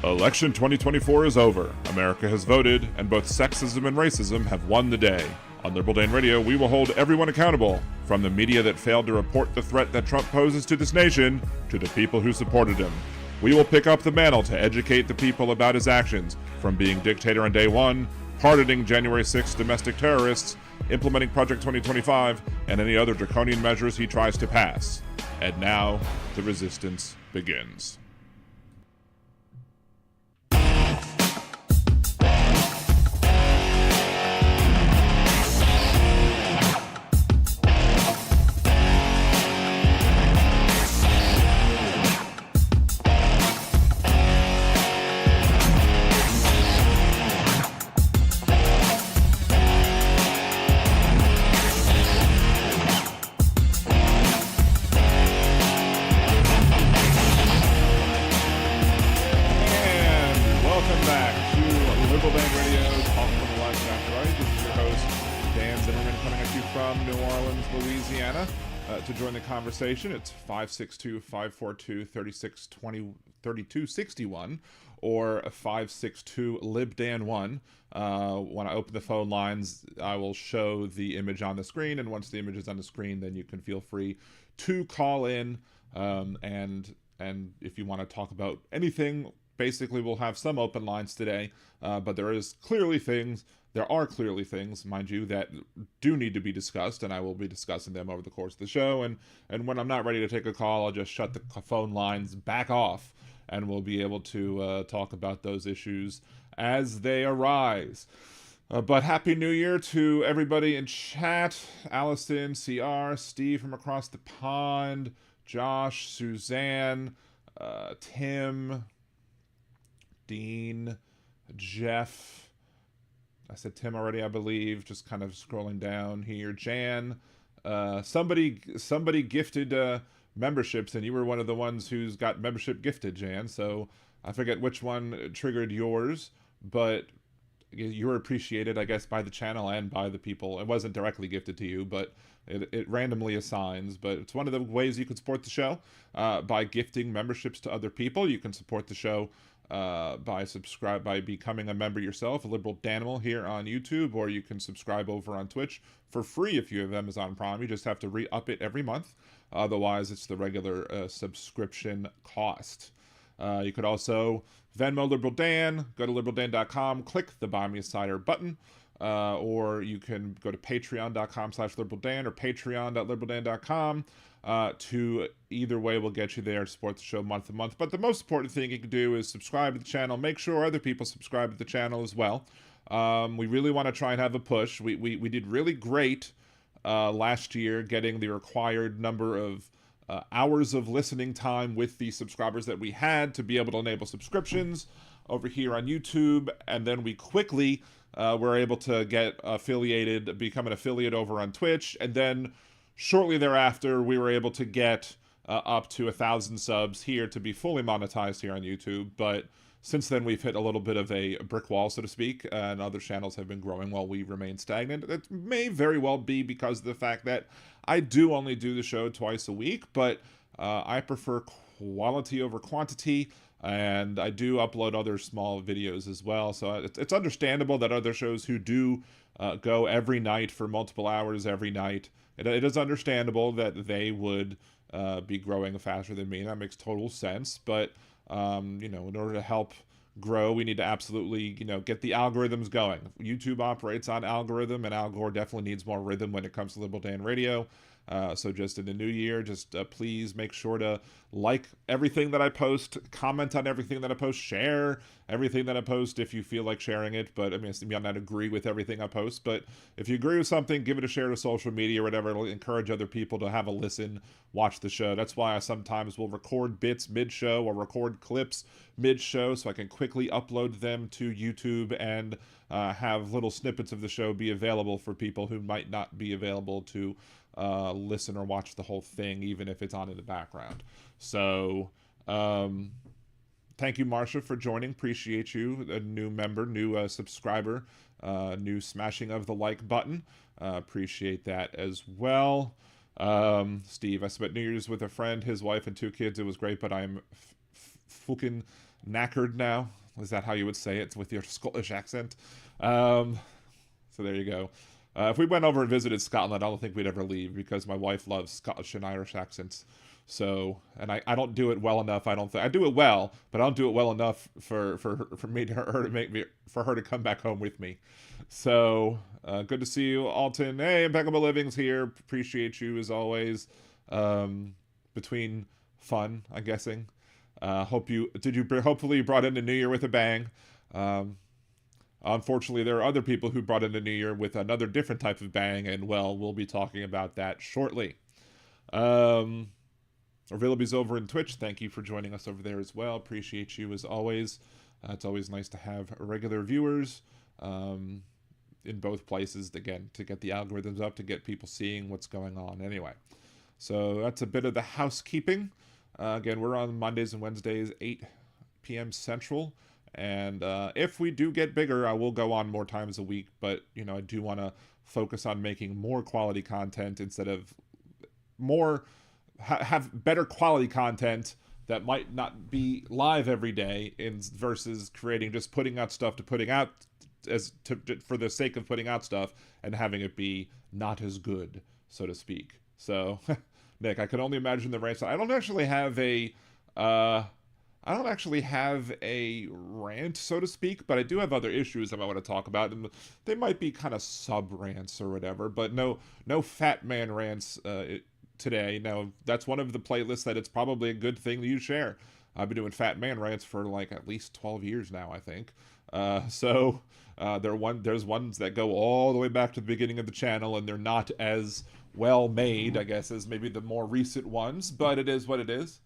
Election 2024 is over. America has voted, and both sexism and racism have won the day. On Liberal Dan Radio, we will hold everyone accountable, from the media that failed to report the threat that Trump poses to this nation, to the people who supported him. We will pick up the mantle to educate the people about his actions, from being dictator on day one, pardoning January 6th domestic terrorists, implementing Project 2025, and any other draconian measures he tries to pass. And now, the resistance begins. To join the conversation, it's 562-542-3620-3261 or 562-LibDan1. When I open the phone lines, I will show the image on the screen, and once the image is on the screen, then you can feel free to call in, and if you want to talk about anything. Basically, we'll have some open lines today, but there are clearly things, mind you, that do need to be discussed, and I will be discussing them over the course of the show. And when I'm not ready to take a call, I'll just shut the phone lines back off, and we'll be able to talk about those issues as they arise. But Happy New Year to everybody in chat. Allison, CR, Steve from across the pond, Josh, Suzanne, Tim, Dean, Jeff. I said Tim already, I believe. Just kind of scrolling down here. Jan, somebody gifted memberships, and you were one of the ones who's got membership gifted, Jan. So I forget which one triggered yours, but you were appreciated, I guess, by the channel and by the people. It wasn't directly gifted to you, but it randomly assigns. But it's one of the ways you can support the show, by gifting memberships to other people. You can support the show by becoming a member yourself, a Liberal Danimal here on YouTube, or you can subscribe over on Twitch for free if you have Amazon Prime. You just have to re-up it every month. Otherwise, it's the regular subscription cost. You could also Venmo Liberal Dan, go to liberaldan.com, click the Buy Me a Cider button, or you can go to patreon.com/liberaldan or patreon.liberaldan.com. To either way will get you there to support the show month to month. But the most important thing you can do is subscribe to the channel. Make sure other people subscribe to the channel as well. We really want to try and have a push. We did really great last year getting the required number of hours of listening time with the subscribers that we had to be able to enable subscriptions over here on YouTube. And then we quickly were able to become an affiliate over on Twitch. And then shortly thereafter, we were able to get up to 1,000 subs here to be fully monetized here on YouTube. But since then, we've hit a little bit of a brick wall, so to speak, and other channels have been growing while we remain stagnant. It may very well be because of the fact that I do only do the show twice a week, but I prefer quality over quantity, and I do upload other small videos as well. So it's understandable that other shows who do go every night for multiple hours every night, it is understandable that they would be growing faster than me. That makes total sense. But, in order to help grow, we need to absolutely, get the algorithms going. YouTube operates on algorithm, and Al Gore definitely needs more rhythm when it comes to Liberal Dan Radio. So just in the new year, please make sure to like everything that I post, comment on everything that I post, share everything that I post if you feel like sharing it. But I might not agree with everything I post, but if you agree with something, give it a share to social media or whatever. It'll encourage other people to have a listen, watch the show. That's why I sometimes will record bits mid-show or record clips mid-show so I can quickly upload them to YouTube and have little snippets of the show be available for people who might not be available to listen or watch the whole thing, even if it's on in the background. So thank you, Marsha, for joining. Appreciate you. A new member, new subscriber, new smashing of the like button. Appreciate that as well. Steve, I spent New Year's with a friend, his wife, and 2 kids. It was great, but I'm fucking knackered now. Is that how you would say it with your Scottish accent? So there you go. If we went over and visited Scotland, I don't think we'd ever leave because my wife loves Scottish and Irish accents. So, and I don't do it well enough. I don't think I do it well, but I don't do it well enough for me to her to make me for her to come back home with me. So, good to see you, Alton. Hey, Impeccable Living's here. Appreciate you as always. Between fun, I'm guessing. Hopefully you brought in the new year with a bang. Unfortunately, there are other people who brought in the new year with another different type of bang, and well, we'll be talking about that shortly. Availability's over in Twitch. Thank you for joining us over there as well. Appreciate you as always. It's always nice to have regular viewers in both places, again, to get the algorithms up, to get people seeing what's going on. Anyway, so that's a bit of the housekeeping. Again, we're on Mondays and Wednesdays, 8 p.m. Central. And if we do get bigger, I will go on more times a week. But, I do want to focus on making more quality content instead of more... have better quality content that might not be live every day versus putting out stuff for the sake of putting out stuff and having it be not as good, so to speak. So, Nick, I can only imagine the rant. I don't actually have a rant, so to speak, but I do have other issues that I want to talk about, and they might be kind of sub-rants or whatever, but no fat man rants today. Now, that's one of the playlists that it's probably a good thing that you share. I've been doing fat man rants for like at least 12 years now, I think. There's ones that go all the way back to the beginning of the channel, and they're not as well made, I guess, as maybe the more recent ones, but it is what it is.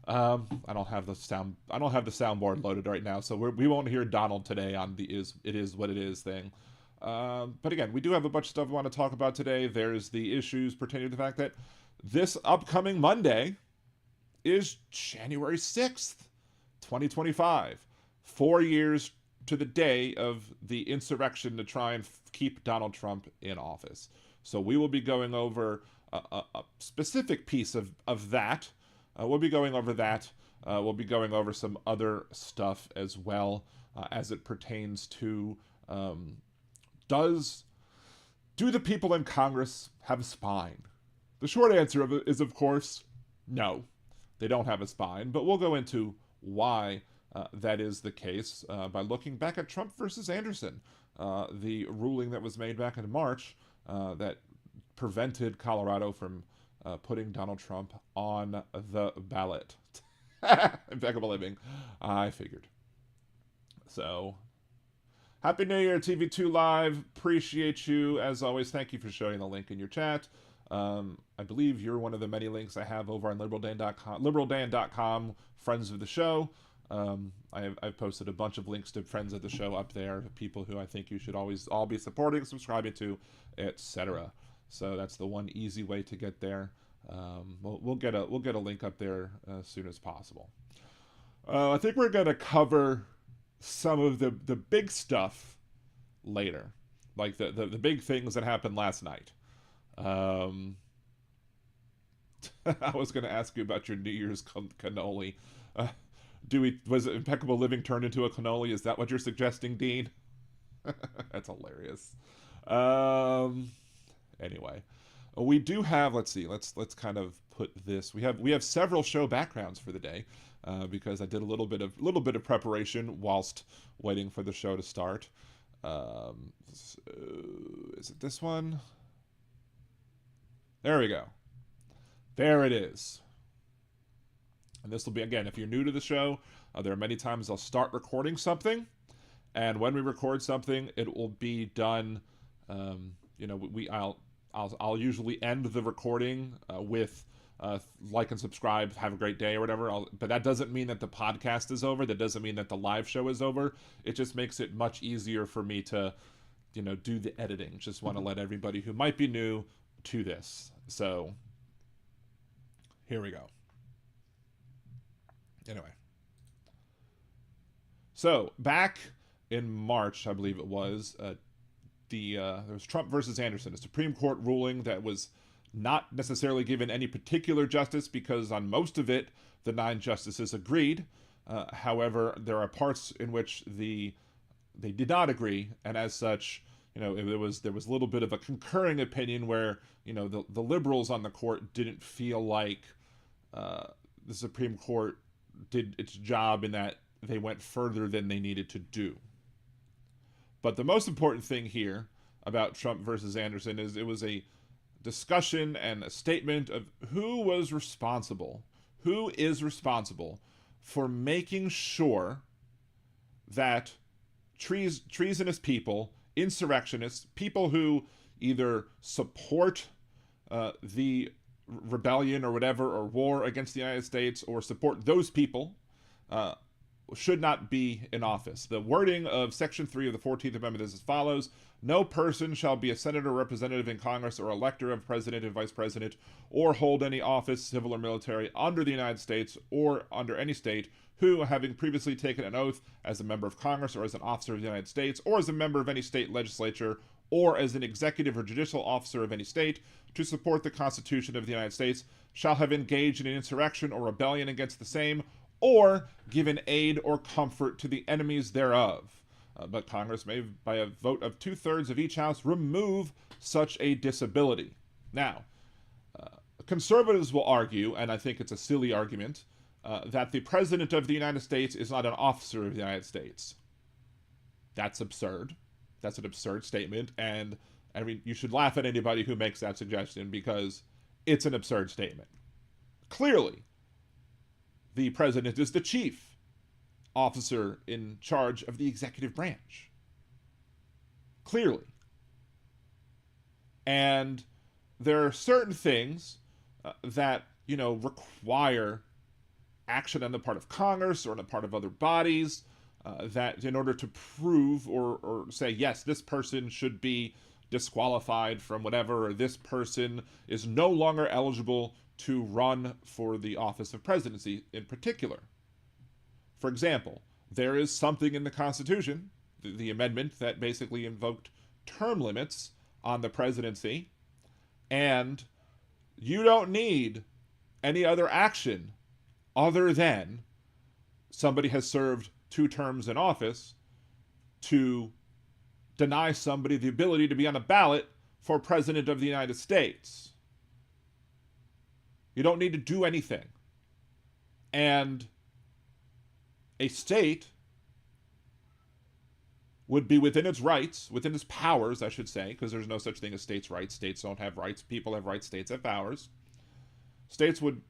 I don't have the soundboard loaded right now, so we won't hear Donald today on the it is what it is thing. But again, we do have a bunch of stuff we want to talk about today. There's the issues pertaining to the fact that this upcoming Monday is January 6th, 2025. 4 years to the day of the insurrection to try and keep Donald Trump in office. So we will be going over a specific piece of that. We'll be going over that. We'll be going over some other stuff as well as it pertains to do the people in Congress have a spine? The short answer is, of course, no. They don't have a spine, but we'll go into why that is the case by looking back at Trump versus Anderson, the ruling that was made back in March that prevented Colorado from putting Donald Trump on the ballot. Impeccable Living. I figured. So, Happy New Year, TV2 Live. Appreciate you. As always, thank you for showing the link in your chat. I believe you're one of the many links I have over on liberaldan.com, friends of the show. I've posted a bunch of links to friends of the show up there, people who I think you should always all be supporting, subscribing to, etc. So that's the one easy way to get there. We'll get a link up there as soon as possible. I think we're gonna cover some of the big stuff later, like the big things that happened last night. I was gonna ask you about your New Year's cannoli. Was Impeccable Living turned into a cannoli? Is that what you're suggesting, Dean? That's hilarious. Anyway, we do have. Let's see. Let's kind of put this. We have several show backgrounds for the day because I did a little bit of preparation whilst waiting for the show to start. So, is it this one? There we go. There it is. And this will be, again, if you're new to the show, there are many times I'll start recording something, and when we record something, it will be done. I'll usually end the recording with like and subscribe, have a great day or whatever. But that doesn't mean that the podcast is over. That doesn't mean that the live show is over. It just makes it much easier for me to, do the editing. Just want to let everybody who might be new to this. So here we go. Anyway. So back in March, I believe it was, there was Trump versus Anderson, a Supreme Court ruling that was not necessarily given any particular justice because on most of it, the 9 justices agreed. However, there are parts in which they did not agree, and as such, there was a little bit of a concurring opinion where the liberals on the court didn't feel like the Supreme Court did its job in that they went further than they needed to do. But the most important thing here about Trump versus Anderson is it was a discussion and a statement of who is responsible for making sure that treasonous people, insurrectionists, people who either support the rebellion or whatever, or war against the United States, or support those people, should not be in office. The wording of Section 3 of the 14th Amendment is as follows: no person shall be a senator or representative in Congress or elector of president and vice president, or hold any office, civil or military, under the United States or under any state, who, having previously taken an oath as a member of Congress or as an officer of the United States, or as a member of any state legislature, or as an executive or judicial officer of any state, to support the Constitution of the United States, shall have engaged in an insurrection or rebellion against the same, or given aid or comfort to the enemies thereof. But Congress may, by a vote of 2/3 of each house, remove such a disability. Now, conservatives will argue, and I think it's a silly argument, that the President of the United States is not an officer of the United States. That's absurd. That's an absurd statement, and I mean, you should laugh at anybody who makes that suggestion, because it's an absurd statement. Clearly, the president is the chief officer in charge of the executive branch. Clearly. And there are certain things that, require action on the part of Congress or on the part of other bodies, that in order to prove or say, yes, this person should be disqualified from whatever, or this person is no longer eligible to run for the office of presidency in particular. For example, there is something in the Constitution, the amendment that basically invoked term limits on the presidency, and you don't need any other action other than somebody has served 2 terms in office to deny somebody the ability to be on a ballot for President of the United States. You don't need to do anything. And a state would be within its rights, within its powers, I should say, because there's no such thing as states' rights. States don't have rights. People have rights. States have powers. States would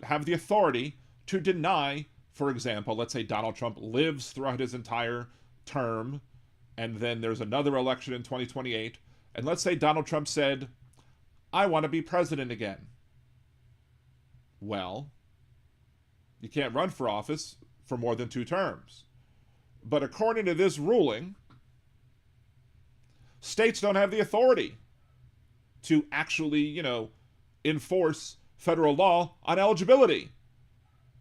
have the authority to deny, for example, let's say Donald Trump lives throughout his entire term, and then there's another election in 2028, and let's say Donald Trump said, I want to be president again. Well, you can't run for office for more than 2 terms. But according to this ruling, states don't have the authority to actually, enforce federal law on eligibility.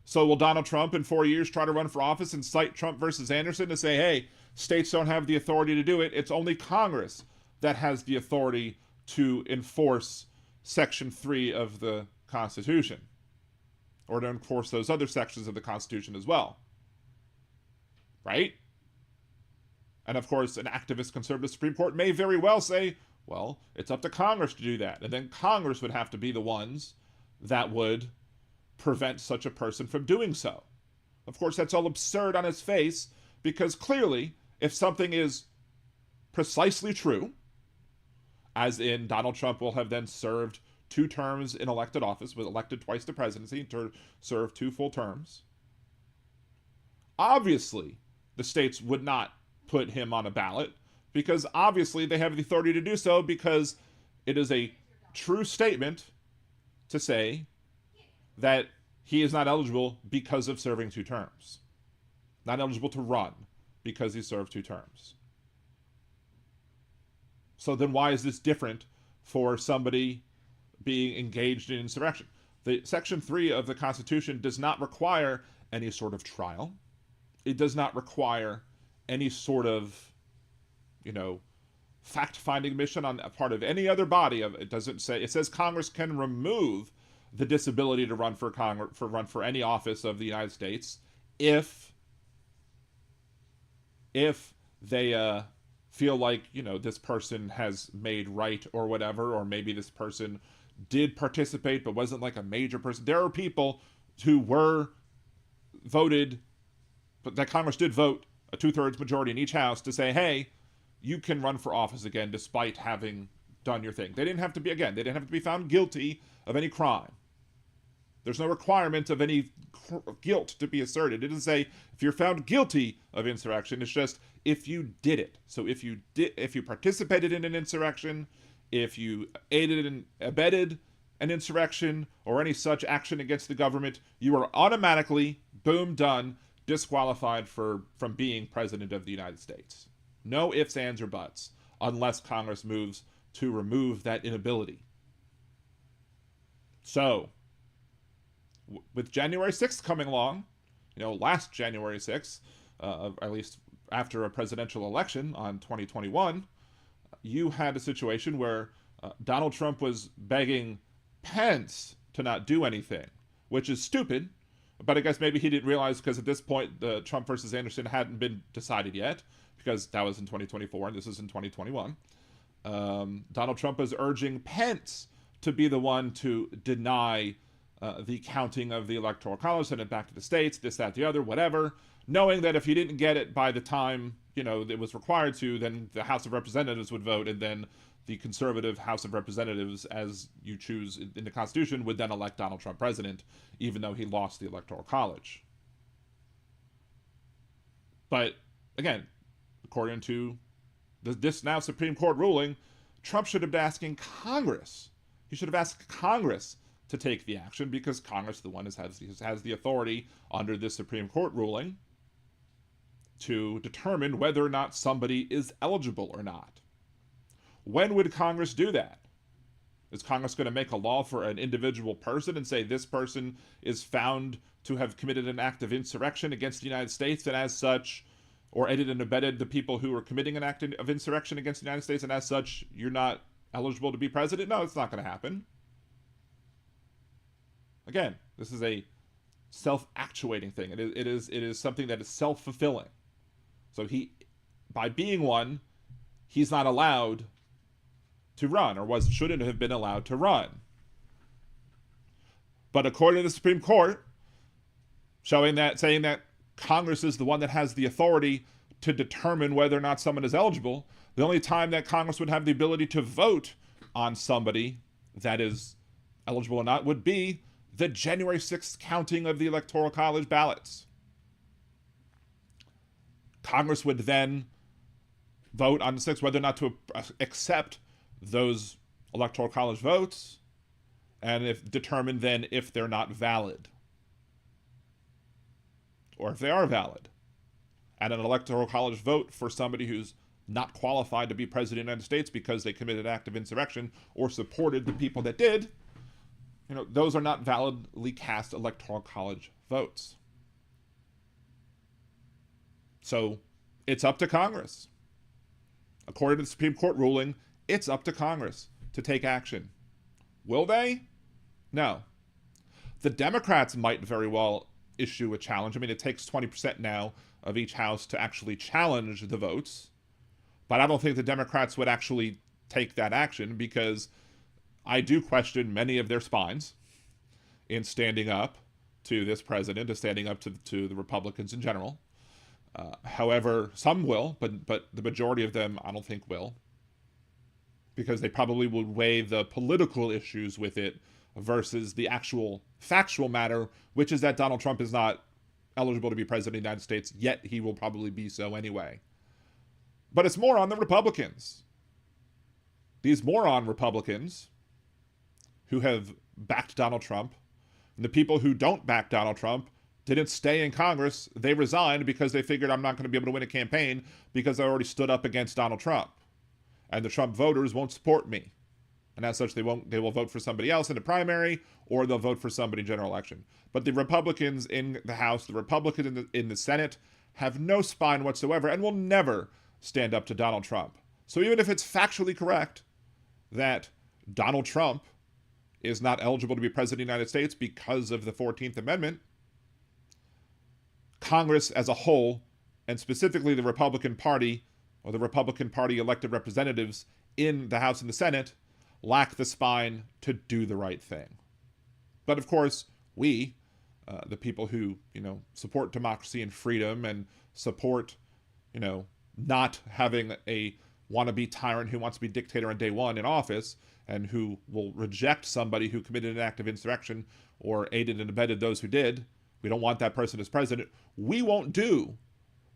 So will Donald Trump in 4 years try to run for office and cite Trump versus Anderson to say, hey, states don't have the authority to do it. It's only Congress that has the authority to enforce Section 3 of the Constitution, or to enforce those other sections of the Constitution as well. Right? And of course, an activist conservative Supreme Court may very well say, well, it's up to Congress to do that. And then Congress would have to be the ones that would prevent such a person from doing so. Of course, that's all absurd on its face, because clearly, if something is precisely true, as in Donald Trump will have then served 2 terms in elected office, was elected twice to presidency, to serve 2 full terms, obviously the states would not put him on a ballot, because obviously they have the authority to do so, because it is a true statement to say that he is not eligible because of serving 2 terms. Not eligible to run because he served 2 terms. So then why is this different for somebody being engaged in insurrection? The Section 3 of the Constitution does not require any sort of trial. It does not require any sort of, fact-finding mission on the part of any other body. It doesn't say. It says Congress can remove the disability to run for any office of the United States if they feel like, you know, this person has made right or whatever, or maybe this person did participate but wasn't like a major person. There are people who were voted, but that Congress did vote a 2/3 majority in each house to say, hey, you can run for office again despite having done your thing. They didn't have to be, again, they didn't have to be found guilty of any crime. There's no requirement of any guilt to be asserted. It doesn't say if you're found guilty of insurrection. It's just if you did it. So if you participated in an insurrection, if you aided and abetted an insurrection or any such action against the government, you are automatically, boom, done, disqualified from being president of the United States. No ifs, ands, or buts, unless Congress moves to remove that inability. So, with January 6th coming along, you know, last January 6th, at least after a presidential election on 2021, you had a situation where Donald Trump was begging Pence to not do anything, which is stupid. But I guess maybe he didn't realize, because at this point, the Trump versus Anderson hadn't been decided yet, because that was in 2024 and this is in 2021. Donald Trump was urging Pence to be the one to deny the counting of the Electoral College, send it back to the states, this, that, the other, whatever, knowing that if he didn't get it by the time, you know, it was required to, then the House of Representatives would vote, and then the conservative House of Representatives, as you choose in the Constitution, would then elect Donald Trump president, even though he lost the Electoral College. But, again, according to this now Supreme Court ruling, Trump should have been asking Congress. He should have asked Congress to take the action, because Congress is the one who has the authority under this Supreme Court ruling to determine whether or not somebody is eligible or not. When would Congress do that? Is Congress going to make a law for an individual person and say this person is found to have committed an act of insurrection against the United States, and as such, or aided and abetted the people who were committing an act of insurrection against the United States, and as such, you're not eligible to be president? No, it's not going to happen. Again, this is a self-actuating thing. It is something that is self-fulfilling. So by being one, he's not allowed to run, or shouldn't have been allowed to run. But according to the Supreme Court, saying that Congress is the one that has the authority to determine whether or not someone is eligible, the only time that Congress would have the ability to vote on somebody that is eligible or not would be the January 6th counting of the Electoral College ballots. Congress would then vote on the 6th whether or not to accept those Electoral College votes, and determine then if they're not valid, or if they are valid. And an Electoral College vote for somebody who's not qualified to be president of the United States because they committed an act of insurrection or supported the people that did, you know, those are not validly cast Electoral College votes. So it's up to Congress. According to the Supreme Court ruling, it's up to Congress to take action. Will they? No. The Democrats might very well issue a challenge. I mean, it takes 20% now of each house to actually challenge the votes. But I don't think the Democrats would actually take that action, because I do question many of their spines in standing up to this president, and standing up to the Republicans in general. However, some will, but the majority of them I don't think will, because they probably would weigh the political issues with it versus the actual factual matter, which is that Donald Trump is not eligible to be president of the United States, yet he will probably be so anyway. But it's more on the Republicans. These moron Republicans who have backed Donald Trump, and the people who don't back Donald Trump didn't stay in Congress. They resigned because they figured, I'm not going to be able to win a campaign because I already stood up against Donald Trump. And the Trump voters won't support me. And as such, they will vote for somebody else in the primary, or they'll vote for somebody in general election. But the Republicans in the House, the Republicans in the Senate, have no spine whatsoever and will never stand up to Donald Trump. So even if it's factually correct that Donald Trump is not eligible to be president of the United States because of the 14th Amendment, Congress as a whole, and specifically the Republican Party or the Republican Party elected representatives in the House and the Senate, lack the spine to do the right thing. But of course, we, the people who, support democracy and freedom and support, not having a wannabe tyrant who wants to be dictator on day one in office and who will reject somebody who committed an act of insurrection or aided and abetted those who did. We don't want that person as president. We won't do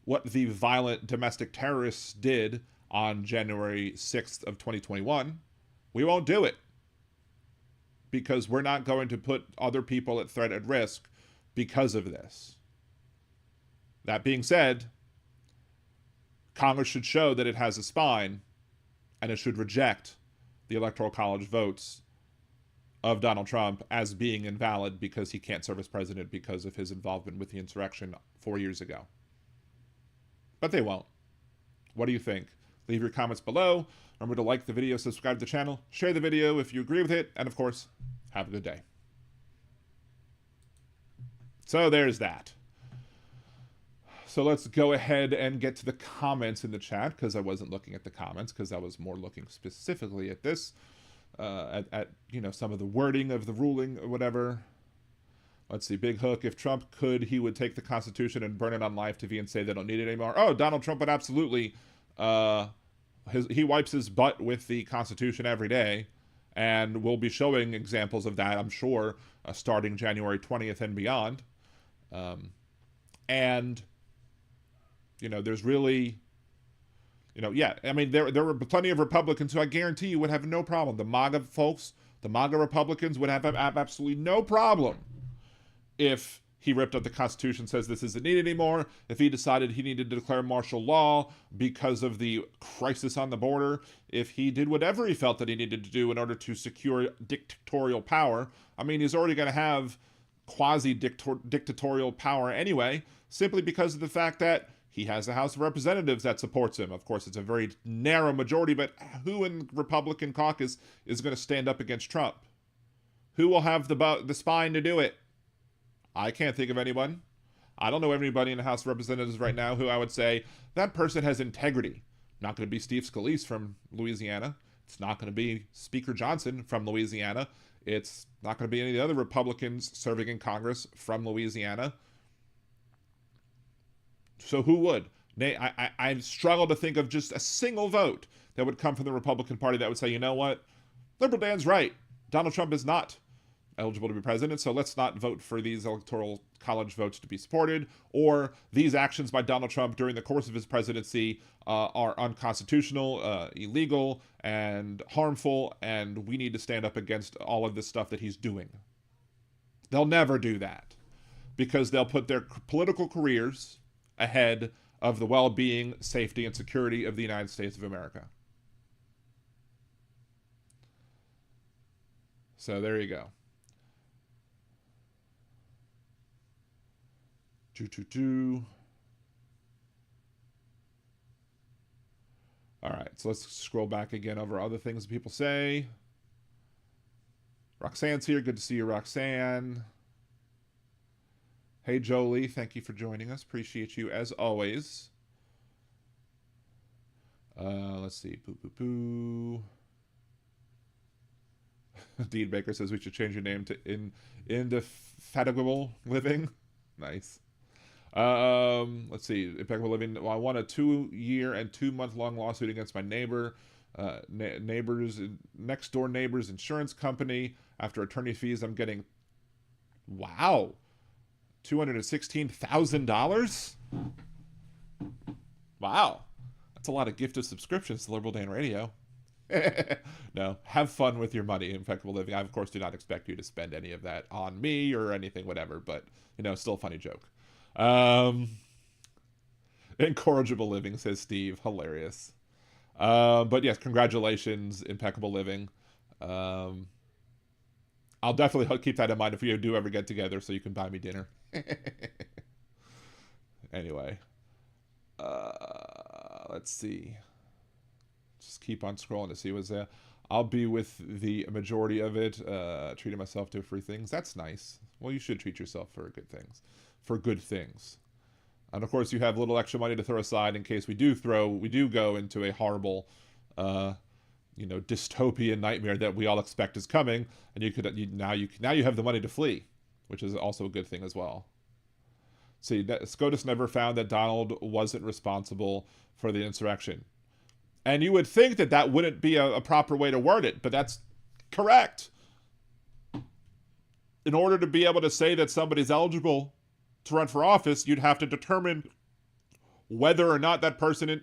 what the violent domestic terrorists did on January 6th of 2021. We won't do it because we're not going to put other people at threat at risk because of this. That being said, Congress should show that it has a spine, and it should reject the Electoral College votes of Donald Trump as being invalid because he can't serve as president because of his involvement with the insurrection 4 years ago. But they won't. What do you think? Leave your comments below. Remember to like the video, subscribe to the channel, share the video if you agree with it, and of course, have a good day. So there's that. So let's go ahead and get to the comments in the chat, because I wasn't looking at the comments, because I was more looking specifically at this, at some of the wording of the ruling or whatever. Let's see, Big Hook. If Trump could, he would take the Constitution and burn it on live TV and say they don't need it anymore. Oh, Donald Trump would absolutely. He wipes his butt with the Constitution every day, and we'll be showing examples of that, I'm sure, starting January 20th and beyond. There's really, there were plenty of Republicans who I guarantee you would have no problem. The MAGA folks, the MAGA Republicans would have absolutely no problem if he ripped up the Constitution, says this isn't needed anymore, if he decided he needed to declare martial law because of the crisis on the border, if he did whatever he felt that he needed to do in order to secure dictatorial power. I mean, he's already going to have quasi-dictatorial power anyway, simply because of the fact that he has a House of Representatives that supports him. Of course, it's a very narrow majority, but who in the Republican caucus is going to stand up against Trump? Who will have the spine to do it? I can't think of anyone. I don't know anybody in the House of Representatives right now who I would say, that person has integrity. Not going to be Steve Scalise from Louisiana. It's not going to be Speaker Johnson from Louisiana. It's not going to be any of the other Republicans serving in Congress from Louisiana. So who would? I struggle to think of just a single vote that would come from the Republican Party that would say, you know what? Liberal Dan's right. Donald Trump is not eligible to be president, so let's not vote for these electoral college votes to be supported, or these actions by Donald Trump during the course of his presidency are unconstitutional, illegal, and harmful, and we need to stand up against all of this stuff that he's doing. They'll never do that, because they'll put their political careers ahead of the well-being, safety, and security of the United States of America. So there you go. All right, so let's scroll back again over other things people say. Roxanne's here. Good to see you, Roxanne. Hey, Jolie. Thank you for joining us. Appreciate you as always. Let's see. Dean Baker says we should change your name to Indefatigable Living. Nice. Let's see. Impeccable Living. Well, I won a 2-year and 2-month-long lawsuit against my neighbor, next door neighbor's insurance company. After attorney fees, I'm getting, wow, $216,000. Wow, that's a lot of gifted subscriptions to Liberal Dan Radio. No, have fun with your money, Impeccable Living. I, of course, do not expect you to spend any of that on me or anything, whatever, but, still a funny joke. Incorrigible Living, says Steve. Hilarious. But yes, congratulations, Impeccable Living. I'll definitely keep that in mind if we do ever get together so you can buy me dinner. Anyway. Let's see. Just keep on scrolling to see what's there. I'll be with the majority of it, treating myself to free things. That's nice. Well, you should treat yourself for good things. And of course, you have a little extra money to throw aside in case we do go into a horrible, dystopian nightmare that we all expect is coming, and now you have the money to flee, which is also a good thing as well. See, SCOTUS never found that Donald wasn't responsible for the insurrection. And you would think that wouldn't be a proper way to word it, but that's correct. In order to be able to say that somebody's eligible to run for office, you'd have to determine whether or not that person,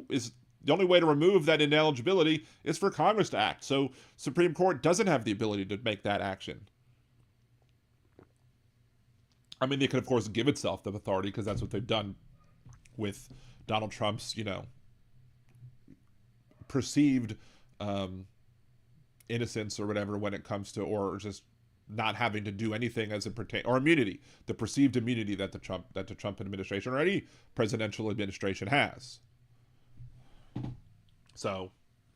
is the only way to remove that ineligibility is for Congress to act. So Supreme Court doesn't have the ability to make that action. I mean, they could, of course, give itself the authority because that's what they've done with Donald Trump's, perceived innocence or whatever when it comes to, or just not having to do anything as it pertains, or immunity, the perceived immunity that the Trump administration or any presidential administration has. So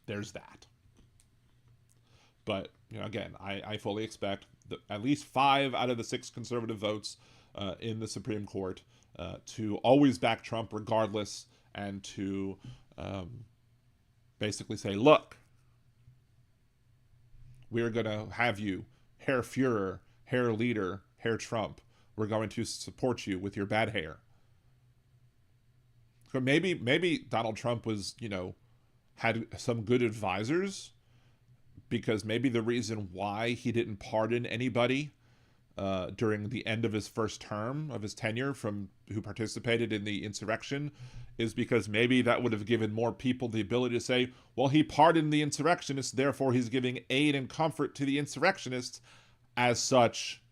there's that. But again, I fully expect that at least 5 out of the 6 conservative votes in the Supreme Court to always back Trump regardless, and to basically say, look, we're going to have you, Herr Führer, Herr Leader, Herr Trump. We're going to support you with your bad hair. So maybe Donald Trump was, had some good advisors, because maybe the reason why he didn't pardon anybody during the end of his first term of his tenure from who participated in the insurrection is because maybe that would have given more people the ability to say, well, he pardoned the insurrectionists, therefore he's giving aid and comfort to the insurrectionists. As such,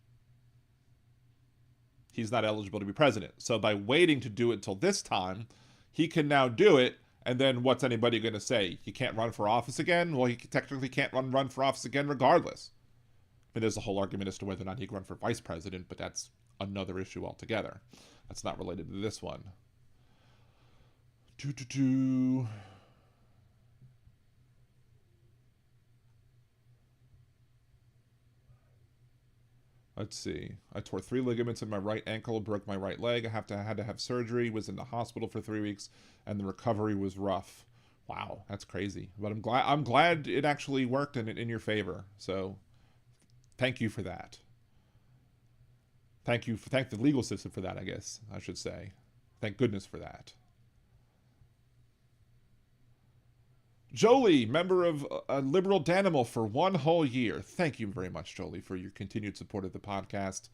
he's not eligible to be president. So by waiting to do it till this time, he can now do it. And then what's anybody going to say? He can't run for office again? Well, he technically can't run for office again regardless. I mean, there's a whole argument as to whether or not he can run for vice president, but that's another issue altogether. That's not related to this one. Let's see. I tore 3 ligaments in my right ankle, broke my right leg. I had to have surgery, was in the hospital for 3 weeks, and the recovery was rough. Wow, that's crazy. But I'm glad it actually worked in your favor. So thank you for that. Thank the legal system for that, I guess I should say. Thank goodness for that. Jolie, member of Liberal Danimal for 1 whole year. Thank you very much, Jolie, for your continued support of the podcast.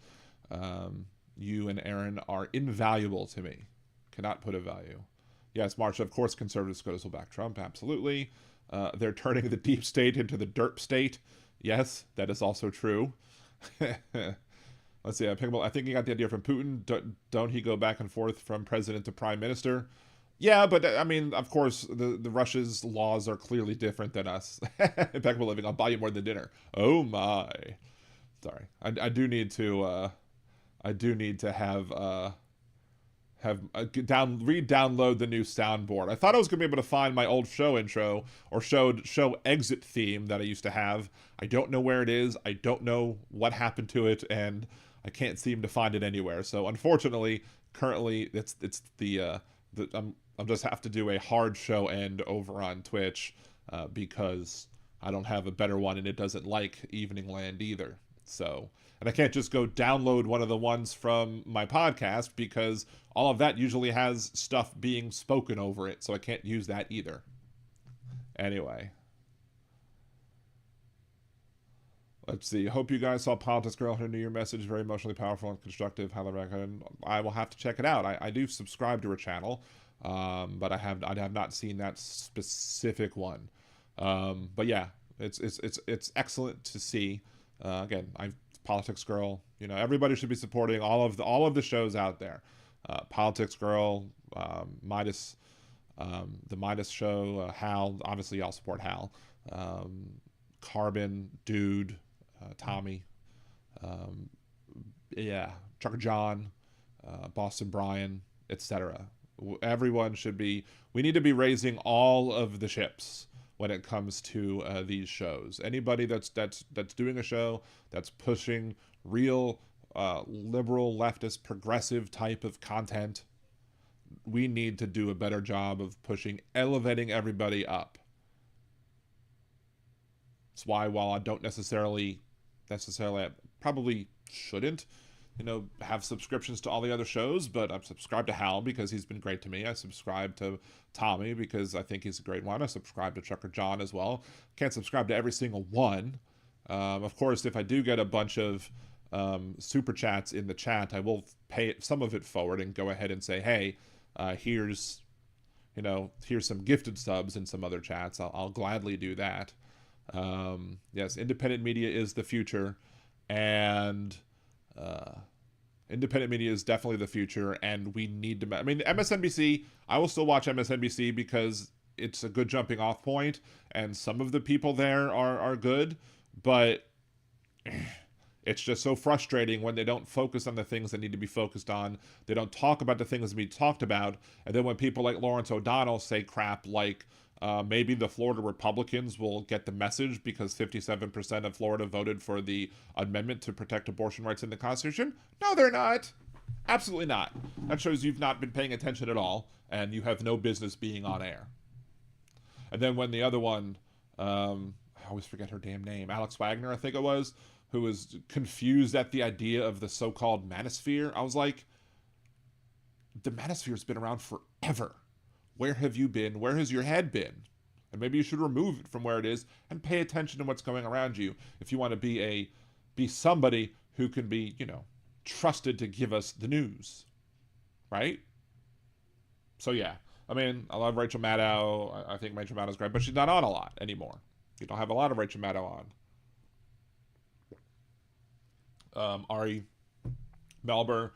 You and Aaron are invaluable to me. Cannot put a value. Yes, March, of course, conservative SCOTUS will back Trump. Absolutely. They're turning the deep state into the derp state. Yes, that is also true. Let's see. I think he got the idea from Putin. Don't he go back and forth from president to prime minister? Yeah, but I mean, of course, the Russia's laws are clearly different than us. Impeccable living. I'll buy you more than dinner. Oh my. Sorry, I do need to re-download the new soundboard. I thought I was gonna be able to find my old show intro or show exit theme that I used to have. I don't know where it is. I don't know what happened to it, and I can't seem to find it anywhere. So unfortunately, currently it's I'm just have to do a hard show end over on Twitch because I don't have a better one, and it doesn't like Evening Land either. So, and I can't just go download one of the ones from my podcast because all of that usually has stuff being spoken over it, so I can't use that either. Anyway. Let's see. Hope you guys saw Politics Girl, her New Year message. Very emotionally powerful and constructive. Highly recommend. I will have to check it out. I do subscribe to her channel, but I have not seen that specific one. But yeah, it's excellent to see. Again, Politics Girl. Everybody should be supporting all of the shows out there. Politics Girl, Midas, the Midas Show, Hal. Obviously, y'all support Hal. Carbon, Dude. Tommy, Chuck John, Boston Brian, etc. Everyone should be. We need to be raising all of the ships when it comes to these shows. Anybody that's doing a show that's pushing real liberal, leftist, progressive type of content, we need to do a better job of elevating everybody up. That's why, while I don't necessarily, I probably shouldn't, have subscriptions to all the other shows, but I'm subscribed to Hal because he's been great to me. I subscribe to Tommy because I think he's a great one. I subscribe to Chuck or John as well. Can't subscribe to every single one. Of course, if I do get a bunch of super chats in the chat, I will pay some of it forward and go ahead and say, hey, here's some gifted subs in some other chats. I'll gladly do that. Yes, independent media is the future, and independent media is definitely the future, and we need to. I mean, MSNBC. I will still watch MSNBC because it's a good jumping off point, and some of the people there are good, but it's just so frustrating when they don't focus on the things that need to be focused on. They don't talk about the things that we talked about, and then when people like Lawrence O'Donnell say crap like, maybe the Florida Republicans will get the message because 57% of Florida voted for the amendment to protect abortion rights in the Constitution. No, they're not. Absolutely not. That shows you've not been paying attention at all, and you have no business being on air. And then when the other one, I always forget her damn name, Alex Wagner, I think it was, who was confused at the idea of the so-called manosphere. I was like, the manosphere's been around forever. Where have you been? Where has your head been? And maybe you should remove it from where it is and pay attention to what's going around you if you want to be somebody who can be, trusted to give us the news. Right? So yeah. I mean, I love Rachel Maddow. I think Rachel Maddow's great, but she's not on a lot anymore. You don't have a lot of Rachel Maddow on. Ari Melber,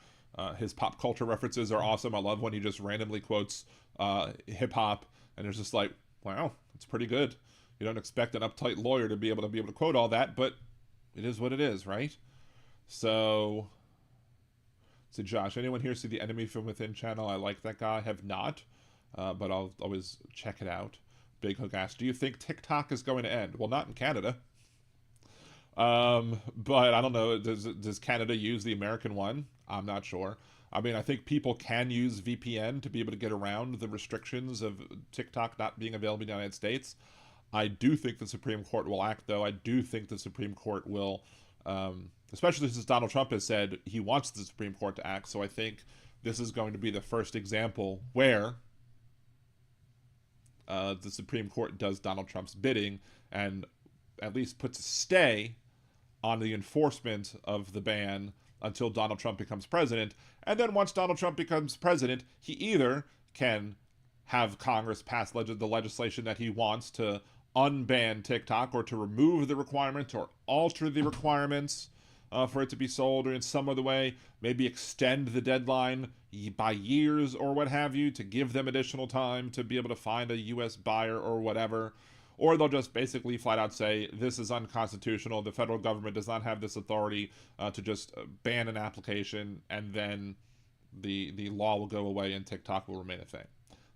his pop culture references are awesome. I love when he just randomly quotes hip hop, and it's just like, wow, it's pretty good. You don't expect an uptight lawyer to be able to quote all that, but it is what it is, right? So Josh, anyone here see the Enemy from Within channel? I like that guy. I have not, but I'll always check it out. Big Hook asks, do you think TikTok is going to end? Well, not in Canada. But I don't know. Does Canada use the American one? I'm not sure. I mean, I think people can use VPN to be able to get around the restrictions of TikTok not being available in the United States. I do think the Supreme Court will act, though. I do think the Supreme Court will, especially since Donald Trump has said he wants the Supreme Court to act. So I think this is going to be the first example where the Supreme Court does Donald Trump's bidding and at least puts a stay on the enforcement of the ban until Donald Trump becomes president. And then once Donald Trump becomes president, he either can have Congress pass the legislation that he wants to unban TikTok, or to remove the requirement or alter the requirements for it to be sold, or in some other way, maybe extend the deadline by years or what have you, to give them additional time to be able to find a U.S. buyer or whatever. Or they'll just basically flat out say, this is unconstitutional, the federal government does not have this authority to just ban an application, and then the law will go away and TikTok will remain a thing.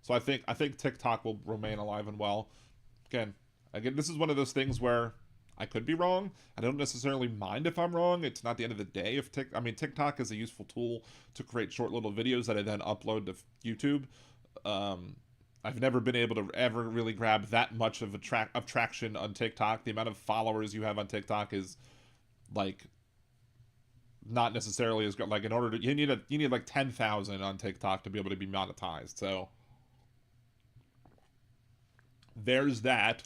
So I think TikTok will remain alive and well. Again, this is one of those things where I could be wrong. I don't necessarily mind if I'm wrong. It's not the end of the day. TikTok is a useful tool to create short little videos that I then upload to YouTube. I've never been able to ever really grab that much of traction on TikTok. The amount of followers you have on TikTok is like not necessarily as good. Like, in order to you need like 10,000 on TikTok to be able to be monetized. So there's that.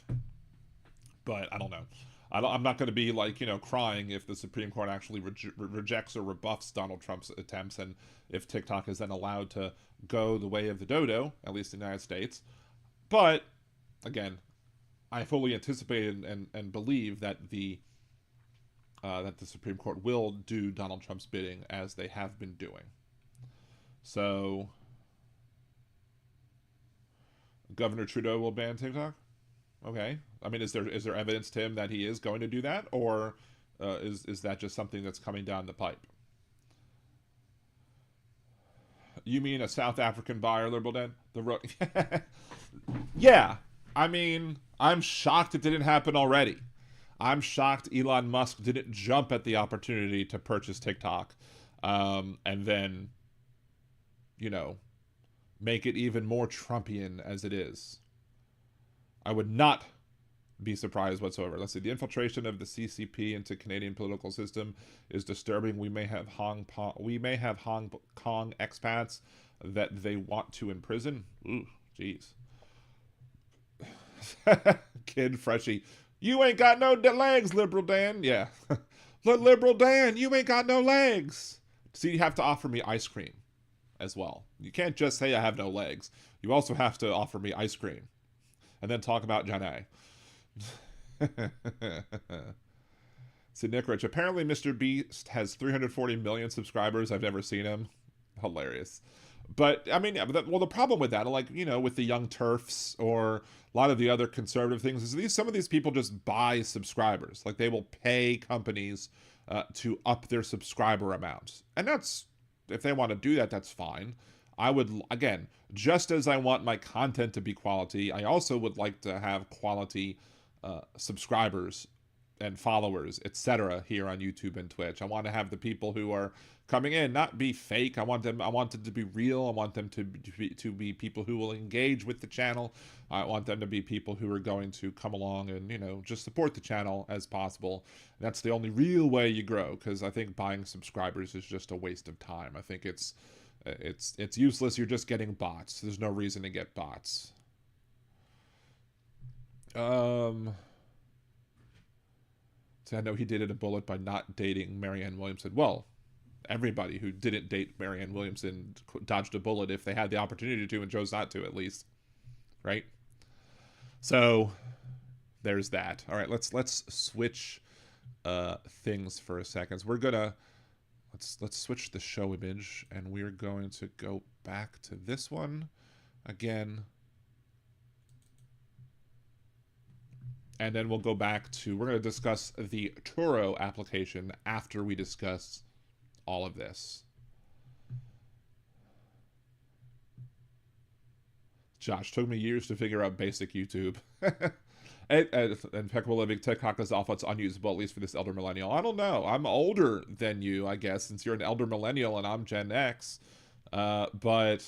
But I don't know. I'm not going to be like, crying if the Supreme Court actually rejects or rebuffs Donald Trump's attempts, and if TikTok is then allowed to go the way of the dodo, at least in the United States. But again, I fully anticipate and believe that the Supreme Court will do Donald Trump's bidding, as they have been doing. So Governor Trudeau will ban TikTok? Okay. I mean, is there evidence to him that he is going to do that, or is that just something that's coming down the pipe? You mean a South African buyer, Liberal Den? Yeah. I mean, I'm shocked it didn't happen already. I'm shocked Elon Musk didn't jump at the opportunity to purchase TikTok, and then, make it even more Trumpian as it is. I would not be surprised whatsoever. Let's see. The infiltration of the CCP into Canadian political system is disturbing. We may have Hong Kong expats that they want to imprison. Ooh, jeez. Kid Freshie, you ain't got no legs, Liberal Dan. Yeah. Liberal Dan, you ain't got no legs. So you have to offer me ice cream as well. You can't just say I have no legs. You also have to offer me ice cream. And then talk about Janae. See, Nick Rich. Apparently Mr. Beast has 340 million subscribers. I've never seen him. Hilarious. But, I mean, well, the problem with that, like, you know, with the Young Turfs or a lot of the other conservative things, is some of these people just buy subscribers. Like, they will pay companies to up their subscriber amount. And that's, if they want to do that, that's fine. I would, again, just as I want my content to be quality, I also would like to have quality subscribers and followers, etc. here on YouTube and Twitch. I want to have the people who are coming in not be fake. I want them to be real. I want them to be people who will engage with the channel. I want them to be people who are going to come along and, you know, just support the channel as possible. And that's the only real way you grow, because I think buying subscribers is just a waste of time. I think it's useless. You're just getting bots. There's no reason to get bots. So I know he dated a bullet by not dating Marianne Williamson. Well, everybody who didn't date Marianne Williamson dodged a bullet if they had the opportunity to and chose not to, at least, right? So there's that. All right, let's switch things for a second. So we're gonna let's switch the show image, and we're going to go back to this one again. And then we'll go back to, we're going to discuss the Turo application after we discuss all of this. Josh, took me years to figure out basic YouTube. and Impeccable Living, TikTok is off. It's unusable, at least for this elder millennial. I don't know. I'm older than you, I guess, since you're an elder millennial and I'm Gen X. But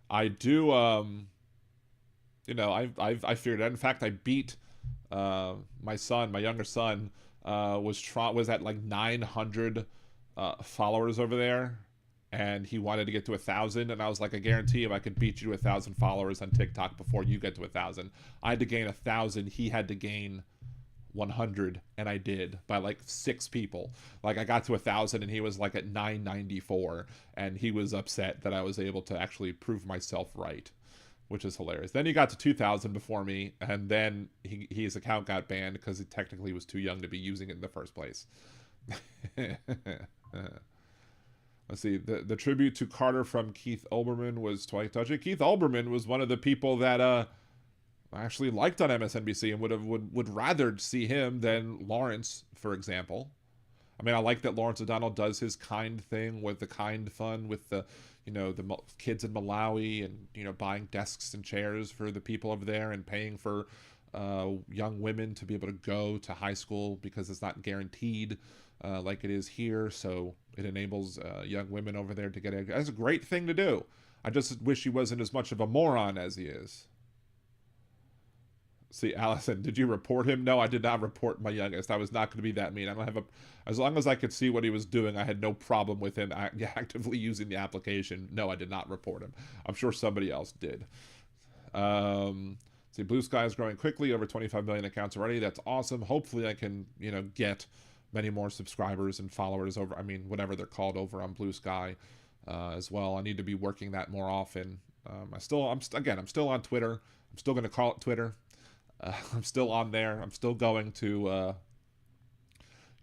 I do, you know, I figured out. In fact, I beat my younger son, was at like 900 followers over there, and he wanted to get to 1,000, and I was like, I guarantee if I could beat you to 1,000 followers on TikTok before you get to 1,000. I had to gain 1,000, he had to gain 100, and I did, by like 6 people. Like, I got to 1,000 and he was like at 994, and he was upset that I was able to actually prove myself right, which is hilarious. Then he got to 2,000 before me, and then his account got banned because he technically was too young to be using it in the first place. Let's see. The tribute to Carter from Keith Olbermann was twice touching. Keith Olbermann was one of the people that I actually liked on MSNBC and would rather see him than Lawrence, for example. I mean, I like that Lawrence O'Donnell does his kind thing with the kind fund with the, you know, the kids in Malawi, and, you know, buying desks and chairs for the people over there, and paying for young women to be able to go to high school because it's not guaranteed like it is here. So it enables young women over there to get it. That's a great thing to do. I just wish he wasn't as much of a moron as he is. See, Allison, did you report him? No, I did not report my youngest. I was not going to be that mean. I don't have as long as I could see what he was doing, I had no problem with him actively using the application. No, I did not report him. I'm sure somebody else did. See, Blue Sky is growing quickly, over 25 million accounts already. That's awesome. Hopefully I can, you know, get many more subscribers and followers over, I mean, whatever they're called, over on Blue Sky as well. I need to be working that more often. I'm still on Twitter. I'm still going to call it Twitter. I'm still on there. I'm still going to,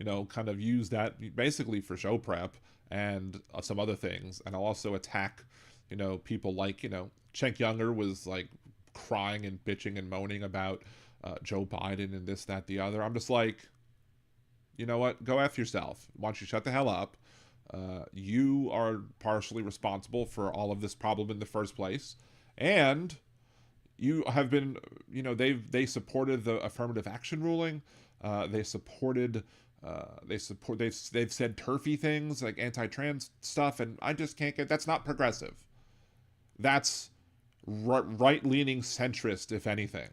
you know, kind of use that basically for show prep and some other things. And I'll also attack, you know, people like, you know, Cenk Younger was like crying and bitching and moaning about Joe Biden and this, that, the other. I'm just like, you know what? Go F yourself. Why don't you shut the hell up? You are partially responsible for all of this problem in the first place. And you have been, you know, they supported the affirmative action ruling. They've said turfy things like anti-trans stuff, and I just can't get, that's not progressive. That's right-leaning centrist, if anything.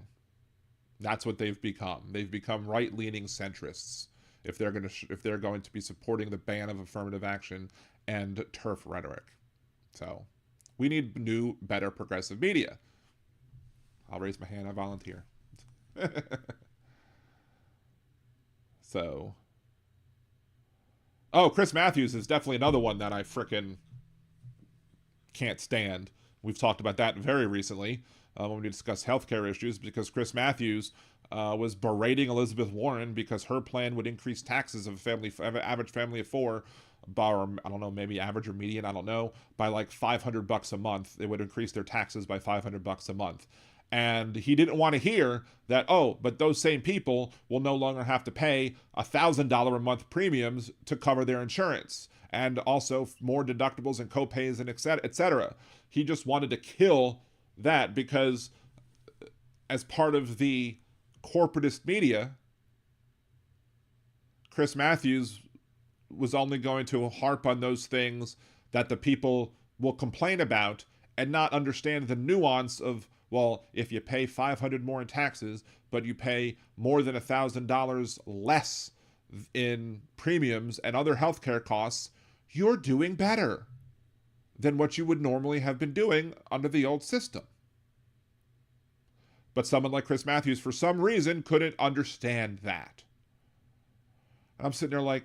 That's what they've become. They've become right-leaning centrists if they're going to be supporting the ban of affirmative action and turf rhetoric. So we need new, better progressive media. I'll raise my hand. I volunteer. So, oh, Chris Matthews is definitely another one that I frickin' can't stand. We've talked about that very recently when we discussed healthcare issues, because Chris Matthews was berating Elizabeth Warren because her plan would increase taxes of average family of four, by, I don't know, maybe average or median, I don't know, by like $500 a month. They would increase their taxes by $500 a month. And he didn't want to hear that, oh, but those same people will no longer have to pay $1,000 a month premiums to cover their insurance, and also more deductibles and copays and et cetera. He just wanted to kill that because as part of the corporatist media, Chris Matthews was only going to harp on those things that the people will complain about and not understand the nuance of, well, if you pay $500 more in taxes, but you pay more than $1,000 less in premiums and other healthcare costs, you're doing better than what you would normally have been doing under the old system. But someone like Chris Matthews, for some reason, couldn't understand that. And I'm sitting there like,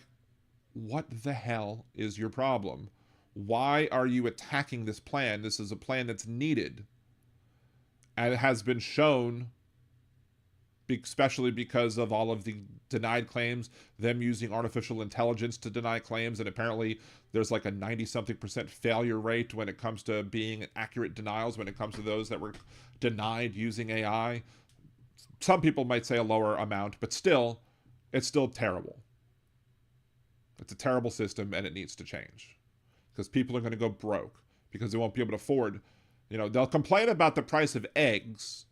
what the hell is your problem? Why are you attacking this plan? This is a plan that's needed. And it has been shown, especially because of all of the denied claims, them using artificial intelligence to deny claims, and apparently there's like a 90-something% failure rate when it comes to being accurate denials, when it comes to those that were denied using AI. Some people might say a lower amount, but still, it's still terrible. It's a terrible system, and it needs to change. Because people are going to go broke, because they won't be able to afford. You know, they'll complain about the price of eggs.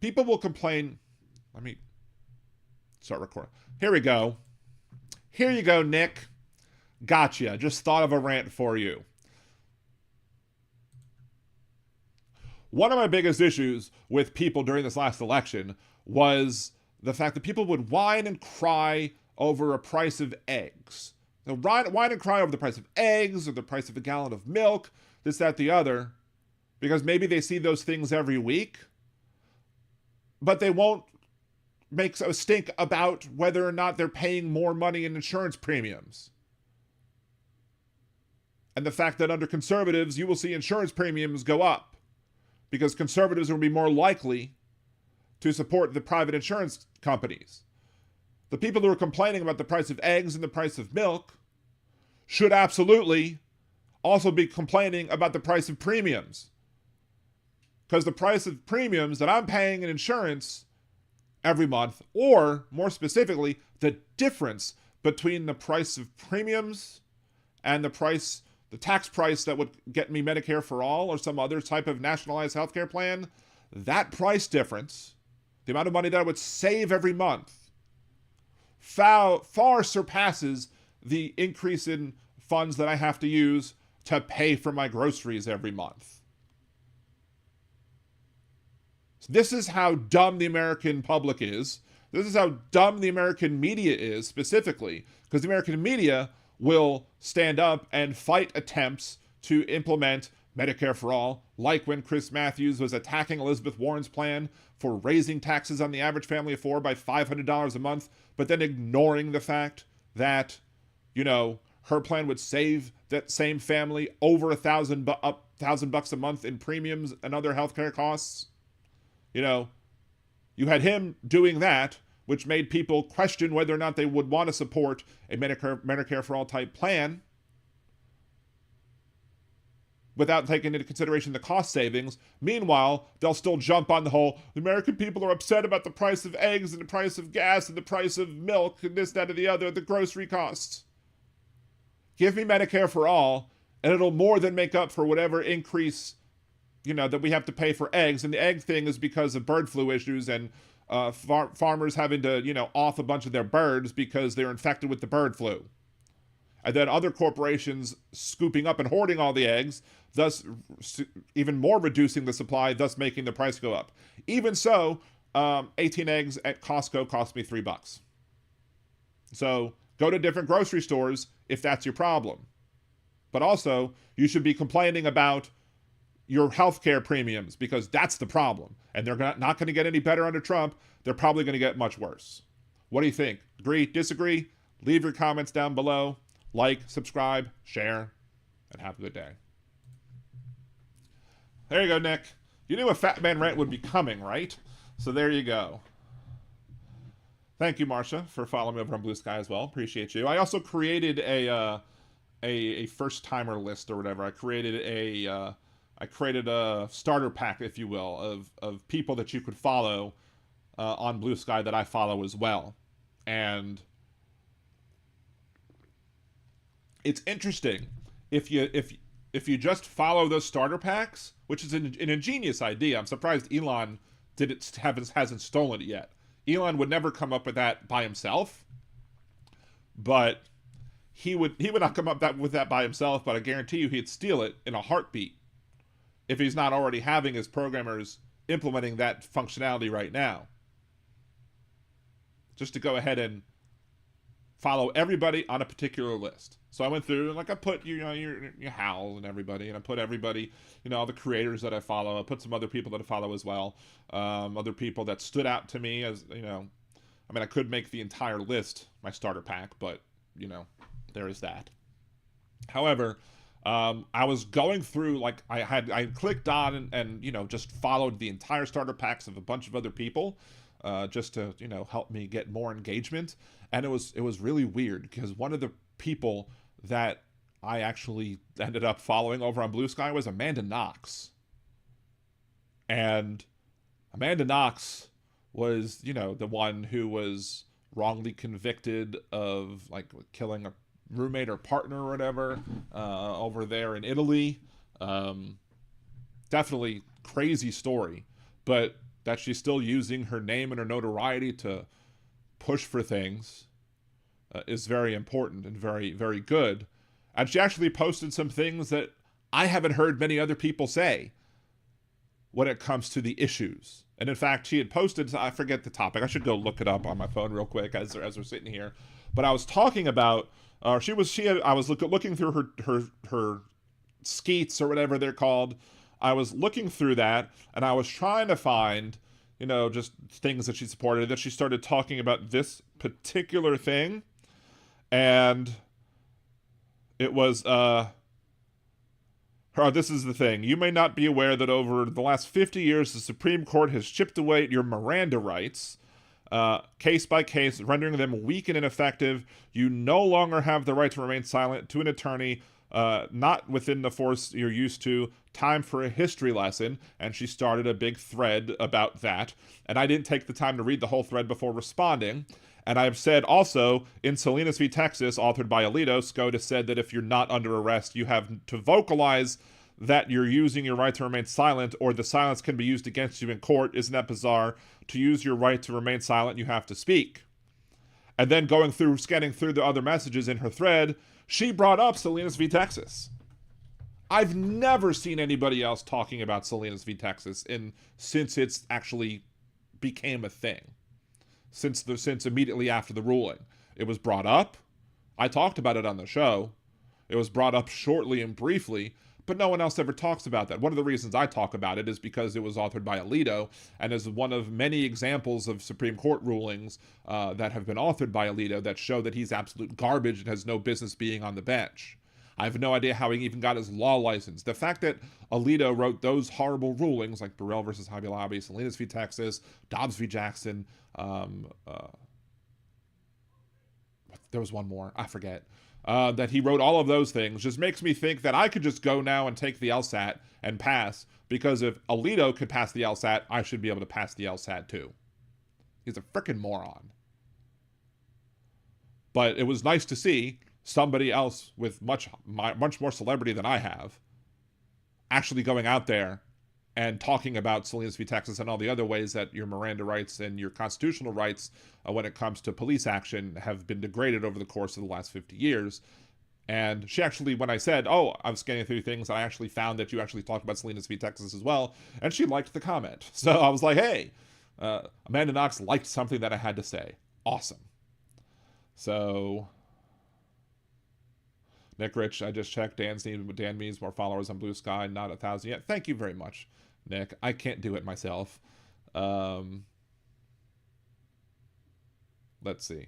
People will complain. Let me start recording. Here we go. Here you go, Nick. Gotcha. Just thought of a rant for you. One of my biggest issues with people during this last election was the fact that people would whine and cry over a price of eggs. They'll whine and cry over the price of eggs or the price of a gallon of milk, this, that, the other, because maybe they see those things every week, but they won't make a stink about whether or not they're paying more money in insurance premiums. And the fact that under conservatives, you will see insurance premiums go up because conservatives will be more likely to support the private insurance companies. The people who are complaining about the price of eggs and the price of milk should absolutely also be complaining about the price of premiums. Because the price of premiums that I'm paying in insurance every month, or more specifically, the difference between the price of premiums and the tax price that would get me Medicare for all or some other type of nationalized healthcare plan, that price difference, the amount of money that I would save every month, far surpasses the increase in funds that I have to use to pay for my groceries every month. So this is how dumb the American public is. This is how dumb the American media is specifically, because the American media will stand up and fight attempts to implement Medicare for all, like when Chris Matthews was attacking Elizabeth Warren's plan for raising taxes on the average family of four by $500 a month, but then ignoring the fact that, you know, her plan would save that same family over $1,000 a month in premiums and other healthcare costs. You know, you had him doing that, which made people question whether or not they would want to support a Medicare for all type plan without taking into consideration the cost savings. Meanwhile, they'll still jump on the whole, the American people are upset about the price of eggs and the price of gas and the price of milk and this, that, or the other, the grocery costs. Give me Medicare for all, and it'll more than make up for whatever increase, you know, that we have to pay for eggs. And the egg thing is because of bird flu issues and farmers having to, you know, off a bunch of their birds because they're infected with the bird flu. and then other corporations scooping up and hoarding all the eggs, thus even more reducing the supply, thus making the price go up. Even so, 18 eggs at Costco cost me $3. So go to different grocery stores if that's your problem. But also, you should be complaining about your healthcare premiums, because that's the problem. And they're not going to get any better under Trump. They're probably going to get much worse. What do you think? Agree? Disagree? Leave your comments down below. Like, subscribe, share, and have a good day. There you go, Nick. You knew a Fat Man Rant would be coming, right? So there you go. Thank you, Marsha, for following me over on Blue Sky as well. Appreciate you. I also created a first-timer list or whatever. I created a starter pack, if you will, of people that you could follow on Blue Sky that I follow as well. And it's interesting if you just follow those starter packs, which is an ingenious idea. I'm surprised Elon hasn't stolen it yet. Elon would never come up with that by himself, but he would not come up with that by himself. But I guarantee you, he'd steal it in a heartbeat if he's not already having his programmers implementing that functionality right now. Just to go ahead and follow everybody on a particular list. So I went through and I put your Hal and everybody, and I put everybody, all the creators that I follow. I put some other people that I follow as well. Other people that stood out to me as, I could make the entire list my starter pack, but there is that. However, I was going through, I clicked on and just followed the entire starter packs of a bunch of other people, just to, help me get more engagement. And it was really weird, because one of the people that I actually ended up following over on Blue Sky was Amanda Knox. And Amanda Knox was, the one who was wrongly convicted of killing a roommate or partner or whatever over there in Italy. Definitely crazy story, but that she's still using her name and her notoriety to push for things is very important and very, very good. And she actually posted some things that I haven't heard many other people say when it comes to the issues. And in fact, she had posted, I forget the topic, I should go look it up on my phone real quick as we're sitting here. But I was talking about, I was looking through her skeets or whatever they're called. I was looking through that, and I was trying to find, just things that she supported. That she started talking about this particular thing, and it was, this is the thing. You may not be aware that over the last 50 years, the Supreme Court has chipped away at your Miranda rights, case by case, rendering them weak and ineffective. You no longer have the right to remain silent to an attorney, not within the force you're used to. Time for a history lesson. And she started a big thread about that. And I didn't take the time to read the whole thread before responding. And I've said also, in Salinas v. Texas, authored by Alito, SCOTUS said that if you're not under arrest, you have to vocalize that you're using your right to remain silent, or the silence can be used against you in court. Isn't that bizarre? To use your right to remain silent, you have to speak. And then scanning through the other messages in her thread, she brought up Salinas v. Texas. I've never seen anybody else talking about Salinas v. Texas since it's actually became a thing. Since immediately after the ruling. It was brought up. I talked about it on the show. It was brought up shortly and briefly, but no one else ever talks about that. One of the reasons I talk about it is because it was authored by Alito, and is one of many examples of Supreme Court rulings that have been authored by Alito that show that he's absolute garbage and has no business being on the bench. I have no idea how he even got his law license. The fact that Alito wrote those horrible rulings, like Burrell versus Hobby Lobby, Salinas v. Texas, Dobbs v. Jackson, there was one more, I forget, that he wrote all of those things, just makes me think that I could just go now and take the LSAT and pass, because if Alito could pass the LSAT, I should be able to pass the LSAT too. He's a frickin' moron. But it was nice to see somebody else with much more celebrity than I have actually going out there and talking about Salinas v. Texas and all the other ways that your Miranda rights and your constitutional rights when it comes to police action have been degraded over the course of the last 50 years. And she actually, when I said, oh, I was scanning through things, I actually found that you actually talked about Salinas v. Texas as well, and she liked the comment. So I was like, hey, Amanda Knox liked something that I had to say. Awesome. So, Nick Rich, I just checked. Dan needs more followers on Blue Sky, not 1,000 yet. Thank you very much, Nick. I can't do it myself. Let's see.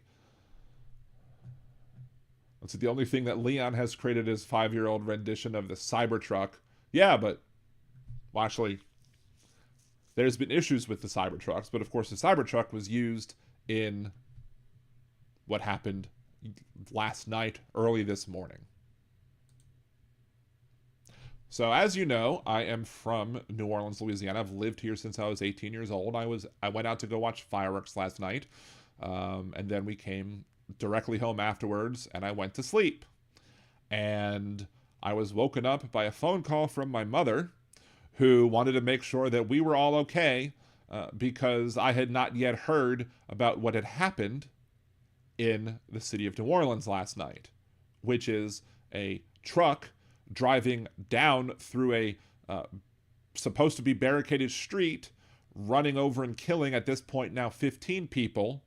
The only thing that Leon has created is 5-year-old rendition of the Cybertruck. Yeah, but, well, actually, there's been issues with the Cybertrucks, but of course the Cybertruck was used in what happened last night, early this morning. So as you know, I am from New Orleans, Louisiana. I've lived here since I was 18 years old. I went out to go watch fireworks last night, and then we came directly home afterwards, and I went to sleep. And I was woken up by a phone call from my mother, who wanted to make sure that we were all okay, because I had not yet heard about what had happened in the city of New Orleans last night, which is a truck driving down through a supposed to be barricaded street, running over and killing, at this point now, 15 people,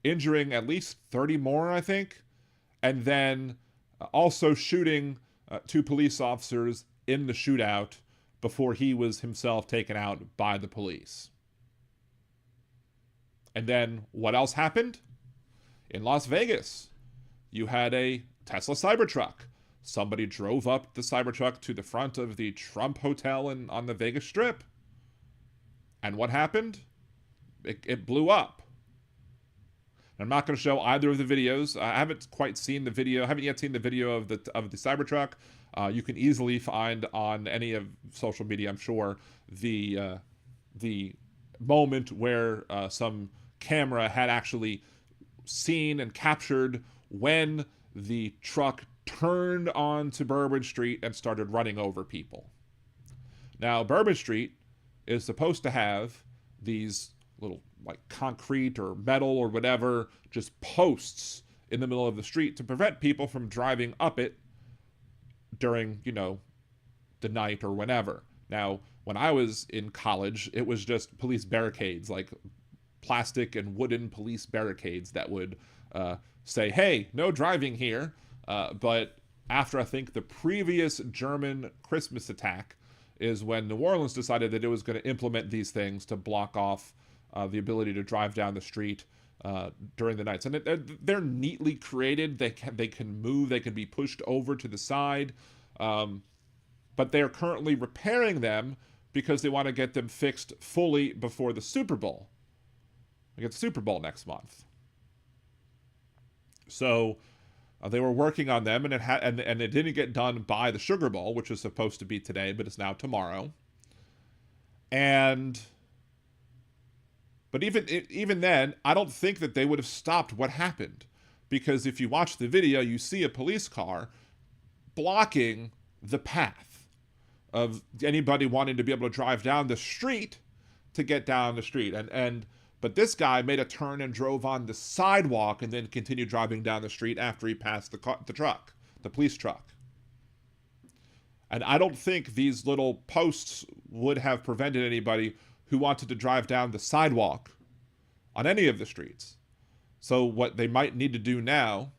injuring at least 30 more, I think, and then also shooting 2 police officers in the shootout before he was himself taken out by the police. And then what else happened? In Las Vegas, you had a Tesla Cybertruck. Somebody drove up the Cybertruck to the front of the Trump Hotel on the Vegas Strip. And what happened? It blew up. I'm not going to show either of the videos. I haven't quite seen the video. I haven't yet seen the video of the Cybertruck. You can easily find on any of social media, I'm sure, the moment where some camera had actually seen and captured when the truck turned onto Bourbon Street and started running over people. Now, Bourbon Street is supposed to have these little, like, concrete or metal or whatever, just posts in the middle of the street to prevent people from driving up it during, the night or whenever. Now, when I was in college, it was just police barricades, like plastic and wooden police barricades that would say, hey, no driving here. But after, I think, the previous German Christmas attack is when New Orleans decided that it was going to implement these things to block off the ability to drive down the street during the nights. And they're neatly created. They can move. They can be pushed over to the side. But they are currently repairing them because they want to get them fixed fully before the Super Bowl. We get the Super Bowl next month. So they were working on them, and it didn't get done by the Sugar Bowl, which was supposed to be today, but it's now tomorrow. But even then, I don't think that they would have stopped what happened, because if you watch the video, you see a police car blocking the path of anybody wanting to be able to drive down the street to get down the street. But this guy made a turn and drove on the sidewalk and then continued driving down the street after he passed the police truck. And I don't think these little posts would have prevented anybody who wanted to drive down the sidewalk on any of the streets. So what they might need to do now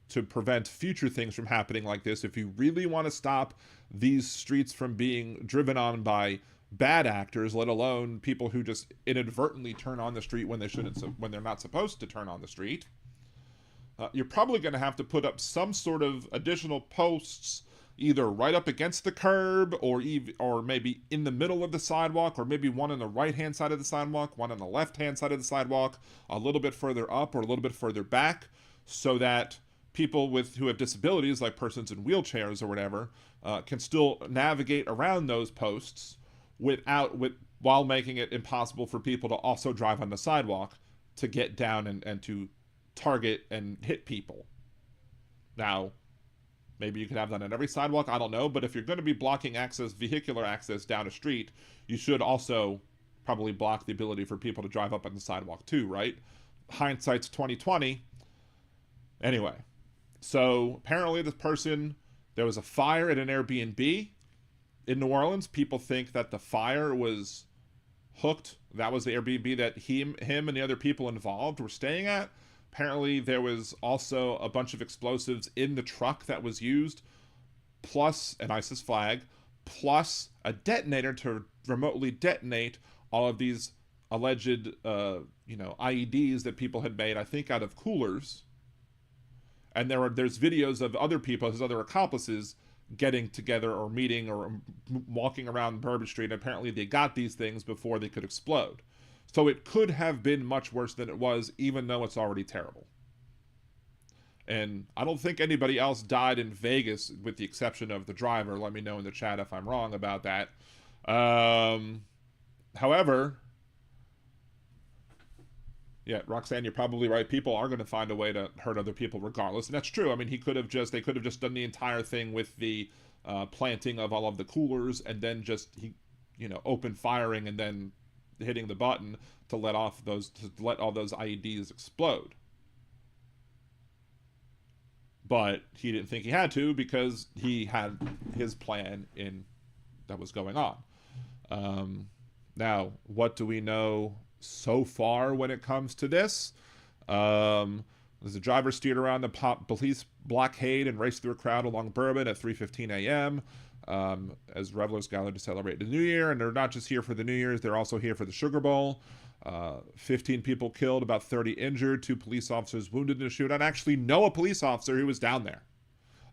to prevent future things from happening like this, if you really want to stop these streets from being driven on by bad actors, let alone people who just inadvertently turn on the street when when they're not supposed to turn on the street, you're probably going to have to put up some sort of additional posts, either right up against the curb or maybe in the middle of the sidewalk, or maybe one on the right-hand side of the sidewalk, one on the left-hand side of the sidewalk, a little bit further up or a little bit further back, so that people who have disabilities, like persons in wheelchairs or whatever, can still navigate around those posts while making it impossible for people to also drive on the sidewalk to get down and to target and hit people. Now, maybe you could have that on every sidewalk, I don't know, but if you're going to be blocking vehicular access down a street, you should also probably block the ability for people to drive up on the sidewalk too, right? Hindsight's 2020. Anyway, So apparently there was a fire at an Airbnb in New Orleans. People think that the fire was hooked. That was the Airbnb that him and the other people involved were staying at. Apparently there was also a bunch of explosives in the truck that was used, plus an ISIS flag, plus a detonator to remotely detonate all of these alleged, IEDs that people had made, I think, out of coolers. And there's videos of other people, his other accomplices, getting together or meeting or walking around Bourbon Street. And apparently they got these things before they could explode. So it could have been much worse than it was, even though it's already terrible. And I don't think anybody else died in Vegas, with the exception of the driver. Let me know in the chat if I'm wrong about that. However, yeah, Roxanne, you're probably right. People are going to find a way to hurt other people regardless. And that's true. I mean, they could have just done the entire thing with the planting of all of the coolers, and then just, open firing and then hitting the button to let all those IEDs explode. But he didn't think he had to, because he had his plan that was going on. Now, what do we know so far when it comes to this? The driver steered around the police blockade and raced through a crowd along Bourbon at 3:15 a.m. As revelers gathered to celebrate the New Year. And they're not just here for the New Year's, they're also here for the Sugar Bowl. 15 people killed, about 30 injured, 2 police officers wounded in a shootout. I actually know a police officer who was down there.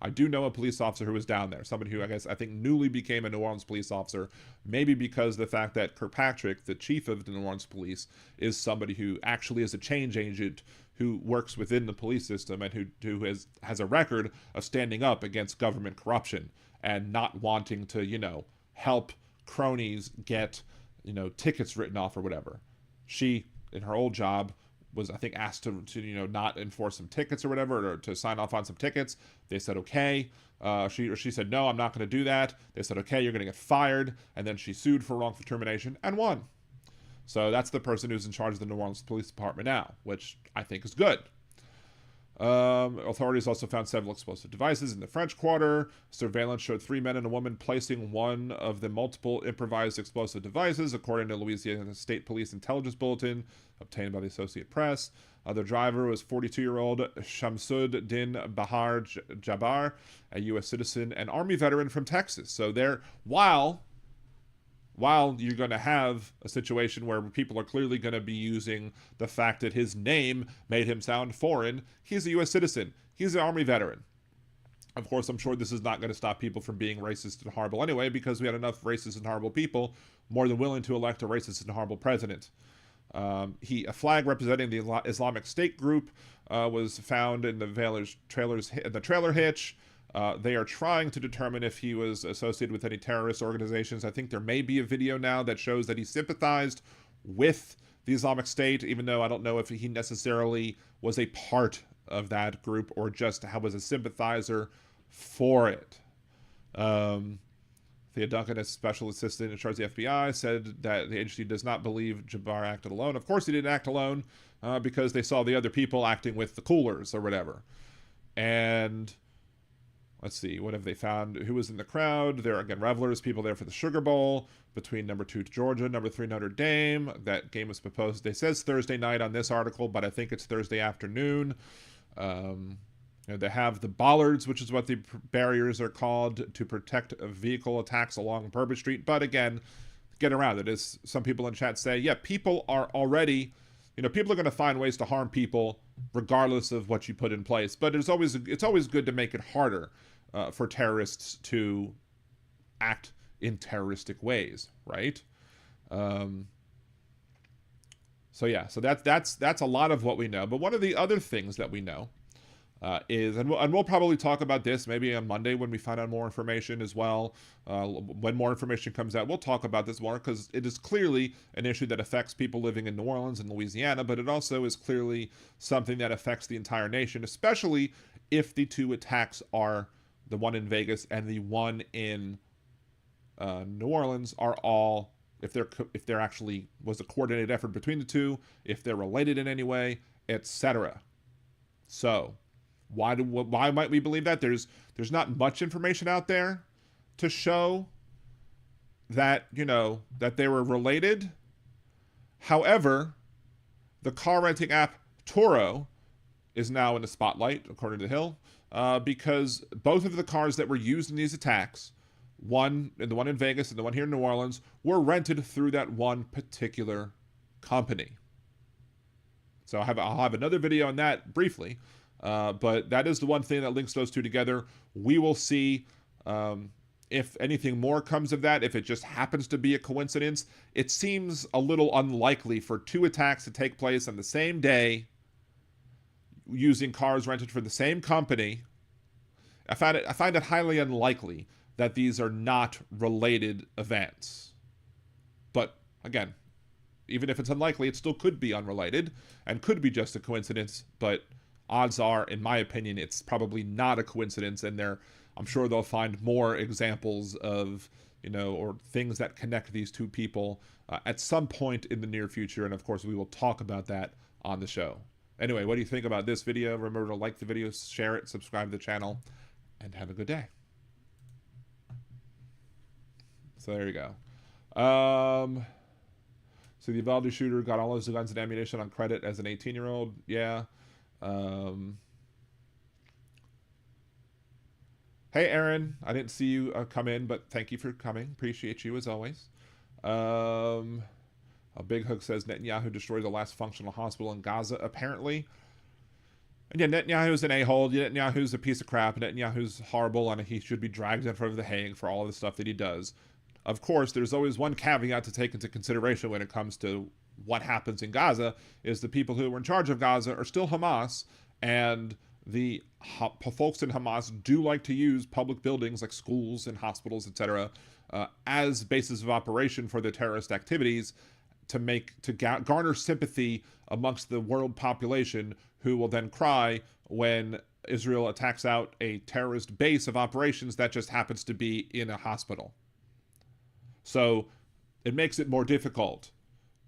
I do know a police officer who was down there. Somebody who I think newly became a New Orleans police officer, maybe because of the fact that Kirkpatrick, the chief of the New Orleans police, is somebody who actually is a change agent who works within the police system and who has a record of standing up against government corruption and not wanting to, help cronies get, tickets written off or whatever. She, in her old job, was, I think, asked to not enforce some tickets or whatever, or to sign off on some tickets. They said, okay. She said, no, I'm not going to do that. They said, okay, you're going to get fired. And then she sued for wrongful termination and won. So that's the person who's in charge of the New Orleans Police Department now, which I think is good. Authorities also found several explosive devices in the French Quarter. Surveillance showed 3 men and a woman placing one of the multiple improvised explosive devices, according to Louisiana State Police Intelligence Bulletin, obtained by the Associated Press. The driver was 42-year-old Shamsud Din Bahar Jabbar, a U.S. citizen and Army veteran from Texas. So while you're going to have a situation where people are clearly going to be using the fact that his name made him sound foreign, he's a U.S. citizen. He's an Army veteran. Of course, I'm sure this is not going to stop people from being racist and horrible anyway, because we had enough racist and horrible people more than willing to elect a racist and horrible president. A flag representing the Islamic State group was found in the trailer hitch. They are trying to determine if he was associated with any terrorist organizations. I think there may be a video now that shows that he sympathized with the Islamic State, even though I don't know if he necessarily was a part of that group or just was a sympathizer for it. Thea Duncan, a special assistant in charge of the FBI, said that the agency does not believe Jabbar acted alone. Of course he didn't act alone, because they saw the other people acting with the coolers or whatever. And let's see, what have they found? Who was in the crowd? There are, again, revelers, people there for the Sugar Bowl, between number 2 Georgia, number 3 Notre Dame. That game was proposed. It says Thursday night on this article, but I think it's Thursday afternoon. They have the bollards, which is what the barriers are called, to protect vehicle attacks along Bourbon Street. But again, get around it. As some people in chat say, yeah, people are already, people are going to find ways to harm people regardless of what you put in place. But it's always good to make it harder for terrorists to act in terroristic ways, right? So that's a lot of what we know. But one of the other things that we know is, and we'll probably talk about this maybe on Monday when we find out more information as well. When more information comes out, we'll talk about this more, because it is clearly an issue that affects people living in New Orleans and Louisiana, but it also is clearly something that affects the entire nation, especially if the two attacks are, the one in Vegas and the one in New Orleans, are all, if there actually was a coordinated effort between the two, if they're related in any way, etc. So Why might we believe that? There's not much information out there to show that, that they were related. However, the car renting app Turo is now in the spotlight, according to Hill, because both of the cars that were used in these attacks, the one in Vegas and the one here in New Orleans, were rented through that one particular company. So I'll have another video on that briefly, but that is the one thing that links those two together. We will see if anything more comes of that, if it just happens to be a coincidence. It seems a little unlikely for two attacks to take place on the same day using cars rented for the same company. I find it highly unlikely that these are not related events. But again, even if it's unlikely, it still could be unrelated and could be just a coincidence, but odds are, in my opinion, it's probably not a coincidence, and I'm sure they'll find more examples of, or things that connect these two people at some point in the near future, and of course we will talk about that on the show. Anyway, what do you think about this video? Remember to like the video, share it, subscribe to the channel, and have a good day. So there you go. So the Uvalde shooter got all his guns and ammunition on credit as an 18-year-old. Yeah. Hey, Aaron. I didn't see you come in, but thank you for coming. Appreciate you as always. A Big Hook says Netanyahu destroyed the last functional hospital in Gaza, apparently. And yeah, Netanyahu's an a-hole. Netanyahu's a piece of crap. Netanyahu's horrible, and he should be dragged in front of the Hague for all of the stuff that he does. Of course, there's always one caveat to take into consideration when it comes to what happens in Gaza, is the people who are in charge of Gaza are still Hamas, and the folks in Hamas do like to use public buildings like schools and hospitals, etc., as bases of operation for their terrorist activities to garner sympathy amongst the world population, who will then cry when Israel attacks out a terrorist base of operations that just happens to be in a hospital. So it makes it more difficult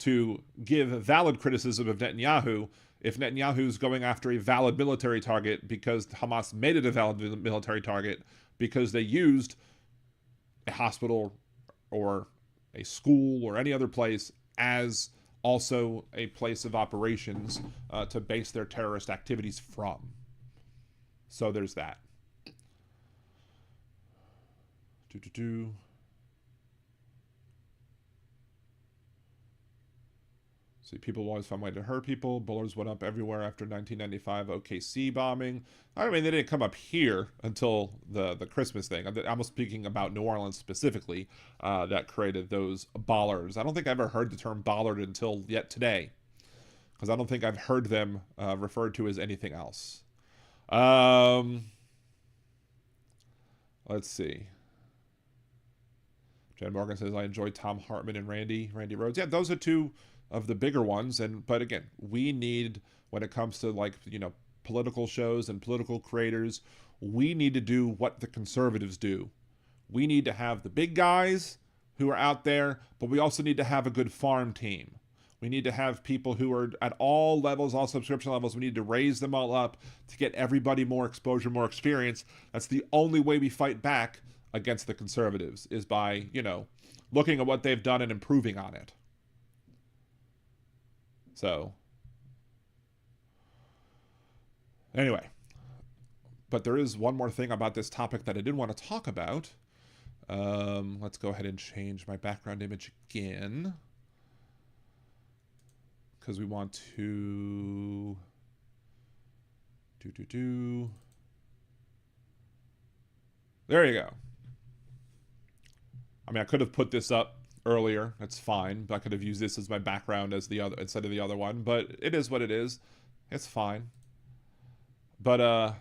to give valid criticism of Netanyahu if Netanyahu's going after a valid military target because Hamas made it a valid military target because they used a hospital or a school or any other place as also a place of operations to base their terrorist activities from. So there's that. See, people always find a way to hurt people. Bullets went up everywhere after 1995 OKC bombing. I mean, they didn't come up here until the Christmas thing. I'm speaking about New Orleans specifically, that created those bollers. I don't think I ever heard the term bollard until yet today, because I don't think I've heard them referred to as anything else. Let's see. Jen Morgan says, I enjoy Tom Hartman and Randy Rhoads. Yeah, those are two of the bigger ones, but again, we need, when it comes to political shows and political creators, we need to do what the conservatives do. We need to have the big guys who are out there, but we also need to have a good farm team. We need to have people who are at all levels, all subscription levels. We need to raise them all up to get everybody more exposure, more experience. That's the only way we fight back against the conservatives, is by, looking at what they've done and improving on it. So, anyway, but there is one more thing about this topic that I did want to talk about. Let's go ahead and change my background image again, because we want to There you go. I mean, I could have put this up earlier. That's fine. I could have used this as my background as the other instead of the other one, but it is what it is. It's fine. But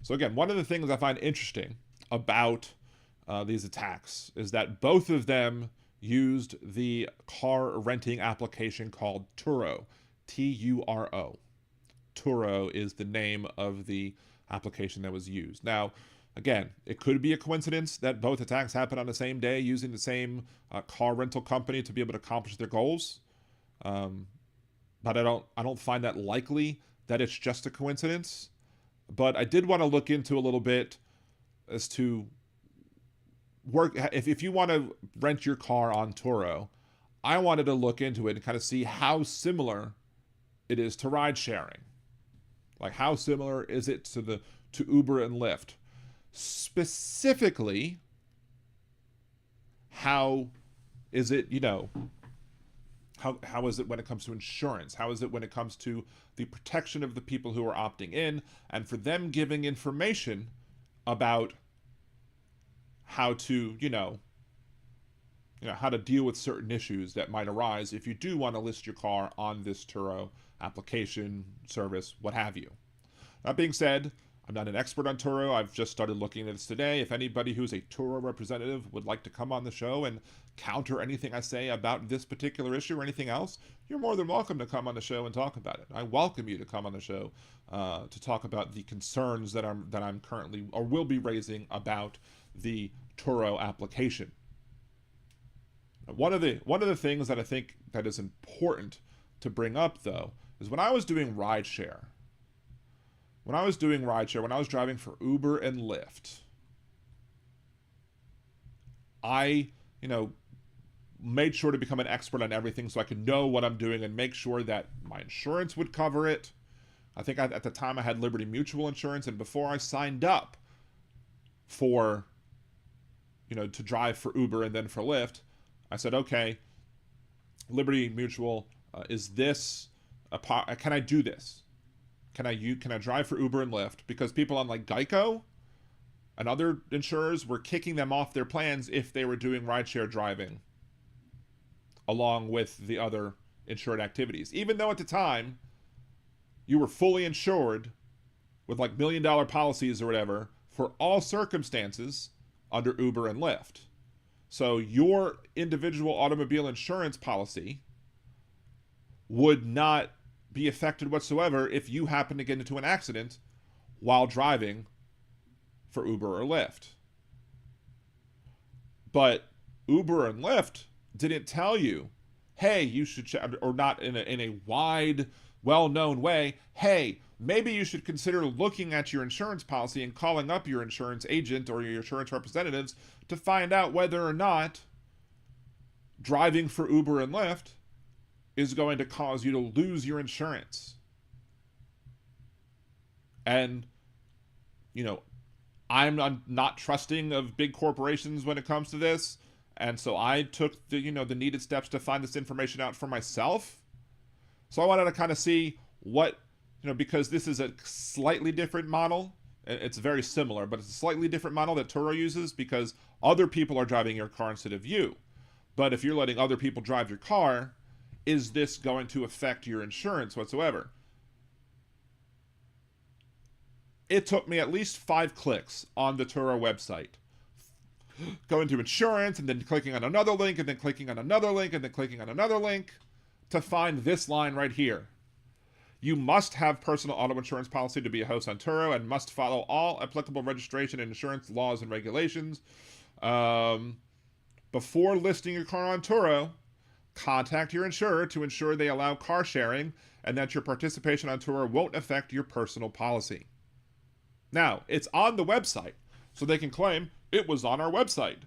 so again, one of the things I find interesting about these attacks is that both of them used the car renting application called Turo, Turo. Turo is the name of the application that was used. Now, again, it could be a coincidence that both attacks happened on the same day using the same car rental company to be able to accomplish their goals. but I don't find that likely that it's just a coincidence. But I did want to look into a little bit as to work if you want to rent your car on Turo. I wanted to look into it and kind of see how similar it is to ride sharing. Like, how similar is it to Uber and Lyft? Specifically, how is it, how is it when it comes to insurance? How is it when it comes to the protection of the people who are opting in, and for them giving information about how to, how to deal with certain issues that might arise if you do want to list your car on this Turo application, service, what have you. That being said, I'm not an expert on Turo. I've just started looking at this today. If anybody who's a Turo representative would like to come on the show and counter anything I say about this particular issue or anything else, you're more than welcome to come on the show and talk about it. I welcome you to come on the show to talk about the concerns that I'm currently or will be raising about the Turo application. One of the things that I think that is important to bring up, though, is when I was doing rideshare, when I was driving for Uber and Lyft, I, made sure to become an expert on everything so I could know what I'm doing and make sure that my insurance would cover it. I think at the time I had Liberty Mutual insurance, and before I signed up for, to drive for Uber and then for Lyft, I said, okay, Liberty Mutual, is this can I do this? Can I drive for Uber and Lyft? Because people on like Geico and other insurers were kicking them off their plans if they were doing rideshare driving along with the other insured activities. Even though at the time you were fully insured with like $1 million policies or whatever for all circumstances under Uber and Lyft. So your individual automobile insurance policy would not be affected whatsoever if you happen to get into an accident while driving for Uber or Lyft. But Uber and Lyft didn't tell you, hey, you should or not in a wide, well-known way, hey, maybe you should consider looking at your insurance policy and calling up your insurance agent or your insurance representatives to find out whether or not driving for Uber and Lyft is going to cause you to lose your insurance. And, I'm not trusting of big corporations when it comes to this. And so I took the needed steps to find this information out for myself. So I wanted to kind of see what, because this is a slightly different model. It's very similar, but it's a slightly different model that Turo uses because other people are driving your car instead of you. But if you're letting other people drive your car, is this going to affect your insurance whatsoever? It took me at least 5 clicks on the Turo website. Going to insurance and then clicking on another link and then clicking on another link and then clicking on another link to find this line right here. You must have personal auto insurance policy to be a host on Turo and must follow all applicable registration and insurance laws and regulations. Before listing your car on Turo, contact your insurer to ensure they allow car sharing and that your participation on Turo won't affect your personal policy. Now, it's on the website, so they can claim it was on our website.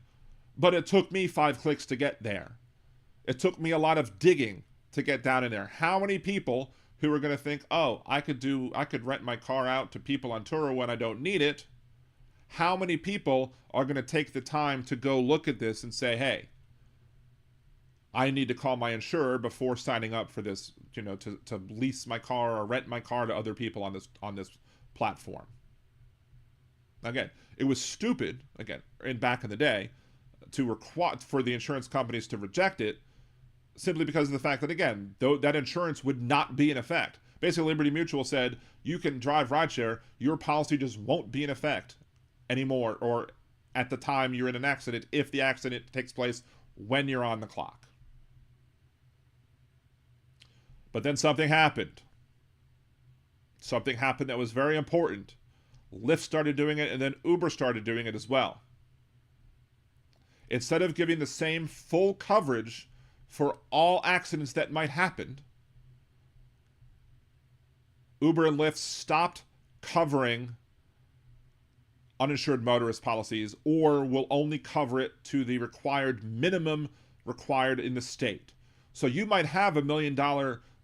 But it took me 5 clicks to get there. It took me a lot of digging to get down in there. How many people who are going to think, oh, I could rent my car out to people on Turo when I don't need it? How many people are going to take the time to go look at this and say, hey, I need to call my insurer before signing up for this, to lease my car or rent my car to other people on this platform? Again, it was stupid, back in the day, to require for the insurance companies to reject it simply because of the fact that, again, that insurance would not be in effect. Basically, Liberty Mutual said, you can drive rideshare, your policy just won't be in effect anymore or at the time you're in an accident if the accident takes place when you're on the clock. But then something happened. Something happened that was very important. Lyft started doing it, and then Uber started doing it as well. Instead of giving the same full coverage for all accidents that might happen, Uber and Lyft stopped covering uninsured motorist policies, or will only cover it to the required minimum required in the state. So you might have $1 million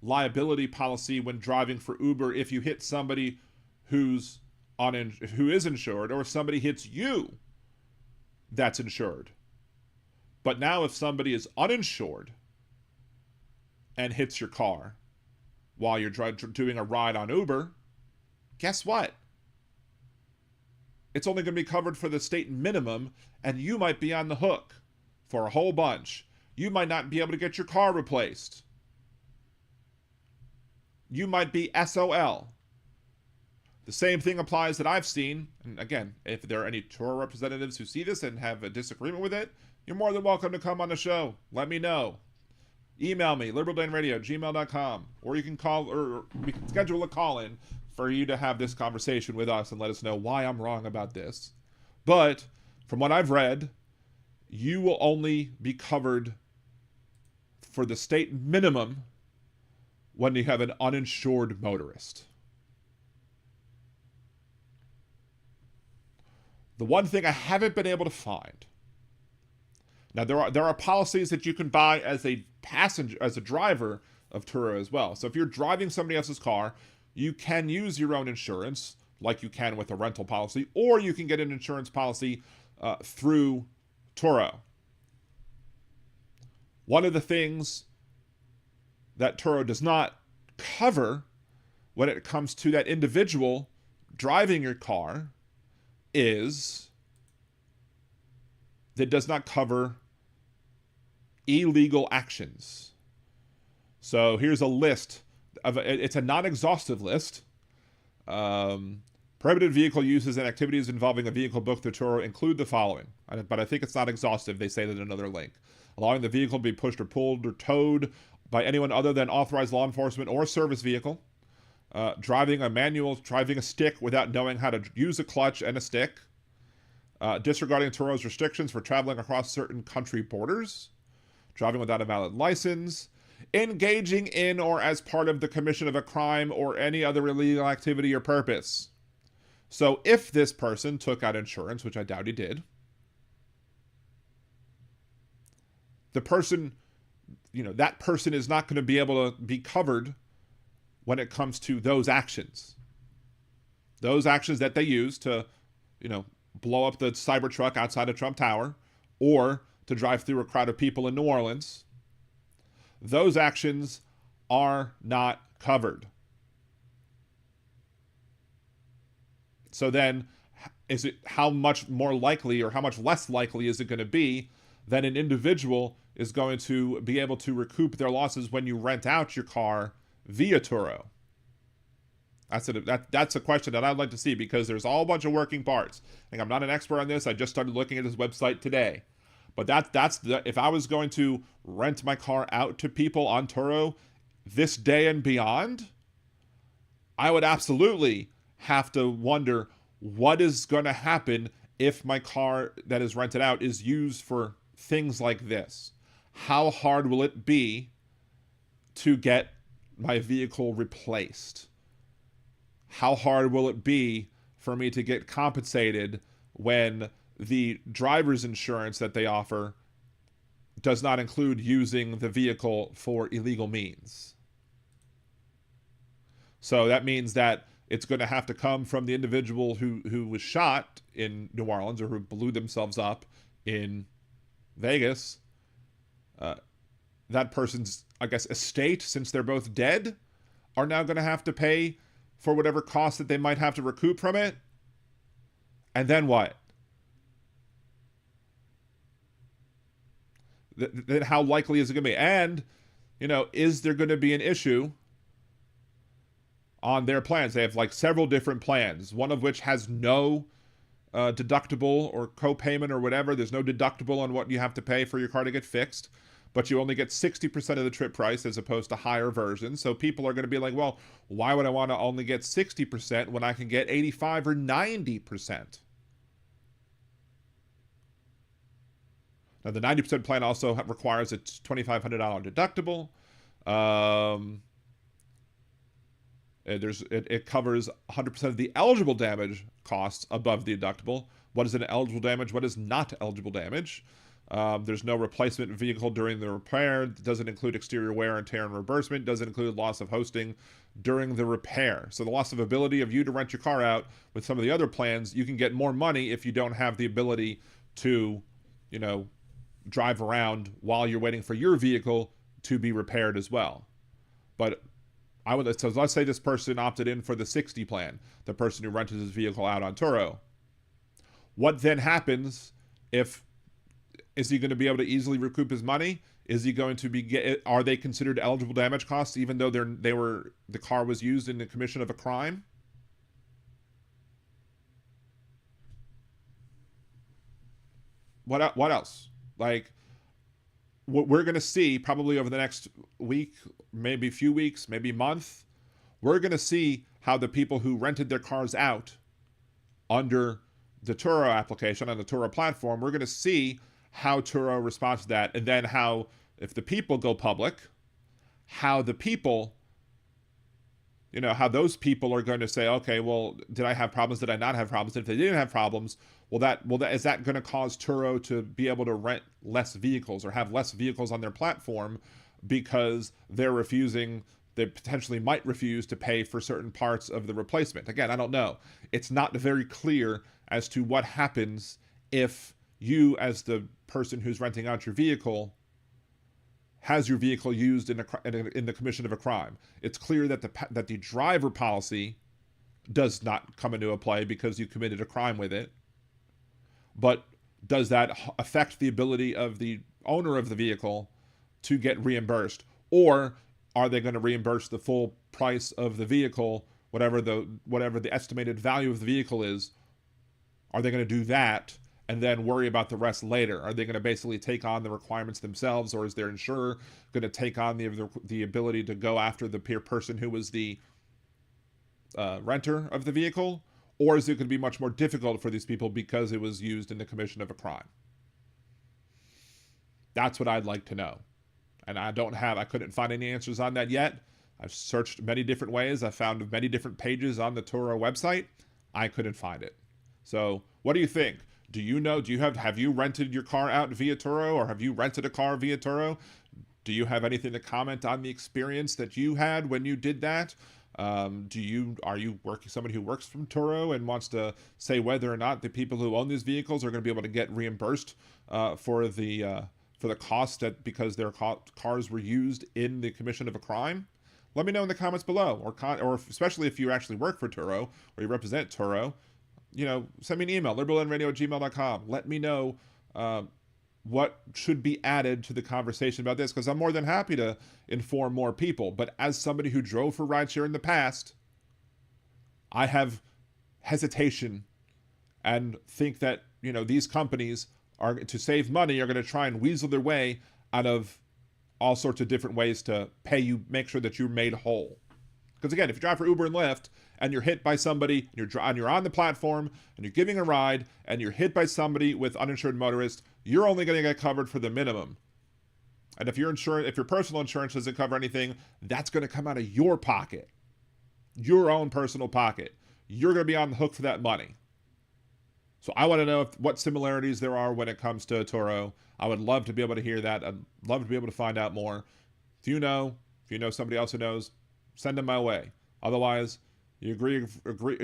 liability policy when driving for Uber if you hit somebody who is insured, or if somebody hits you that's insured. But now if somebody is uninsured and hits your car while you're doing a ride on Uber, guess what? It's only going to be covered for the state minimum, and you might be on the hook for a whole bunch. You might not be able to get your car replaced. You might be SOL. The same thing applies that I've seen. And again, if there are any Turo representatives who see this and have a disagreement with it, you're more than welcome to come on the show. Let me know. Email me, liberaldanradio@gmail.com, or you can call, or we can schedule a call-in for you to have this conversation with us and let us know why I'm wrong about this. But from what I've read, you will only be covered for the state minimum when you have an uninsured motorist. The one thing I haven't been able to find. Now there are policies that you can buy as a passenger, as a driver of Turo as well. So if you're driving somebody else's car, you can use your own insurance, like you can with a rental policy, or you can get an insurance policy through Turo. One of the things that Turo does not cover when it comes to that individual driving your car is that does not cover illegal actions. So here's a list of it's a non-exhaustive list. Prohibited vehicle uses and activities involving a vehicle booked through Turo include the following, but I think it's not exhaustive. They say that in another link. Allowing the vehicle to be pushed or pulled or towed by anyone other than authorized law enforcement or service vehicle. Driving a stick without knowing how to use a clutch and a stick. Disregarding Turo's restrictions for traveling across certain country borders. Driving without a valid license. Engaging in or as part of the commission of a crime or any other illegal activity or purpose. So if this person took out insurance, which I doubt he did, the person, that person is not going to be able to be covered when it comes to those actions. Those actions that they use to, blow up the Cybertruck outside of Trump Tower, or to drive through a crowd of people in New Orleans. Those actions are not covered. So then, how much more likely or how much less likely is it going to be that an individual is going to be able to recoup their losses when you rent out your car via Turo? That's a question that I'd like to see, because there's a whole bunch of working parts. And I'm not an expert on this. I just started looking at his website today. But if I was going to rent my car out to people on Turo this day and beyond, I would absolutely have to wonder what is going to happen if my car that is rented out is used for things like this. How hard will it be to get my vehicle replaced? How hard will it be for me to get compensated when the driver's insurance that they offer does not include using the vehicle for illegal means? So that means that it's going to have to come from the individual who was shot in New Orleans, or who blew themselves up in Vegas. That person's, I guess, estate, since they're both dead, are now going to have to pay for whatever cost that they might have to recoup from it. And then what? Then how likely is it going to be? And, is there going to be an issue on their plans? They have like several different plans, one of which has no deductible or co-payment or whatever. There's no deductible on what you have to pay for your car to get fixed, but you only get 60% of the trip price as opposed to higher versions. So people are going to be like, well, why would I want to only get 60% when I can get 85 or 90%? Now, the 90% plan also requires a $2,500 deductible. It covers 100% of the eligible damage costs above the deductible. What is an eligible damage? What is not eligible damage? There's no replacement vehicle during the repair. It doesn't include exterior wear and tear and reimbursement. Doesn't include loss of hosting during the repair. So the loss of ability of you to rent your car out with some of the other plans, you can get more money if you don't have the ability to, drive around while you're waiting for your vehicle to be repaired as well. But so let's say this person opted in for the 60 plan, the person who rented his vehicle out on Turo. What then happens is he going to be able to easily recoup his money? Is he going to are they considered eligible damage costs even though the car was used in the commission of a crime? What else? Like, what we're going to see probably over the next week, maybe few weeks, maybe month, we're going to see how the people who rented their cars out under the Turo application, on the Turo platform, we're going to see how Turo responds to that, and then how, if the people go public, how the people, how those people are going to say, okay, well, did I have problems? Did I not have problems? And if they didn't have problems, is that going to cause Turo to be able to rent less vehicles or have less vehicles on their platform because they potentially might refuse to pay for certain parts of the replacement? Again, I don't know. It's not very clear as to what happens if you, as the person who's renting out your vehicle, has your vehicle used in the commission of a crime. It's clear that the driver policy does not come into play because you committed a crime with it. But does that affect the ability of the owner of the vehicle to get reimbursed? Or are they going to reimburse the full price of the vehicle, whatever the estimated value of the vehicle is? Are they going to do that and then worry about the rest later? Are they going to basically take on the requirements themselves, or is their insurer going to take on the ability to go after the person who was the renter of the vehicle? Or is it going to be much more difficult for these people because it was used in the commission of a crime? That's what I'd like to know. And I couldn't find any answers on that yet. I've searched many different ways. I found many different pages on the Turo website. I couldn't find it. So what do you think? Have you rented your car out via Turo, or have you rented a car via Turo? Do you have anything to comment on the experience that you had when you did that? Are you somebody who works from Turo and wants to say whether or not the people who own these vehicles are going to be able to get reimbursed for the cost because their cars were used in the commission of a crime? Let me know in the comments below, or especially if you actually work for Turo or you represent Turo. Send me an email, liberalnradio@gmail.com. Let me know what should be added to the conversation about this, because I'm more than happy to inform more people. But as somebody who drove for rideshare in the past, I have hesitation and think that, these companies are, to save money, are going to try and weasel their way out of all sorts of different ways to pay you, make sure that you're made whole. Because again, if you drive for Uber and Lyft and you're hit by somebody, and you're on the platform and you're giving a ride and you're hit by somebody with uninsured motorist, you're only going to get covered for the minimum. And if your personal insurance doesn't cover anything, that's going to come out of your pocket, your own personal pocket. You're going to be on the hook for that money. So I want to know what similarities there are when it comes to Turo. I would love to be able to hear that. I'd love to be able to find out more. If you know somebody else who knows, send them my way. Otherwise, you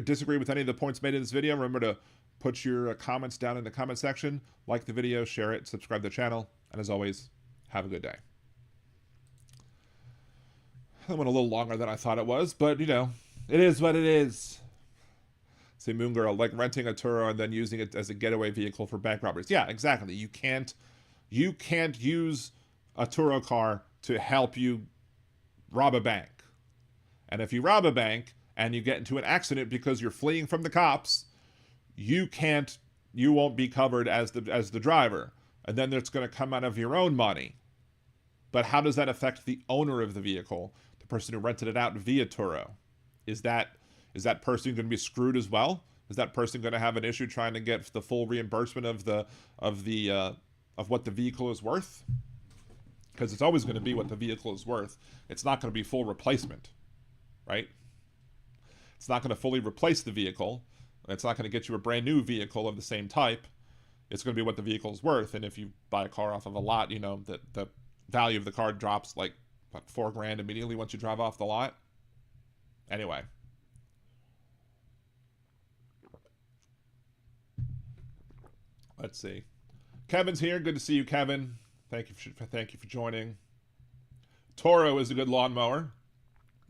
disagree with any of the points made in this video, remember to put your comments down in the comment section. Like the video, share it, subscribe to the channel, and as always, have a good day. That went a little longer than I thought it was, but it is what it is. See, Moon Girl, like renting a Turo and then using it as a getaway vehicle for bank robberies. Yeah, exactly. You can't use a Turo car to help you rob a bank. And if you rob a bank and you get into an accident because you're fleeing from the cops, you won't be covered as the driver. And then it's going to come out of your own money. But how does that affect the owner of the vehicle, the person who rented it out via Turo? Is that person going to be screwed as well? Is that person going to have an issue trying to get the full reimbursement of what the vehicle is worth? Because it's always going to be what the vehicle is worth. It's not going to be full replacement, right? It's not going to fully replace the vehicle. It's not going to get you a brand new vehicle of the same type. It's going to be what the vehicle is worth. And if you buy a car off of a lot, you know, the value of the car drops like, what, $4,000 immediately once you drive off the lot. Anyway. Let's see. Kevin's here. Good to see you, Kevin. Thank you for joining. Turo is a good lawnmower.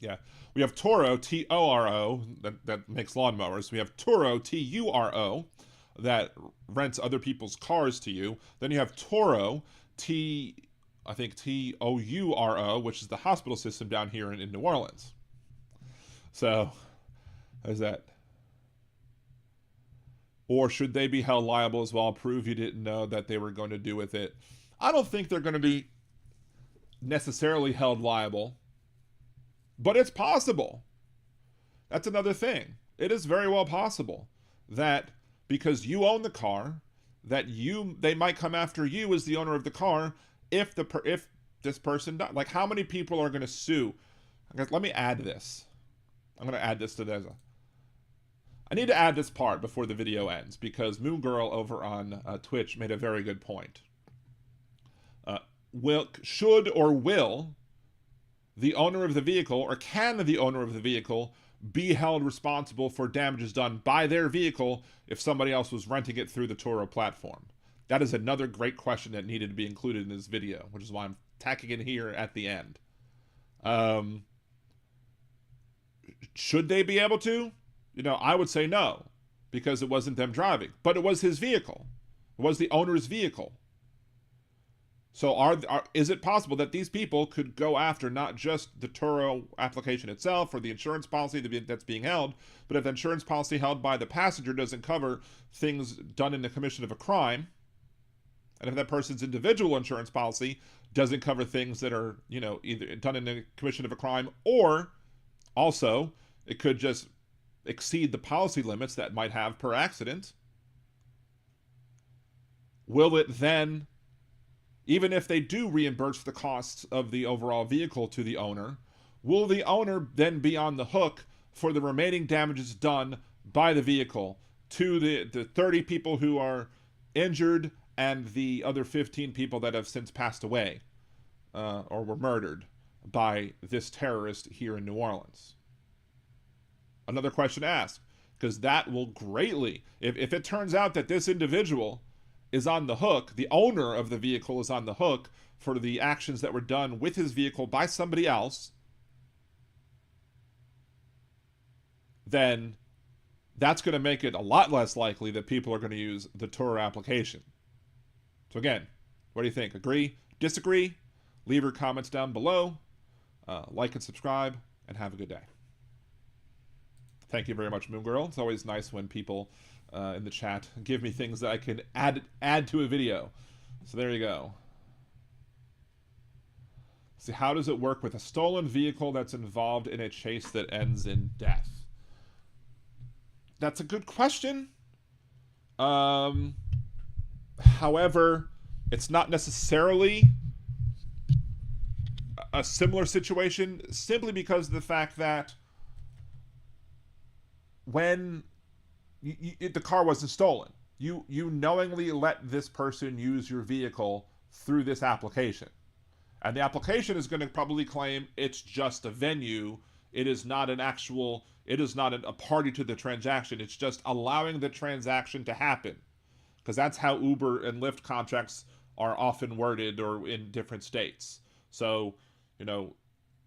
Yeah. We have Turo, T-O-R-O, that makes lawnmowers. We have Turo, T-U-R-O, that rents other people's cars to you. Then you have Turo, T-O-U-R-O, which is the hospital system down here in New Orleans. So, there's that. Or should they be held liable as well? Prove you didn't know that they were going to do with it. I don't think they're going to be necessarily held liable, but it's possible. That's another thing. It is very well possible that because you own the car, that they might come after you as the owner of the car if this person died. Like, how many people are going to sue? Let me add this. I'm going to add this to this. I need to add this part before the video ends because Moon Girl over on Twitch made a very good point. Should or will the owner of the vehicle, or can the owner of the vehicle be held responsible for damages done by their vehicle if somebody else was renting it through the Turo platform? That is another great question that needed to be included in this video, which is why I'm tacking it here at the end. Should they be able to? You know, I would say no, because it wasn't them driving, but it was his vehicle. It was the owner's vehicle. So is it possible that these people could go after not just the Turo application itself or the insurance policy that's being held, but if the insurance policy held by the passenger doesn't cover things done in the commission of a crime, and if that person's individual insurance policy doesn't cover things that are, you know, either done in the commission of a crime, or also it could just exceed the policy limits that might have per accident, will it then, even if they do reimburse the costs of the overall vehicle to the owner, will the owner then be on the hook for the remaining damages done by the vehicle to the 30 people who are injured and the other 15 people that have since passed away or were murdered by this terrorist here in New Orleans? Another question to ask, because that will greatly, if it turns out that this individual is on the hook, the owner of the vehicle is on the hook for the actions that were done with his vehicle by somebody else, then that's going to make it a lot less likely that people are going to use the Turo application. So again, what do you think? Agree? Disagree? Leave your comments down below. Like and subscribe, and have a good day. Thank you very much, Moon Girl. It's always nice when people in the chat give me things that I can add to a video. So there you go. See, how does it work with a stolen vehicle that's involved in a chase that ends in death? That's a good question. However, it's not necessarily a similar situation, simply because of the fact that when the car wasn't stolen, you knowingly let this person use your vehicle through this application, and the application is going to probably claim it's just a venue. It is not an actual. It is not a party to the transaction. It's just allowing the transaction to happen, because that's how Uber and Lyft contracts are often worded, or in different states. So, you know,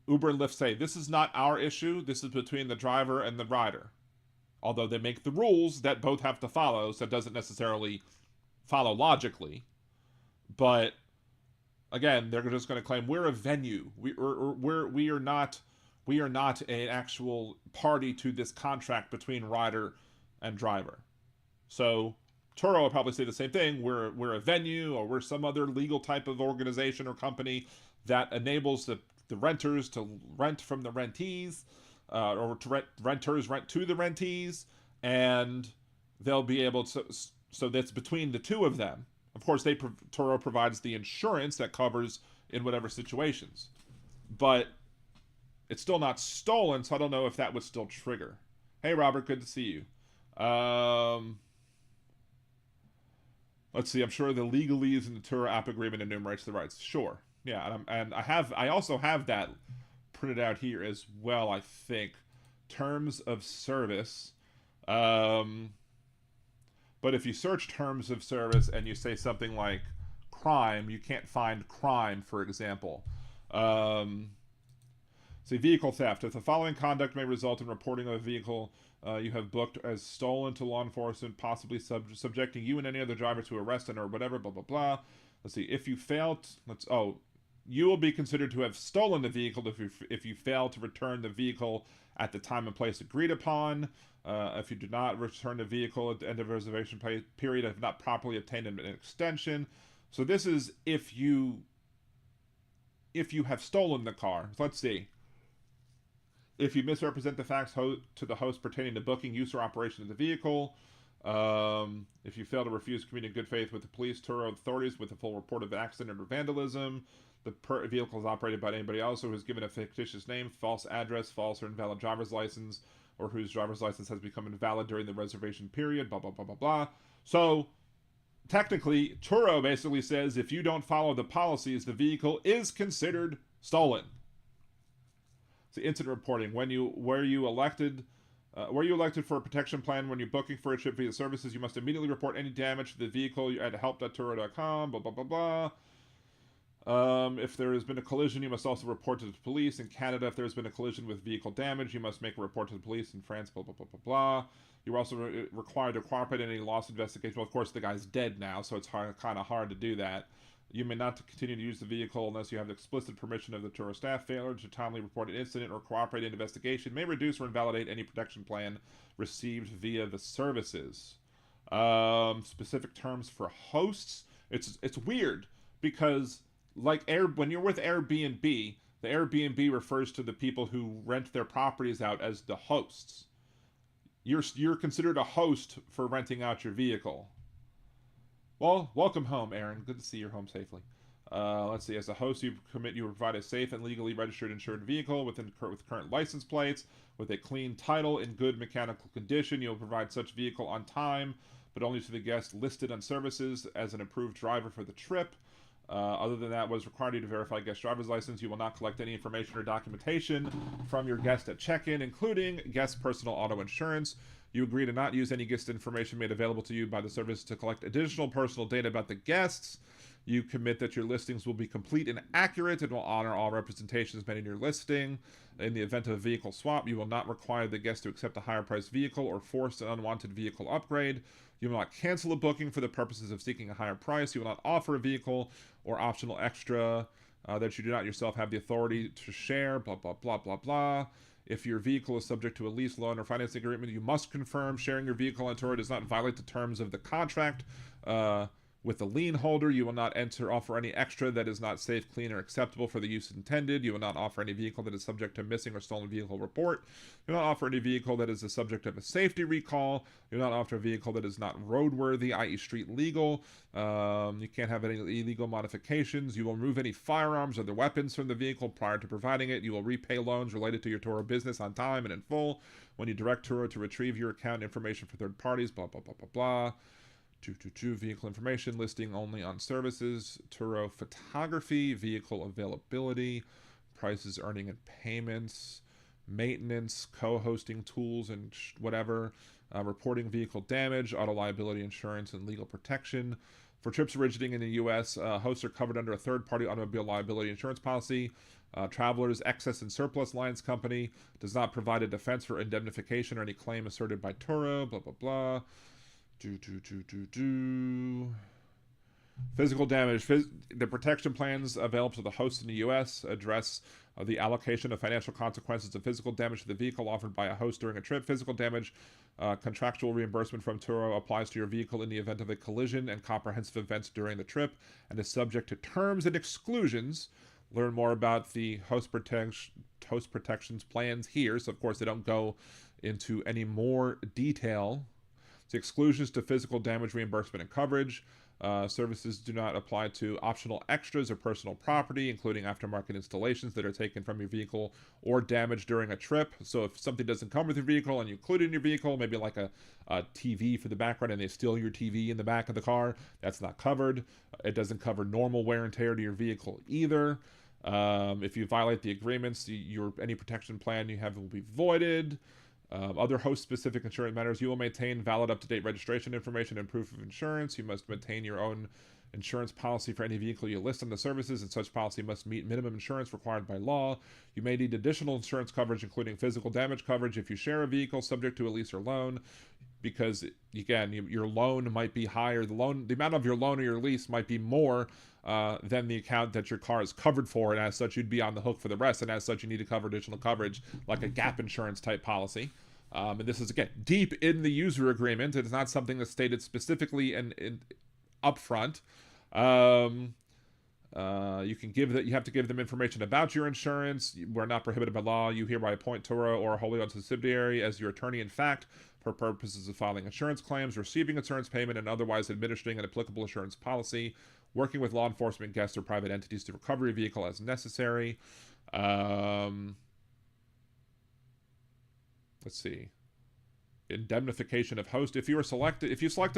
Uber and Lyft say this is not our issue. This is between the driver and the rider. Although they make the rules that both have to follow, so it doesn't necessarily follow logically. But again, they're just going to claim we're a venue. We are not an actual party to this contract between rider and driver. So Turo will probably say the same thing. We're a venue, or we're some other legal type of organization or company that enables the renters to rent from the rentees. Or to renters rent to the rentees, and they'll be able to, so that's between the two of them. Of course, Turo provides the insurance that covers in whatever situations, but it's still not stolen, so I don't know if that would still trigger. Hey, Robert, good to see you. Let's see. I'm sure the legalese in the Turo app agreement enumerates the rights. Sure. Yeah, and I also have that printed out here as well. I think terms of service. Um, but if you search terms of service and you say something like crime, you can't find crime, for example. Um, See, vehicle theft. If the following conduct may result in reporting of a vehicle you have booked as stolen to law enforcement, possibly subjecting you and any other driver to arrest and or whatever, blah, blah, blah. Let's see. If you fail, you will be considered to have stolen the vehicle if you fail to return the vehicle at the time and place agreed upon. If you do not return the vehicle at the end of the reservation period, have not properly obtained an extension. So this is if you have stolen the car. Let's see. If you misrepresent the facts to the host pertaining to booking, use, or operation of the vehicle, if you fail to refuse to communicate in good faith with the police, Turo authorities with a full report of accident or vandalism, the vehicle is operated by anybody else who has given a fictitious name, false address, false or invalid driver's license, or whose driver's license has become invalid during the reservation period, blah, blah, blah, blah, blah. So, technically, Turo basically says if you don't follow the policies, the vehicle is considered stolen. The incident reporting. Were you elected for a protection plan when you're booking for a trip via services? You must immediately report any damage to the vehicle at help.turo.com. Blah blah blah blah. If there has been a collision, you must also report to the police. In Canada, if there has been a collision with vehicle damage, you must make a report to the police. In France, blah blah blah blah blah. You're also required to cooperate in any loss investigation. Well, of course, the guy's dead now, so it's kind of hard to do that. You may not continue to use the vehicle unless you have the explicit permission of the Turo staff. Failure to timely report an incident or cooperate in investigation may reduce or invalidate any protection plan received via the services. Specific terms for hosts. It's weird because when you're with Airbnb, the Airbnb refers to the people who rent their properties out as the hosts. You're considered a host for renting out your vehicle. Well, welcome home, Aaron. Good to see you're home safely. Let's see. As a host, you provide a safe and legally registered insured vehicle with current license plates, with a clean title in good mechanical condition. You'll provide such vehicle on time, but only to the guest listed on services as an approved driver for the trip. Other than that, what is required to verify guest driver's license. You will not collect any information or documentation from your guest at check-in, including guest personal auto insurance. You agree to not use any guest information made available to you by the service to collect additional personal data about the guests. You commit that your listings will be complete and accurate and will honor all representations made in your listing. In the event of a vehicle swap, you will not require the guest to accept a higher priced vehicle or force an unwanted vehicle upgrade. You will not cancel a booking for the purposes of seeking a higher price. You will not offer a vehicle or optional extra that you do not yourself have the authority to share, blah, blah, blah, blah, blah. If your vehicle is subject to a lease, loan, or financing agreement, you must confirm sharing your vehicle on Turo does not violate the terms of the contract with the lien holder. You will not offer any extra that is not safe, clean, or acceptable for the use intended. You will not offer any vehicle that is subject to missing or stolen vehicle report. You will not offer any vehicle that is the subject of a safety recall. You will not offer a vehicle that is not roadworthy, i.e. street legal. You can't have any illegal modifications. You will remove any firearms or other weapons from the vehicle prior to providing it. You will repay loans related to your Turo business on time and in full when you direct Turo to retrieve your account information for third parties, blah, blah, blah, blah, blah. 222 vehicle information listing only on services. Turo photography, vehicle availability, prices, earning and payments, maintenance, co-hosting tools and whatever, reporting vehicle damage, auto liability insurance, and legal protection. For trips originating in the U.S., hosts are covered under a third-party automobile liability insurance policy. Travelers Excess and Surplus Lines Company does not provide a defense for indemnification or any claim asserted by Turo, blah, blah, blah. Physical damage. The protection plans available to the host in the U.S. address the allocation of financial consequences of physical damage to the vehicle offered by a host during a trip. Physical damage contractual reimbursement from Turo applies to your vehicle in the event of a collision and comprehensive events during the trip and is subject to terms and exclusions. Learn more about the host protections plans here. So, of course, they don't go into any more detail. The exclusions to physical damage reimbursement and coverage. Services do not apply to optional extras or personal property, including aftermarket installations that are taken from your vehicle or damaged during a trip. So if something doesn't come with your vehicle and you include it in your vehicle, maybe like a TV for the background, and they steal your TV in the back of the car, that's not covered. It doesn't cover normal wear and tear to your vehicle either. If you violate the agreements, any protection plan you have will be voided. Other host-specific insurance matters. You will maintain valid up-to-date registration information and proof of insurance. You must maintain your own insurance policy for any vehicle you list on the services, and such policy must meet minimum insurance required by law. You may need additional insurance coverage, including physical damage coverage, if you share a vehicle subject to a lease or loan, because, again, your loan might be higher. The amount of your loan or your lease might be more than the account that your car is covered for, and as such, you'd be on the hook for the rest, and as such, you need to cover additional coverage, like a gap insurance type policy. And this is, again, deep in the user agreement. It's not something that's stated specifically and upfront. You have to give them information about your insurance. We're not prohibited by law. You hereby appoint Turo or a wholly owned subsidiary as your attorney in fact for purposes of filing insurance claims, receiving insurance payment, and otherwise administering an applicable insurance policy, working with law enforcement, guests, or private entities to recover your vehicle as necessary. Let's see. Indemnification of host. If you selected a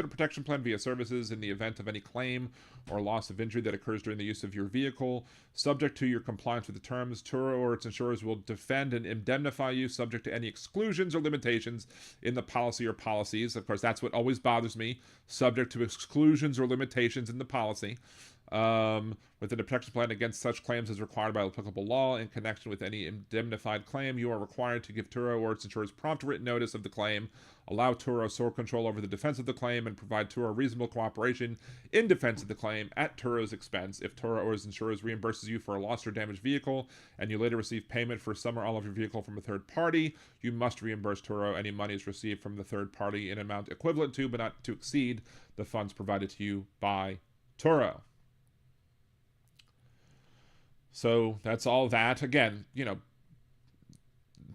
protection plan via services in the event of any claim or loss of injury that occurs during the use of your vehicle, subject to your compliance with the terms, Turo or its insurers will defend and indemnify you subject to any exclusions or limitations in the policy or policies. Of course, that's what always bothers me. Subject to exclusions or limitations in the policy. Within a protection plan against such claims as required by applicable law. In connection with any indemnified claim, you are required to give Turo or its insurers prompt written notice of the claim, allow Turo sole control over the defense of the claim, and provide Turo reasonable cooperation in defense of the claim at Turo's expense. If Turo or its insurers reimburses you for a lost or damaged vehicle, and you later receive payment for some or all of your vehicle from a third party, you must reimburse Turo any monies received from the third party in an amount equivalent to, but not to exceed, the funds provided to you by Turo. So that's all that. Again,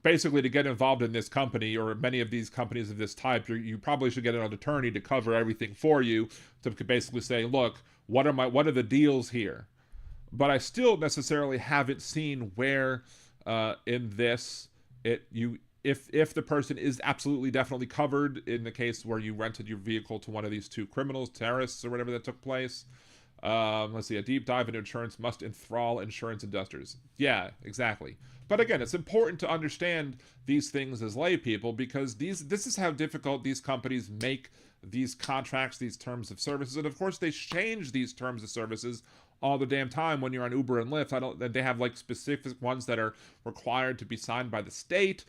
basically to get involved in this company or many of these companies of this type, you probably should get an attorney to cover everything for you, to basically say, look, what are the deals here? But I still necessarily haven't seen where in this if the person is absolutely definitely covered in the case where you rented your vehicle to one of these two criminals, terrorists, or whatever that took place. Let's see, a deep dive into insurance must enthrall insurance investors. Yeah, exactly. But again, it's important to understand these things as lay people, because this is how difficult these companies make these contracts, these terms of services. And of course, they change these terms of services all the damn time when you're on Uber and Lyft. They have like specific ones that are required to be signed by the state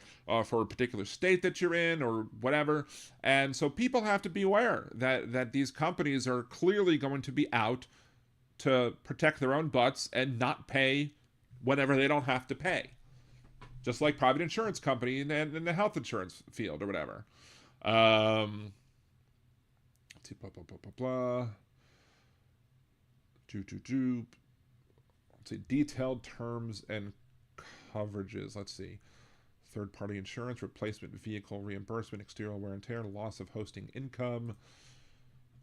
for a particular state that you're in or whatever. And so people have to be aware that these companies are clearly going to be out to protect their own butts and not pay whenever they don't have to pay. Just like private insurance company in the health insurance field or whatever. Let's see, blah, blah, blah, blah, blah. Let's see, detailed terms and coverages. Let's see. Third-party insurance, replacement vehicle reimbursement, exterior wear and tear, loss of hosting income,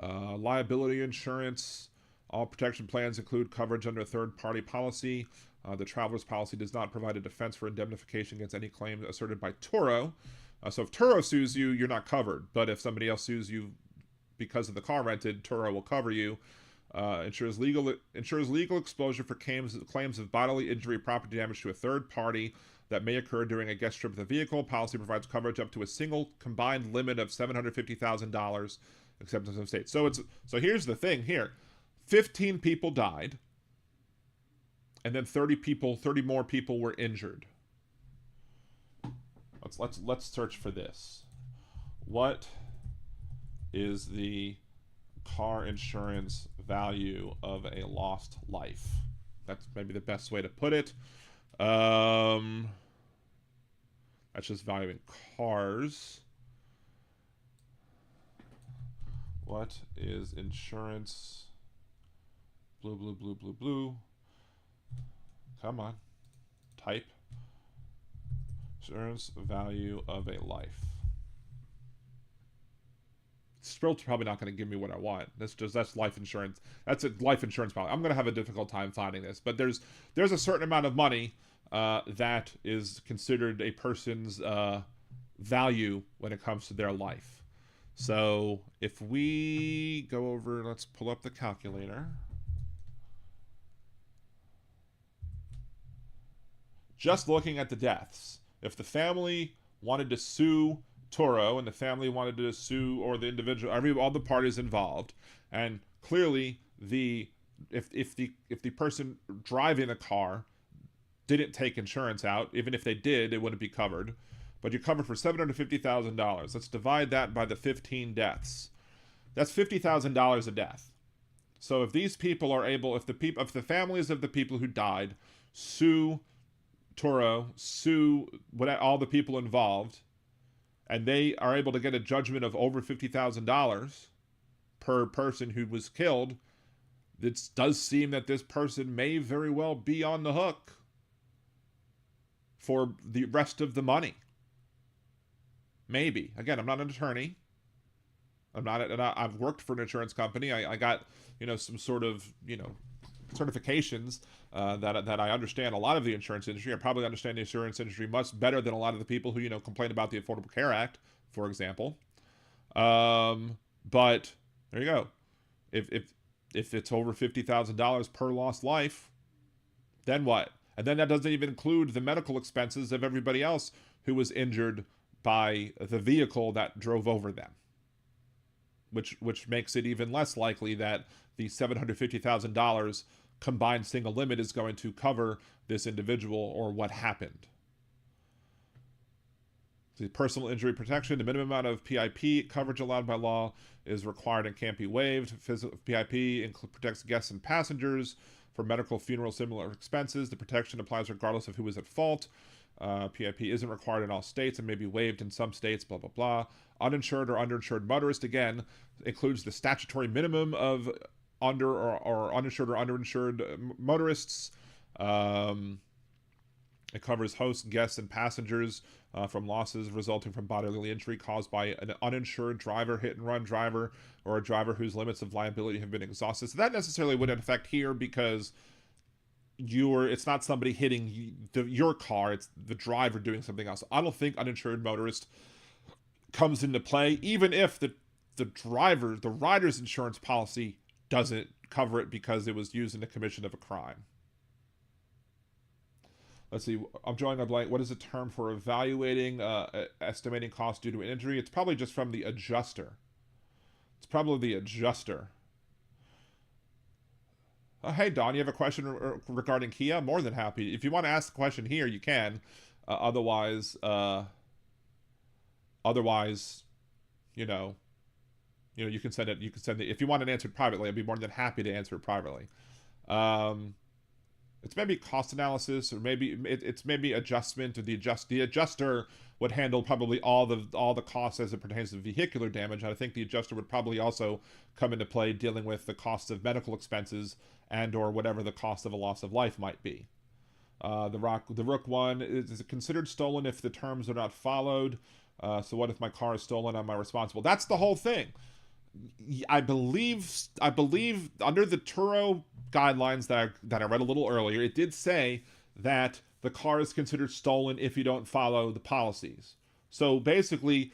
liability insurance. All protection plans include coverage under a third-party policy. The traveler's policy does not provide a defense for indemnification against any claim asserted by Turo. So if Turo sues you, you're not covered. But if somebody else sues you because of the car rented, Turo will cover you. Ensures legal exposure for claims of bodily injury or property damage to a third party that may occur during a guest trip of the vehicle. Policy provides coverage up to a single combined limit of $750,000, except in some states. So here's the thing here. 15 people died, and then 30 more people were injured. Let's search for this. What is the car insurance value of a lost life? That's maybe the best way to put it. That's just valuing cars. What is insurance? Blue. Come on. Type. Insurance value of a life. still probably not going to give me what I want. That's life insurance. That's a life insurance policy. I'm going to have a difficult time finding this, but there's a certain amount of money that is considered a person's value when it comes to their life. So if we go over, let's pull up the calculator. Just looking at the deaths, if the family wanted to sue Turo and the family wanted to sue, or the individual, all the parties involved, and clearly if the person driving the car didn't take insurance out, even if they did, it wouldn't be covered. But you're covered for $750,000. Let's divide that by the 15 deaths. That's $50,000 a death. So if these people are able, if the families of the people who died sue Turo, sue all the people involved, and they are able to get a judgment of over $50,000 per person who was killed, it does seem that this person may very well be on the hook for the rest of the money. Maybe. Again, I'm not an attorney. I've worked for an insurance company. I got, some sort of, certifications that I understand a lot of the insurance industry. I probably understand the insurance industry much better than a lot of the people who, complain about the Affordable Care Act, for example. But there you go. If it's over $50,000 per lost life, then what? And then that doesn't even include the medical expenses of everybody else who was injured by the vehicle that drove over them, which makes it even less likely that the $750,000 combined single limit is going to cover this individual or what happened. The personal injury protection, the minimum amount of PIP coverage allowed by law is required and can't be waived. PIP protects guests and passengers for medical, funeral, similar expenses. The protection applies regardless of who is at fault. PIP isn't required in all states and may be waived in some states, blah, blah, blah. Uninsured or underinsured motorist, again, includes the statutory minimum of or uninsured or underinsured motorists. It covers hosts, guests, and passengers from losses resulting from bodily injury caused by an uninsured driver, hit-and-run driver, or a driver whose limits of liability have been exhausted. So that necessarily wouldn't affect here because it's not somebody hitting your car, it's the driver doing something else. I don't think uninsured motorist comes into play, even if the rider's insurance policy doesn't cover it because it was used in the commission of a crime. Let's see, I'm drawing a blank. What is the term for evaluating, estimating costs due to an injury? It's probably just from the adjuster. It's probably the adjuster. Hey, Don, you have a question regarding Kia? More than happy. If you want to ask a question here, you can. Otherwise, you can send it. You can send it. If you want it answered privately, I'd be more than happy to answer it privately. It's maybe cost analysis, or maybe it's maybe adjustment. Or the adjuster would handle probably all the costs as it pertains to vehicular damage. And I think the adjuster would probably also come into play dealing with the cost of medical expenses and or whatever the cost of a loss of life might be. The Rook one is considered stolen if the terms are not followed. So what if my car is stolen? Am I responsible? That's the whole thing. I believe under the Turo guidelines that I read a little earlier, it did say that the car is considered stolen if you don't follow the policies. So basically,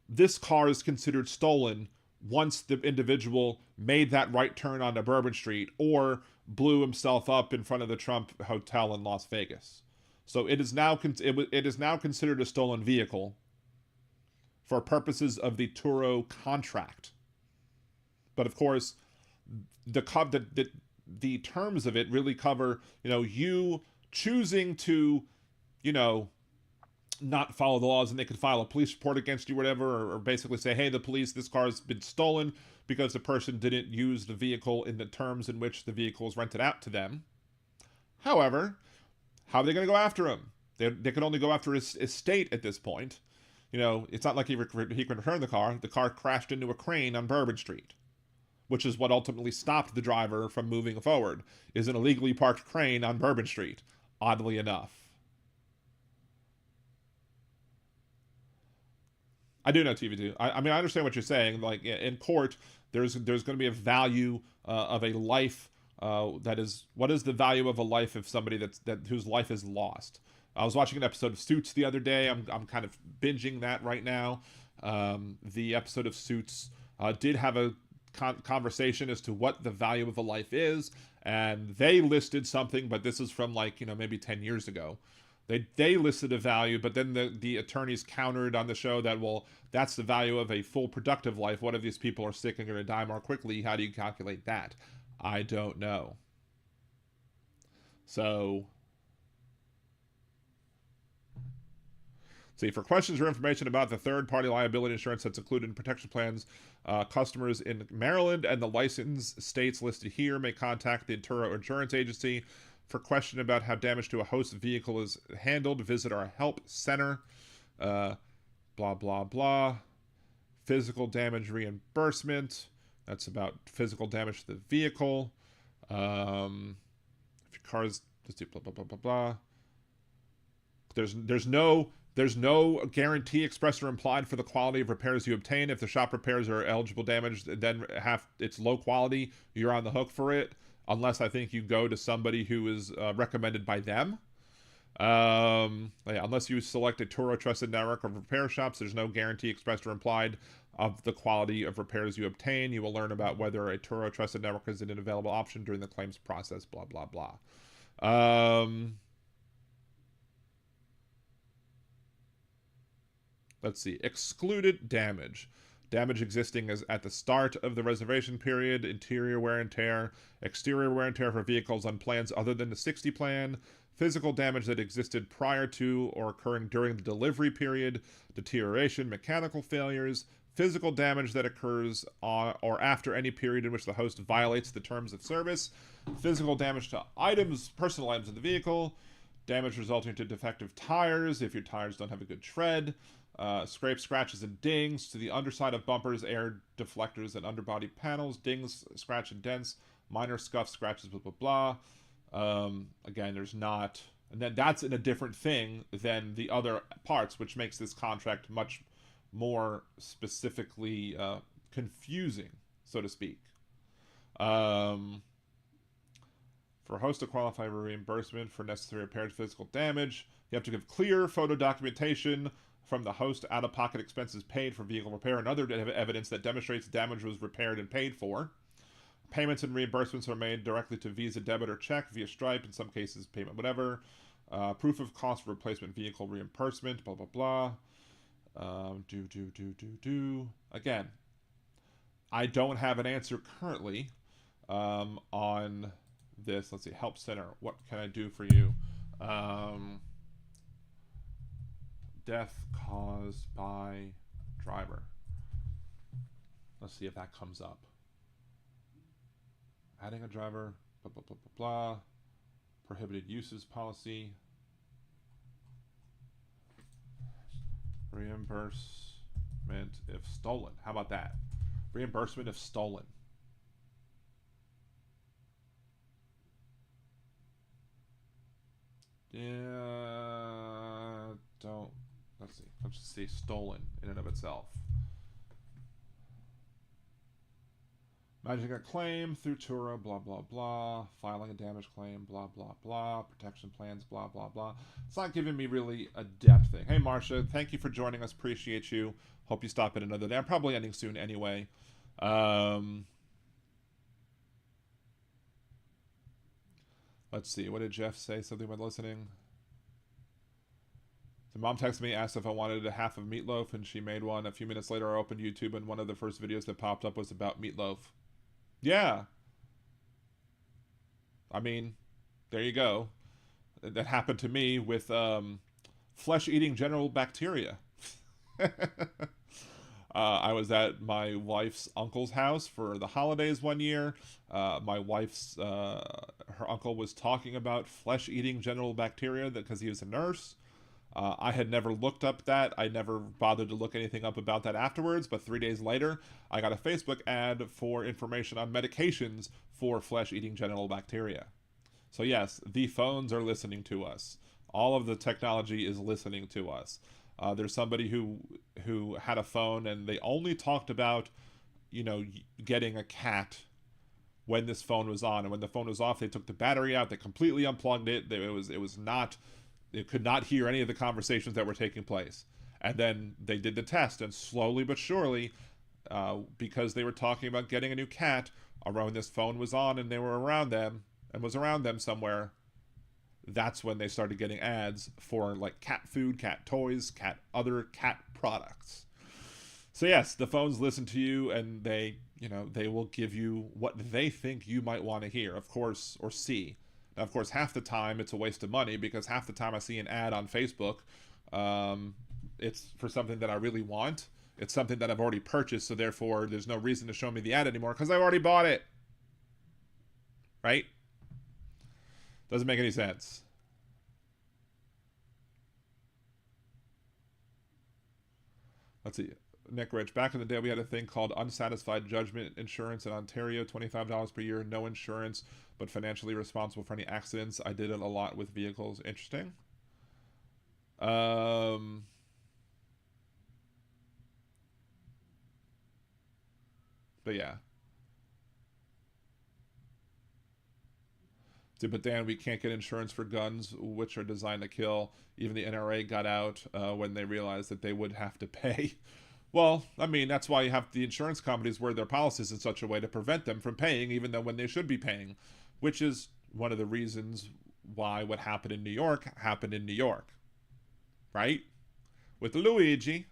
this car is considered stolen once the individual made that right turn onto Bourbon Street or blew himself up in front of the Trump Hotel in Las Vegas. So it is now considered a stolen vehicle for purposes of the Turo contract. But of course, the terms of it really cover, you choosing to, not follow the laws, and they could file a police report against you, whatever, or basically say, hey, the police, this car has been stolen because the person didn't use the vehicle in the terms in which the vehicle was rented out to them. However, how are they going to go after him? They can only go after his estate at this point. It's not like he can return the car. The car crashed into a crane on Bourbon Street, which is what ultimately stopped the driver from moving forward, is an illegally parked crane on Bourbon Street, oddly enough. I do know TV2. I mean, I understand what you're saying. Like in court, there's going to be a value of a life. That is, what is the value of a life if somebody whose life is lost? I was watching an episode of Suits the other day. I'm kind of binging that right now. The episode of Suits did have a conversation as to what the value of a life is, and they listed something, but this is from like, maybe 10 years ago. They listed a value, but then the attorneys countered on the show that, well, that's the value of a full productive life. What if these people are sick and going to die more quickly? How do you calculate that? I don't know. So, see, for questions or information about the third-party liability insurance that's included in protection plans, customers in Maryland and the licensed states listed here may contact the Turo Insurance Agency. For question about how damage to a host vehicle is handled, visit our help center. Blah, blah, blah. Physical damage reimbursement. That's about physical damage to the vehicle. If your car's, let's do blah, blah, blah, blah, blah. There's no guarantee expressed or implied for the quality of repairs you obtain. If the shop repairs are eligible damage, then it's low quality, you're on the hook for it. Unless I think you go to somebody who is recommended by them. Unless you select a Turo trusted network of repair shops, there's no guarantee expressed or implied of the quality of repairs you obtain. You will learn about whether a Turo trusted network is an available option during the claims process, blah, blah, blah. Let's see. Excluded damage. Damage existing is at the start of the reservation period, interior wear and tear, exterior wear and tear for vehicles on plans other than the 60 plan, physical damage that existed prior to or occurring during the delivery period, deterioration, mechanical failures, physical damage that occurs on or after any period in which the host violates the terms of service, physical damage to personal items in the vehicle, damage resulting to defective tires if your tires don't have a good tread, scrapes, scratches, and dings to the underside of bumpers, air deflectors, and underbody panels, dings, scratch, and dents, minor scuffs, scratches, blah, blah, blah. Again, there's not... And then that's in a different thing than the other parts, which makes this contract much more specifically confusing, so to speak. For a host to qualify for reimbursement for necessary repairs, physical damage, you have to give clear photo documentation from the host, out-of-pocket expenses paid for vehicle repair, and other evidence that demonstrates damage was repaired and paid for. Payments and reimbursements are made directly to Visa, debit, or check via Stripe, in some cases payment whatever. Proof of cost for replacement vehicle reimbursement, blah, blah, blah. Again, I don't have an answer currently on this. Let's see, help center. What can I do for you? Death caused by driver. Let's see if that comes up. Adding a driver, blah, blah, blah, blah, blah. Prohibited uses policy. Reimbursement if stolen. How about that? Reimbursement if stolen. Yeah, don't. Let's see. Let's just say stolen in and of itself. Managing a claim through Turo, blah, blah, blah. Filing a damage claim, blah, blah, blah. Protection plans, blah, blah, blah. It's not giving me really a depth thing. Hey, Marsha, thank you for joining us. Appreciate you. Hope you stop in another day. I'm probably ending soon anyway. Let's see. What did Jeff say? Something about listening? So mom texted me, asked if I wanted a half of meatloaf, and she made one. A few minutes later, I opened YouTube, and one of the first videos that popped up was about meatloaf. Yeah. I mean, there you go. That happened to me with flesh-eating general bacteria. I was at my wife's uncle's house for the holidays one year. My wife's, her uncle was talking about flesh-eating general bacteria because he was a nurse. I had never looked up that. I never bothered to look anything up about that afterwards, but 3 days later, I got a Facebook ad for information on medications for flesh-eating genital bacteria. So yes, the phones are listening to us. All of the technology is listening to us. There's somebody who had a phone and they only talked about, getting a cat when this phone was on, and when the phone was off, they took the battery out, they completely unplugged it. It could not hear any of the conversations that were taking place. And then they did the test, and slowly but surely, because they were talking about getting a new cat, around this phone was on and they were around them and was around them somewhere, that's when they started getting ads for like cat food, cat toys, other cat products. So yes, the phones listen to you, and they will give you what they think you might want to hear, of course, or see. Now, of course, half the time it's a waste of money, because half the time I see an ad on Facebook, it's for something that I really want. It's something that I've already purchased, so therefore there's no reason to show me the ad anymore because I've already bought it. Right? Doesn't make any sense. Let's see. Nick Rich, back in the day we had a thing called unsatisfied judgment insurance in Ontario, $25 per year, no insurance, but financially responsible for any accidents. I did it a lot with vehicles. Interesting. But yeah. But Dan, we can't get insurance for guns, which are designed to kill. Even the NRA got out when they realized that they would have to pay. Well, I mean, that's why you have the insurance companies word their policies in such a way to prevent them from paying, even though when they should be paying, which is one of the reasons why what happened in New York happened in New York. Right? With Luigi.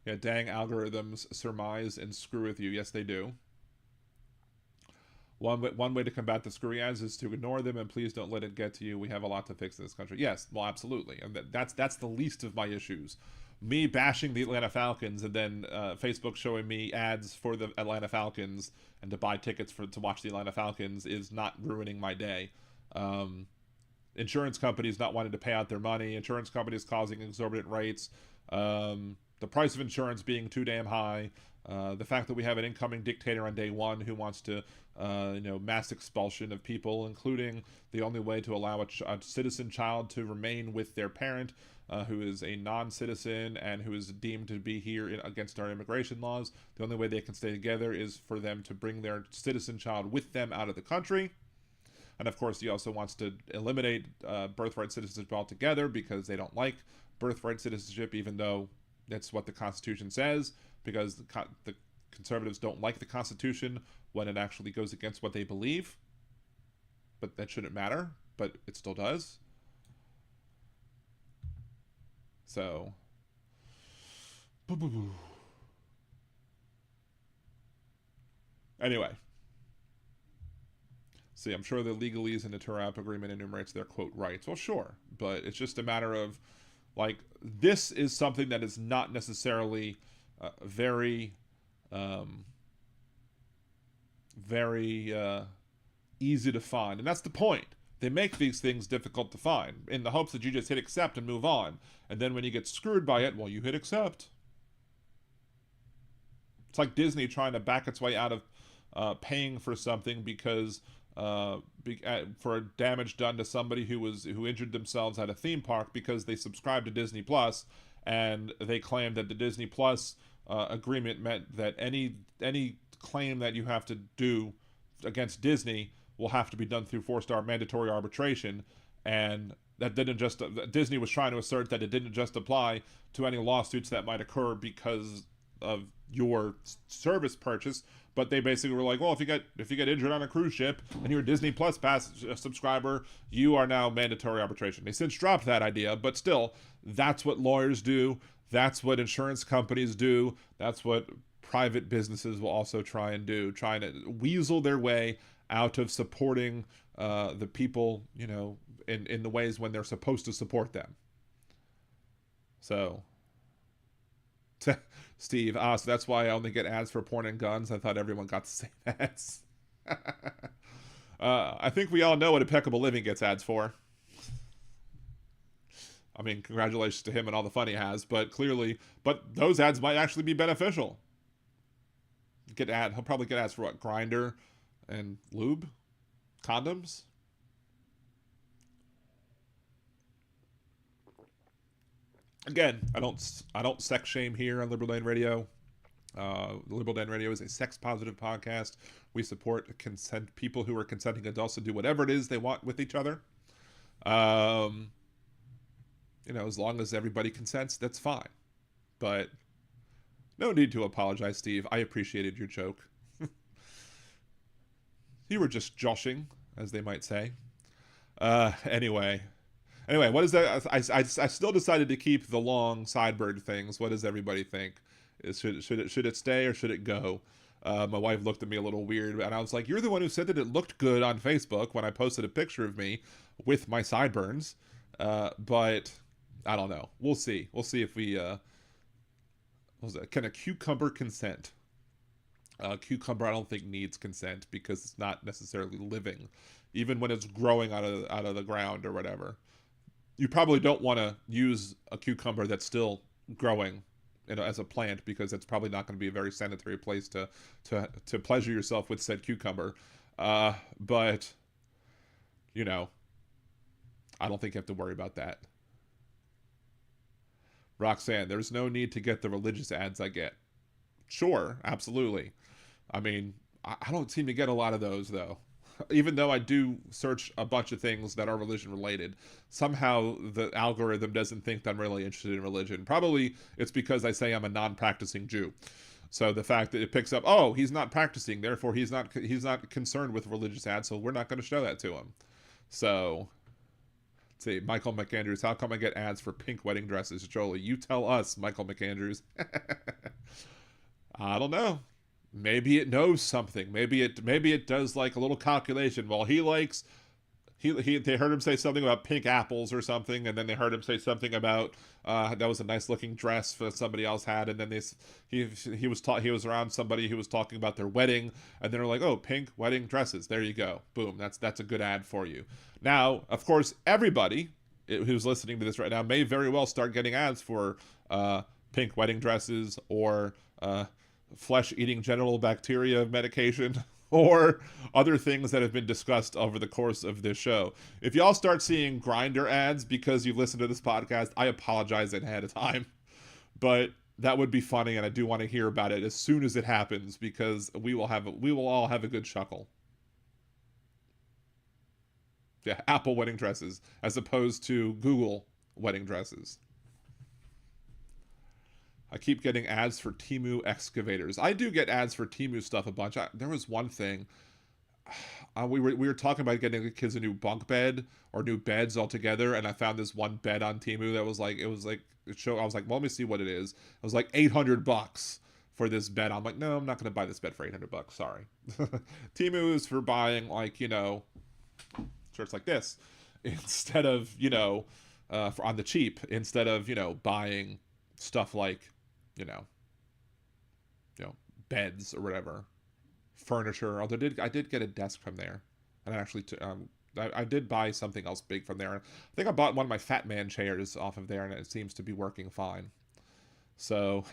Yeah, dang algorithms surmise and screw with you. Yes, they do. One way to combat the screwy ads is to ignore them, and please don't let it get to you. We have a lot to fix in this country. Yes, well, absolutely, and that's the least of my issues. Me bashing the Atlanta Falcons, and then Facebook showing me ads for the Atlanta Falcons and to buy tickets to watch the Atlanta Falcons is not ruining my day. Insurance companies not wanting to pay out their money, insurance companies causing exorbitant rates, the price of insurance being too damn high, the fact that we have an incoming dictator on day one who wants to mass expulsion of people, including the only way to allow a citizen child to remain with their parent who is a non-citizen and who is deemed to be here against our immigration laws. The only way they can stay together is for them to bring their citizen child with them out of the country. And of course, he also wants to eliminate birthright citizenship altogether because they don't like birthright citizenship, even though that's what the Constitution says, because the conservatives don't like the Constitution when it actually goes against what they believe. But that shouldn't matter, but it still does. So, anyway. See, I'm sure the legalese in the Turo agreement enumerates their, quote, rights. Well, sure, but it's just a matter of, like, this is something that is not necessarily very easy to find. And that's the point. They make these things difficult to find in the hopes that you just hit accept and move on. And then when you get screwed by it, well, you hit accept. It's like Disney trying to back its way out of paying for something because for damage done to somebody who injured themselves at a theme park because they subscribed to Disney Plus, and they claimed that the Disney Plus agreement meant that any claim that you have to do against Disney will have to be done through 4-star mandatory arbitration, and that didn't just Disney was trying to assert that it didn't just apply to any lawsuits that might occur because of your service purchase, but they basically were like, well, if you get injured on a cruise ship and you're a Disney Plus pass subscriber, you are now mandatory arbitration. They since dropped that idea, but still, that's what lawyers do. That's what insurance companies do. That's what private businesses will also try and do, trying to weasel their way out of supporting the people, in the ways when they're supposed to support them. So, Steve, so that's why I only get ads for porn and guns. I thought everyone got the same ads. I think we all know what Impeccable Living gets ads for. I mean, congratulations to him and all the fun he has, but those ads might actually be beneficial. He'll probably get ads for what? Grindr and lube? Condoms? Again, I don't sex shame here on Liberal Dan Radio. Liberal Dan Radio is a sex positive podcast. We support consent people who are consenting adults to do whatever it is they want with each other. As long as everybody consents, that's fine. But no need to apologize, Steve. I appreciated your joke. You were just joshing, as they might say. Anyway, what is that? I still decided to keep the long sideburn things. What does everybody think? Should it stay or should it go? My wife looked at me a little weird, and I was like, "You're the one who said that it looked good on Facebook when I posted a picture of me with my sideburns." But I don't know. We'll see. We'll see if we. Can a cucumber consent? Cucumber, I don't think needs consent because it's not necessarily living, even when it's growing out of the ground or whatever. You probably don't want to use a cucumber that's still growing, as a plant, because it's probably not going to be a very sanitary place to pleasure yourself with said cucumber. But I don't think you have to worry about that. Roxanne, there's no need to get the religious ads I get. Sure, absolutely. I mean, I don't seem to get a lot of those, though. Even though I do search a bunch of things that are religion related, somehow the algorithm doesn't think that I'm really interested in religion. Probably it's because I say I'm a non-practicing Jew. So the fact that it picks up, oh, he's not practicing, therefore he's not concerned with religious ads, so we're not going to show that to him. So, let's see, Michael McAndrews, how come I get ads for pink wedding dresses? Jolie, you tell us, Michael McAndrews. I don't know. Maybe it knows something. Maybe it does like a little calculation. Well, they heard him say something about pink apples or something, and then they heard him say something about that was a nice looking dress that somebody else had, and then he was around somebody who was talking about their wedding, and they're like, oh, pink wedding dresses. There you go. Boom. That's a good ad for you. Now, of course, everybody who's listening to this right now may very well start getting ads for pink wedding dresses or flesh-eating genital bacteria medication or other things that have been discussed over the course of this show. If y'all start seeing Grindr ads because you listen to this podcast, I apologize ahead of time. But that would be funny, and I do want to hear about it as soon as it happens, because we will all have a good chuckle. Yeah, Apple wedding dresses as opposed to Google wedding dresses. I keep getting ads for Temu excavators. I do get ads for Temu stuff a bunch. There was one thing. We were talking about getting the kids a new bunk bed or new beds altogether, and I found this one bed on Temu that was like, I was like, well, let me see what it is. It was like $800 for this bed. I'm like, no, I'm not going to buy this bed for $800. Sorry. Temu is for buying shirts like this instead of, for on the cheap, instead of, buying stuff like, beds or whatever, furniture. Although I did get a desk from there, and I did buy something else big from there. I think I bought one of my Fat Man chairs off of there, and it seems to be working fine. So,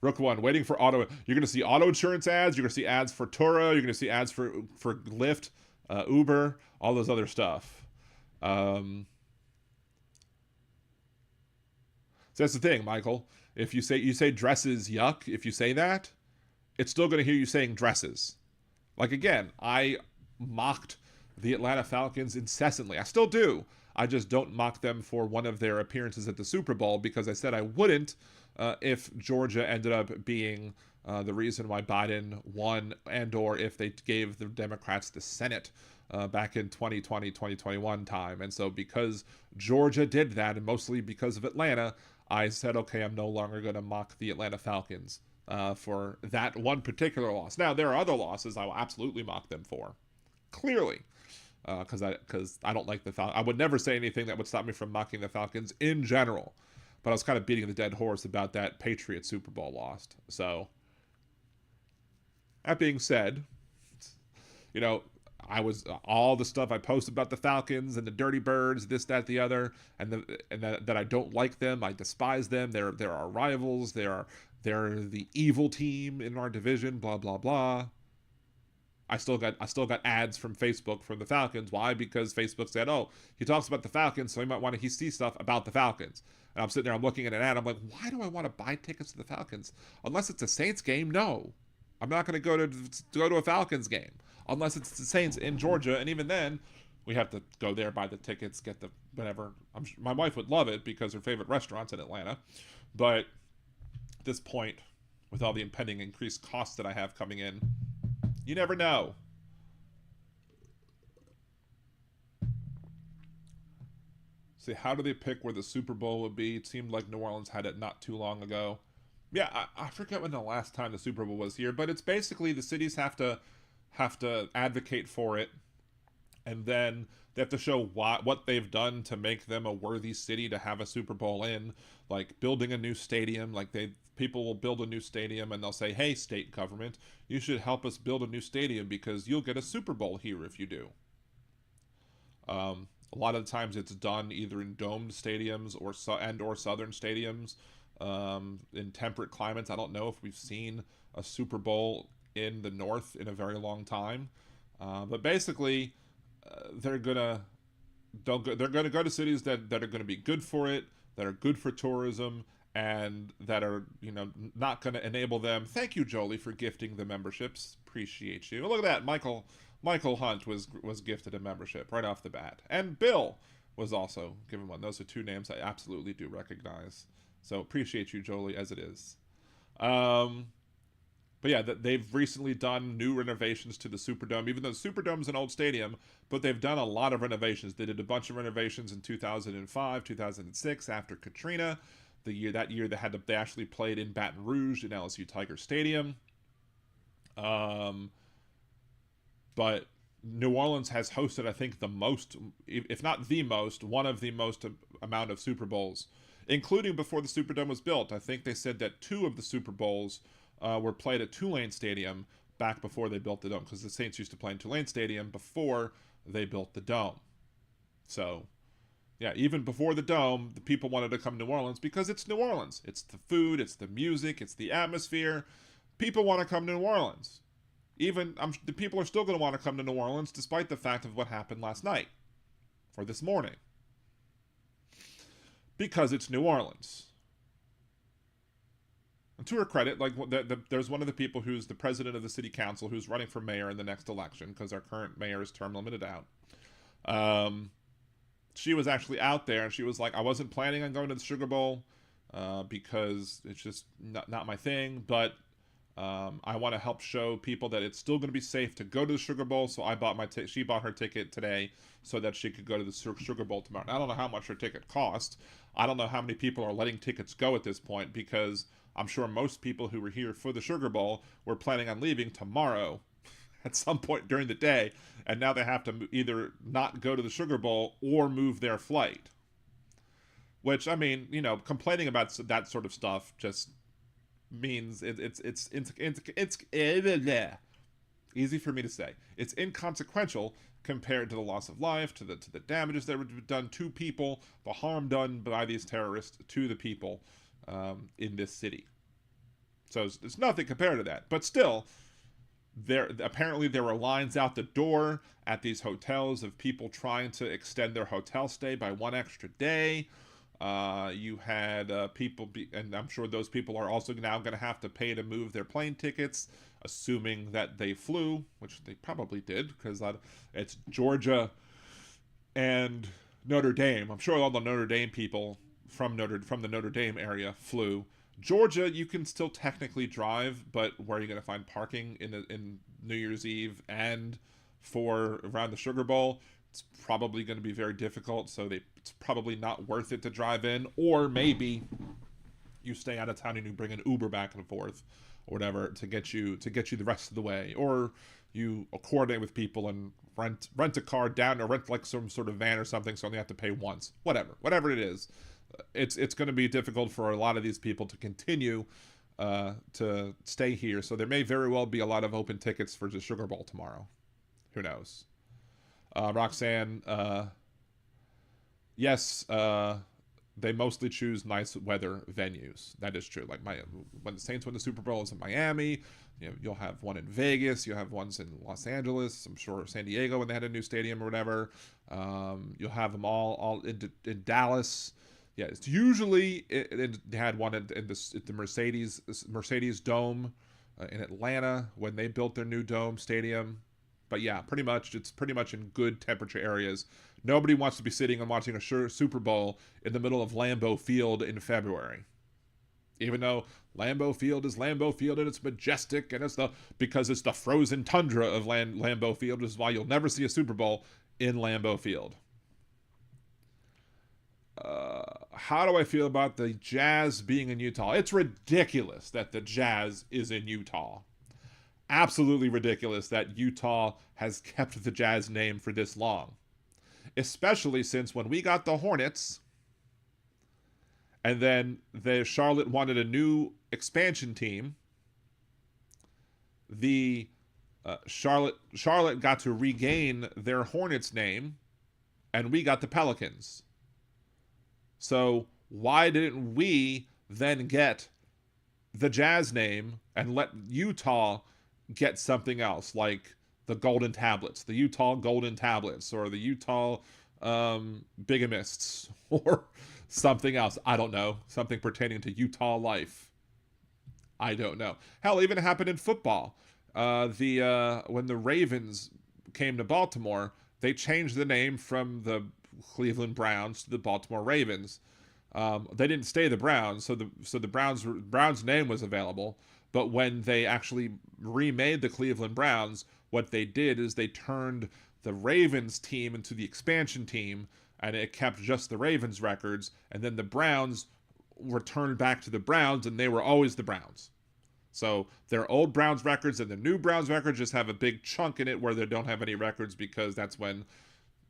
Rook One, waiting for auto. You're going to see auto insurance ads. You're going to see ads for Turo. You're going to see ads for Lyft, Uber, all those other stuff. So that's the thing, Michael. If you say dresses, yuck. If you say that, it's still going to hear you saying dresses. Like, again, I mocked the Atlanta Falcons incessantly. I still do. I just don't mock them for one of their appearances at the Super Bowl, because I said I wouldn't if Georgia ended up being the reason why Biden won, and or if they gave the Democrats the Senate back in 2020, 2021 time. And so because Georgia did that, and mostly because of Atlanta, I said, okay, I'm no longer going to mock the Atlanta Falcons for that one particular loss. Now, there are other losses I will absolutely mock them for, clearly, because I don't like the Falcons. I would never say anything that would stop me from mocking the Falcons in general, but I was kind of beating the dead horse about that Patriots Super Bowl loss. So, that being said, I was all the stuff I posted about the Falcons and the Dirty Birds, this, that, the other, and that I don't like them. I despise them. They're our rivals. They're the evil team in our division. Blah blah blah. I still got ads from Facebook from the Falcons. Why? Because Facebook said, oh, he talks about the Falcons, so he might want to see stuff about the Falcons. And I'm sitting there, I'm looking at an ad, I'm like, why do I want to buy tickets to the Falcons? Unless it's a Saints game, no. I'm not going to go to a Falcons game unless it's the Saints in Georgia, and even then, we have to go there, buy the tickets, get the whatever. My wife would love it because her favorite restaurant's in Atlanta, but at this point, with all the impending increased costs that I have coming in, you never know. See, how do they pick where the Super Bowl would be? It seemed like New Orleans had it not too long ago. Yeah, I forget when the last time the Super Bowl was here, but it's basically the cities have to advocate for it, and then they have to show what they've done to make them a worthy city to have a Super Bowl in, like building a new stadium. Like people will build a new stadium and they'll say, hey, state government, you should help us build a new stadium because you'll get a Super Bowl here if you do. A lot of the times it's done either in domed stadiums or southern stadiums. In temperate climates, I don't know if we've seen a Super Bowl in the north in a very long time, but basically, they're gonna go to cities that are gonna be good for it, that are good for tourism, and that are not gonna enable them. Thank you, Jolie, for gifting the memberships. Appreciate you. Look at that, Michael Hunt was gifted a membership right off the bat, and Bill was also given one. Those are two names I absolutely do recognize. So appreciate you, Jolie, as it is. But yeah, they've recently done new renovations to the Superdome, even though the Superdome's an old stadium, but they've done a lot of renovations. They did a bunch of renovations in 2005, 2006 after Katrina. That year they actually played in Baton Rouge in LSU Tiger Stadium. But New Orleans has hosted, I think, the most, if not the most, one of the most amount of Super Bowls, including before the Superdome was built. I think they said that 2 of the Super Bowls were played at Tulane Stadium back before they built the dome, because the Saints used to play in Tulane Stadium before they built the dome. So, yeah, even before the dome, the people wanted to come to New Orleans because it's New Orleans. It's the food, it's the music, it's the atmosphere. People want to come to New Orleans. Even the people are still going to want to come to New Orleans despite the fact of what happened last night or this morning, because it's New Orleans. And to her credit, like there's one of the people who's the president of the city council who's running for mayor in the next election because our current mayor is term limited out. She was actually out there and she was like, I wasn't planning on going to the Sugar Bowl because it's just not my thing, but I want to help show people that it's still going to be safe to go to the Sugar Bowl. So I bought she bought her ticket today so that she could go to the Sugar Bowl tomorrow. And I don't know how much her ticket cost. I don't know how many people are letting tickets go at this point, because I'm sure most people who were here for the Sugar Bowl were planning on leaving tomorrow at some point during the day, and now they have to either not go to the Sugar Bowl or move their flight. Which, I mean, complaining about that sort of stuff just means it's easy for me to say. It's inconsequential compared to the loss of life, to the damages that were done to people, the harm done by these terrorists to the people in this city. So it's nothing compared to that. But still, apparently there were lines out the door at these hotels of people trying to extend their hotel stay by 1 extra day. You had people, and I'm sure those people are also now going to have to pay to move their plane tickets, assuming that they flew, which they probably did, because it's Georgia and Notre Dame. I'm sure all the Notre Dame people from the Notre Dame area flew. Georgia, you can still technically drive, but where are you going to find parking in New Year's Eve and for around the Sugar Bowl? It's probably going to be very difficult, so it's probably not worth it to drive in. Or maybe you stay out of town and you bring an Uber back and forth or whatever to get you the rest of the way. Or you coordinate with people and rent a car down, or rent like some sort of van or something, so only have to pay once. Whatever it is. It's going to be difficult for a lot of these people to continue to stay here. So there may very well be a lot of open tickets for the Sugar Bowl tomorrow. Who knows? Roxanne, yes, they mostly choose nice weather venues. That is true. Like when the Saints win the Super Bowl, it's in Miami. You know, you'll have one in Vegas. You'll have ones in Los Angeles. I'm sure San Diego when they had a new stadium or whatever. You'll have them all in Dallas. Yeah, it's usually they had one at the Mercedes Dome in Atlanta when they built their new dome stadium. But yeah, it's pretty much in good temperature areas. Nobody wants to be sitting and watching a Super Bowl in the middle of Lambeau Field in February. Even though Lambeau Field is Lambeau Field and it's majestic and because it's the frozen tundra of Lambeau Field, which is why you'll never see a Super Bowl in Lambeau Field. How do I feel about the Jazz being in Utah? It's ridiculous that the Jazz is in Utah. Absolutely ridiculous that Utah has kept the Jazz name for this long. Especially since when we got the Hornets, and then Charlotte wanted a new expansion team, the Charlotte got to regain their Hornets name, and we got the Pelicans. So why didn't we then get the Jazz name and let Utah get something else, like the Golden Tablets, the Utah Golden Tablets, or the Utah Bigamists, or something else? I don't know. Something pertaining to Utah life. I don't know. Hell, even happened in football. When the Ravens came to Baltimore, they changed the name from the Cleveland Browns to the Baltimore Ravens. They didn't stay the Browns, so the Browns name was available. But when they actually remade the Cleveland Browns, what they did is they turned the Ravens team into the expansion team, and it kept just the Ravens records, and then the Browns returned back to the Browns, and they were always the Browns. So their old Browns records and the new Browns records just have a big chunk in it where they don't have any records, because that's when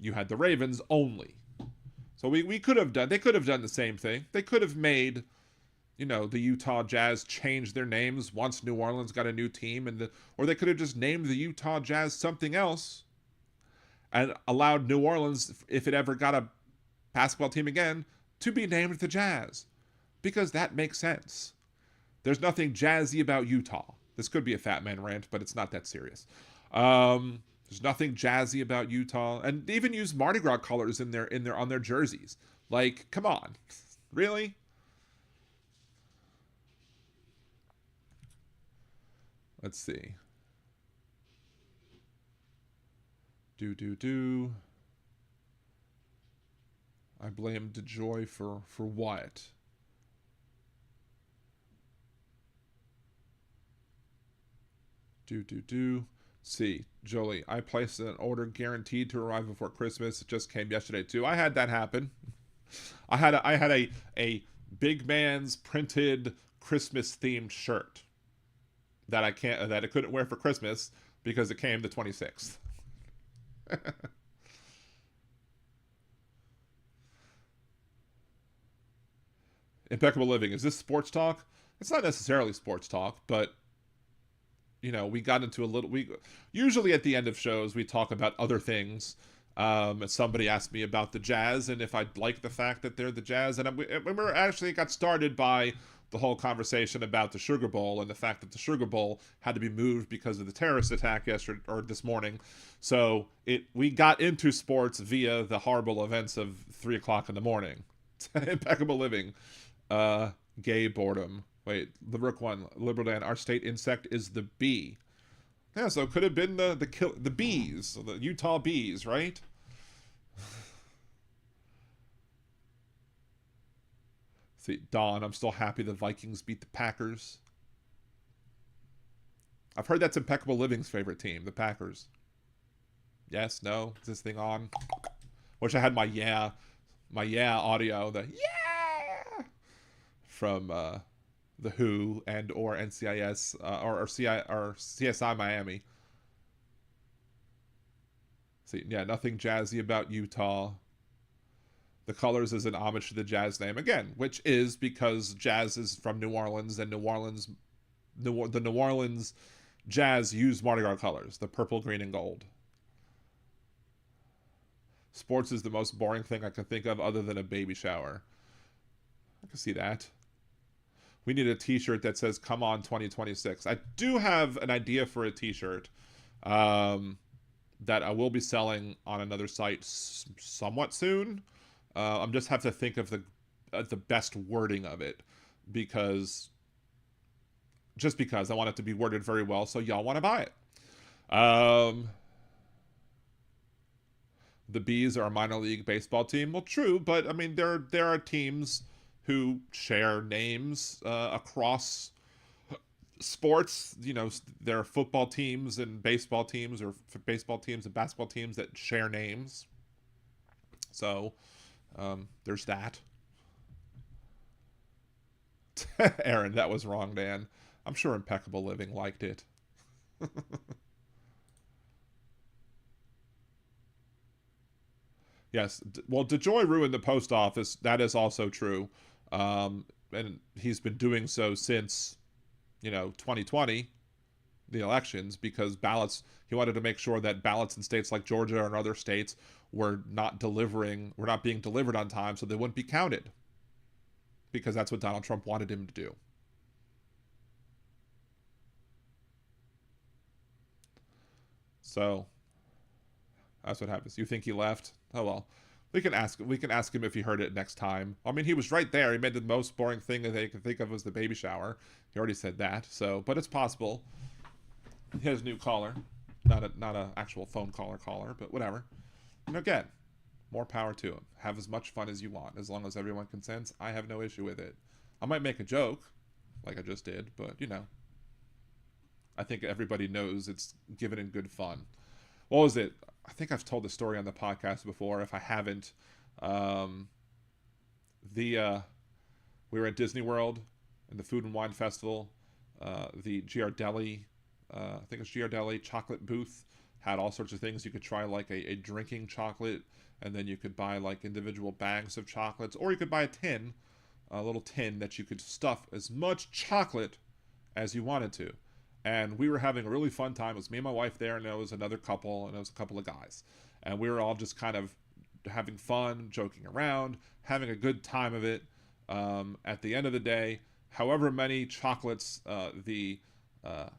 you had the Ravens only. So they could have done the same thing. They could have made, the Utah Jazz change their names once New Orleans got a new team, or they could have just named the Utah Jazz something else and allowed New Orleans, if it ever got a basketball team again, to be named the Jazz, because that makes sense. There's nothing jazzy about Utah. This could be a fat man rant, but it's not that serious. There's nothing jazzy about Utah, and they even use Mardi Gras colors on their jerseys. Like, come on, really? Let's see. I blame DeJoy for what? See, Jolie, I placed an order guaranteed to arrive before Christmas. It just came yesterday too. I had that happen. I had a big man's printed Christmas themed shirt that I couldn't wear for Christmas because it came the 26th. Impeccable Living. Is this sports talk? It's not necessarily sports talk, but we got into usually at the end of shows, we talk about other things. Somebody asked me about the Jazz and if I'd like the fact that they're the Jazz. And we actually got started by the whole conversation about the Sugar Bowl and the fact that the Sugar Bowl had to be moved because of the terrorist attack this morning. So we got into sports via the horrible events of 3 o'clock in the morning. Impeccable Living. Gay boredom. Wait, the Rook one. Liberal Dan, our state insect is the bee. Yeah, so it could have been the bees, the Utah bees, right? See, Dawn, I'm still happy the Vikings beat the Packers. I've heard that's Impeccable Living's favorite team, the Packers. Yes, no, is this thing on? Wish I had my yeah audio, the yeah from the Who or NCIS or CSI Miami. See, yeah, nothing jazzy about Utah. The colors is an homage to the Jazz name again, which is because Jazz is from New Orleans, and the New Orleans Jazz use Mardi Gras colors, the purple, green, and gold. Sports is the most boring thing I can think of other than a baby shower. can see that. We need a t-shirt that says "Come on 2026." I do have an idea for a t-shirt that I will be selling on another site somewhat soon. I'm just have to think of the best wording of it, because I want it to be worded very well so y'all want to buy it. The Bees are a minor league baseball team. Well, true, but I mean there are teams who share names across sports. You know, there are football teams and baseball teams, or baseball teams and basketball teams that share names. So there's that. Aaron, that was wrong, Dan. I'm sure Impeccable Living liked it. Yes. Well, DeJoy ruined the post office. That is also true. And he's been doing so since, 2020, the elections, because he wanted to make sure that ballots in states like Georgia and other states were not being delivered on time, so they wouldn't be counted. Because that's what Donald Trump wanted him to do. So that's what happens. You think he left? Oh well. We can ask him if he heard it next time. I mean, he was right there. He made the most boring thing that they could think of was the baby shower. He already said that. So, but it's possible. He has a new caller, not a actual phone caller, but whatever. Again, more power to him. Have as much fun as you want, as long as everyone consents. I have no issue with it. I might make a joke, like I just did, but I think everybody knows it's given in good fun. What was it? I think I've told the story on the podcast before. If I haven't, we were at Disney World in the Food and Wine Festival. The Ghirardelli, I think it's Ghirardelli chocolate booth, had all sorts of things. You could try like a drinking chocolate, and then you could buy like individual bags of chocolates, or you could buy a little tin that you could stuff as much chocolate as you wanted to. And we were having a really fun time. It was me and my wife there, and there was another couple, and there was a couple of guys. And we were all just kind of having fun, joking around, having a good time of it. At the end of the day, however many chocolates the other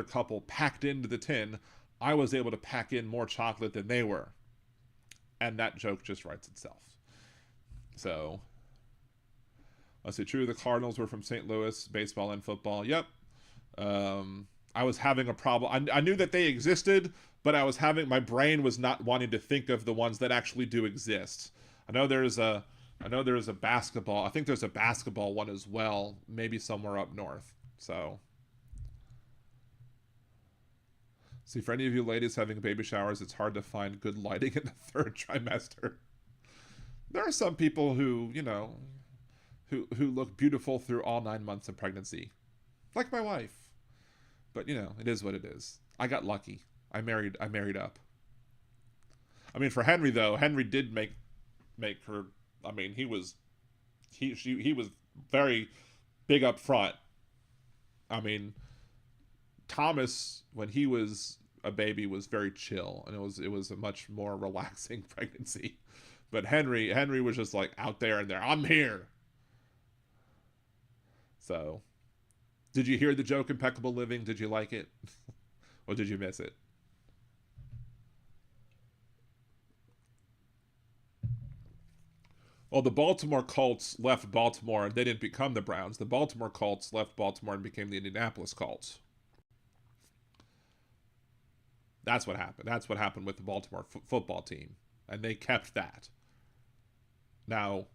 couple packed into the tin, I was able to pack in more chocolate than they were. And that joke just writes itself. So, let's see, true, the Cardinals were from St. Louis, baseball and football. Yep. I was having a problem. I knew that they existed, but my brain was not wanting to think of the ones that actually do exist. I know there's a basketball. I think there's a basketball one as well, maybe somewhere up north. So, see, for any of you ladies having baby showers, it's hard to find good lighting in the third trimester. There are some people who, who look beautiful through all 9 months of pregnancy. Like my wife. But, it is what it is. I got lucky. I married up. I mean, for Henry, though, Henry did make her, I mean, he was very big up front. I mean, Thomas, when he was a baby, was very chill, and it was a much more relaxing pregnancy. But Henry was just like out there and there. I'm here. So, did you hear the joke Impeccable Living? Did you like it? Or did you miss it? Well, the Baltimore Colts left Baltimore. They didn't become the Browns. The Baltimore Colts left Baltimore and became the Indianapolis Colts. That's what happened. That's what happened with the Baltimore football team. And they kept that. Now,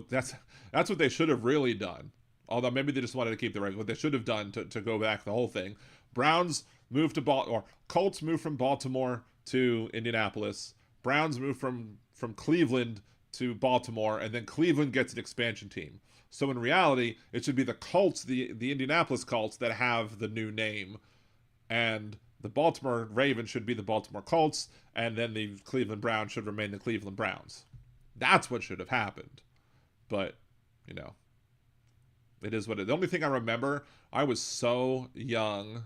that's what they should have really done. Although maybe they just wanted to keep the right. What they should have done to go back the whole thing. Browns moved to Baltimore. Colts moved from Baltimore to Indianapolis. Browns moved from Cleveland to Baltimore, and then Cleveland gets an expansion team. So in reality, it should be the Colts, the Indianapolis Colts, that have the new name, and the Baltimore Ravens should be the Baltimore Colts, and then the Cleveland Browns should remain the Cleveland Browns. That's what should have happened. But, it is what it is. The only thing I remember, I was so young.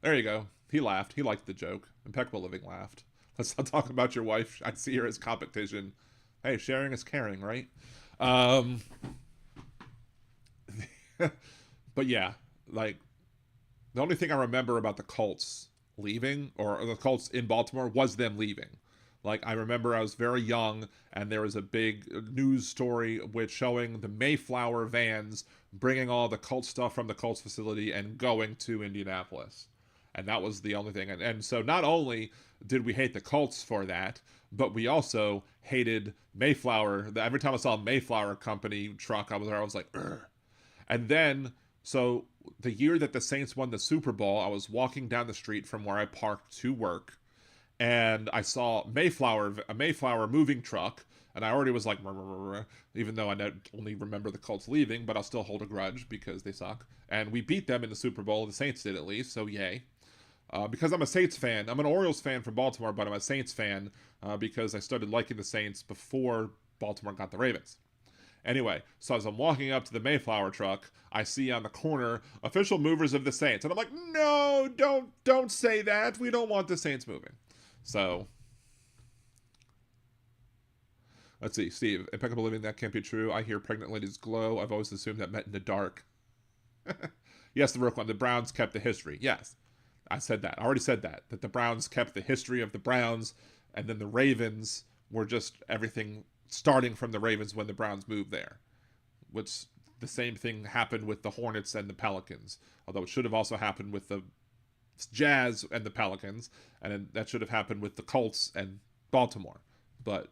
There you go. He laughed. He liked the joke. Impeccable Living laughed. Let's not talk about your wife. I see her as competition. Hey, sharing is caring, right? Um, but yeah, like the only thing I remember about the Colts leaving, or the Colts in Baltimore, was them leaving. Like, I remember I was very young, and there was a big news story with showing the Mayflower vans bringing all the Colts stuff from the Colts facility and going to Indianapolis. And that was the only thing. And so not only did we hate the Colts for that, but we also hated Mayflower. Every time I saw a Mayflower company truck, I was like, ugh. And then, so the year that the Saints won the Super Bowl, I was walking down the street from where I parked to work, and I saw a Mayflower moving truck, and I already was like, "Rah, rah, rah, rah," even though I only remember the Colts leaving, but I'll still hold a grudge because they suck. And we beat them in the Super Bowl. The Saints did, at least, so yay. Because I'm a Saints fan. I'm an Orioles fan from Baltimore, but I'm a Saints fan because I started liking the Saints before Baltimore got the Ravens. Anyway, so as I'm walking up to the Mayflower truck, I see on the corner official movers of the Saints, and I'm like, no, don't say that. We don't want the Saints moving. So let's see, Steve. Impeccable living, that can't be true. I hear pregnant ladies glow. I've always assumed that meant in the dark. Yes, the Rook one. The Browns kept the history. Yes, I said that. I already said that the Browns kept the history of the Browns, and then the Ravens were just everything starting from the Ravens when the Browns moved there, which the same thing happened with the Hornets and the Pelicans, although it should have also happened with the Jazz and the Pelicans, and that should have happened with the Colts and Baltimore. But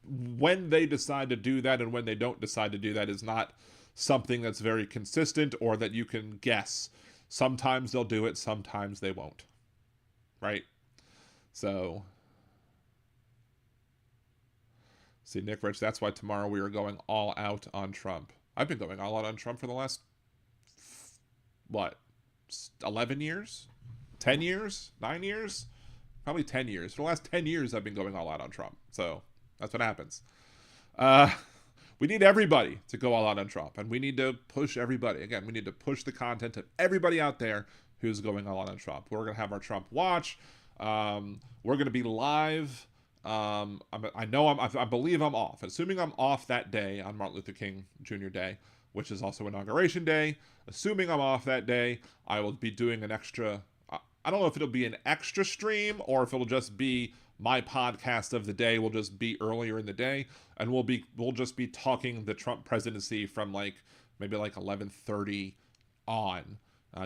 when they decide to do that and when they don't decide to do that is not something that's very consistent or that you can guess. Sometimes they'll do it, sometimes they won't. Right? So, see, Nick Rich, that's why tomorrow we are going all out on Trump. I've been going all out on Trump for the last, 11 years? 10 years? 9 years? Probably 10 years. For the last 10 years, I've been going all out on Trump. So, that's what happens. We need everybody to go all out on Trump. And we need to push everybody. Again, we need to push the content of everybody out there who's going all out on Trump. We're going to have our Trump watch. We're going to be live. I believe I'm off. Assuming I'm off that day on Martin Luther King Jr. Day, which is also Inauguration Day. Assuming I'm off that day, I will be doing an extra. I don't know if it'll be an extra stream or if it'll just be my podcast of the day. Will just be earlier in the day, and we'll just be talking the Trump presidency from maybe 11:30 on,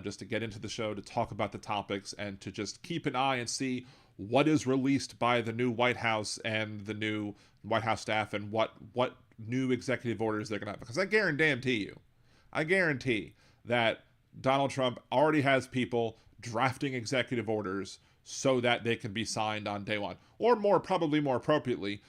just to get into the show, to talk about the topics, and to just keep an eye and see what is released by the new White House and the new White House staff, and what new executive orders they're going to have. Because I guarantee that Donald Trump already has people drafting executive orders so that they can be signed on day one. Or probably more appropriately,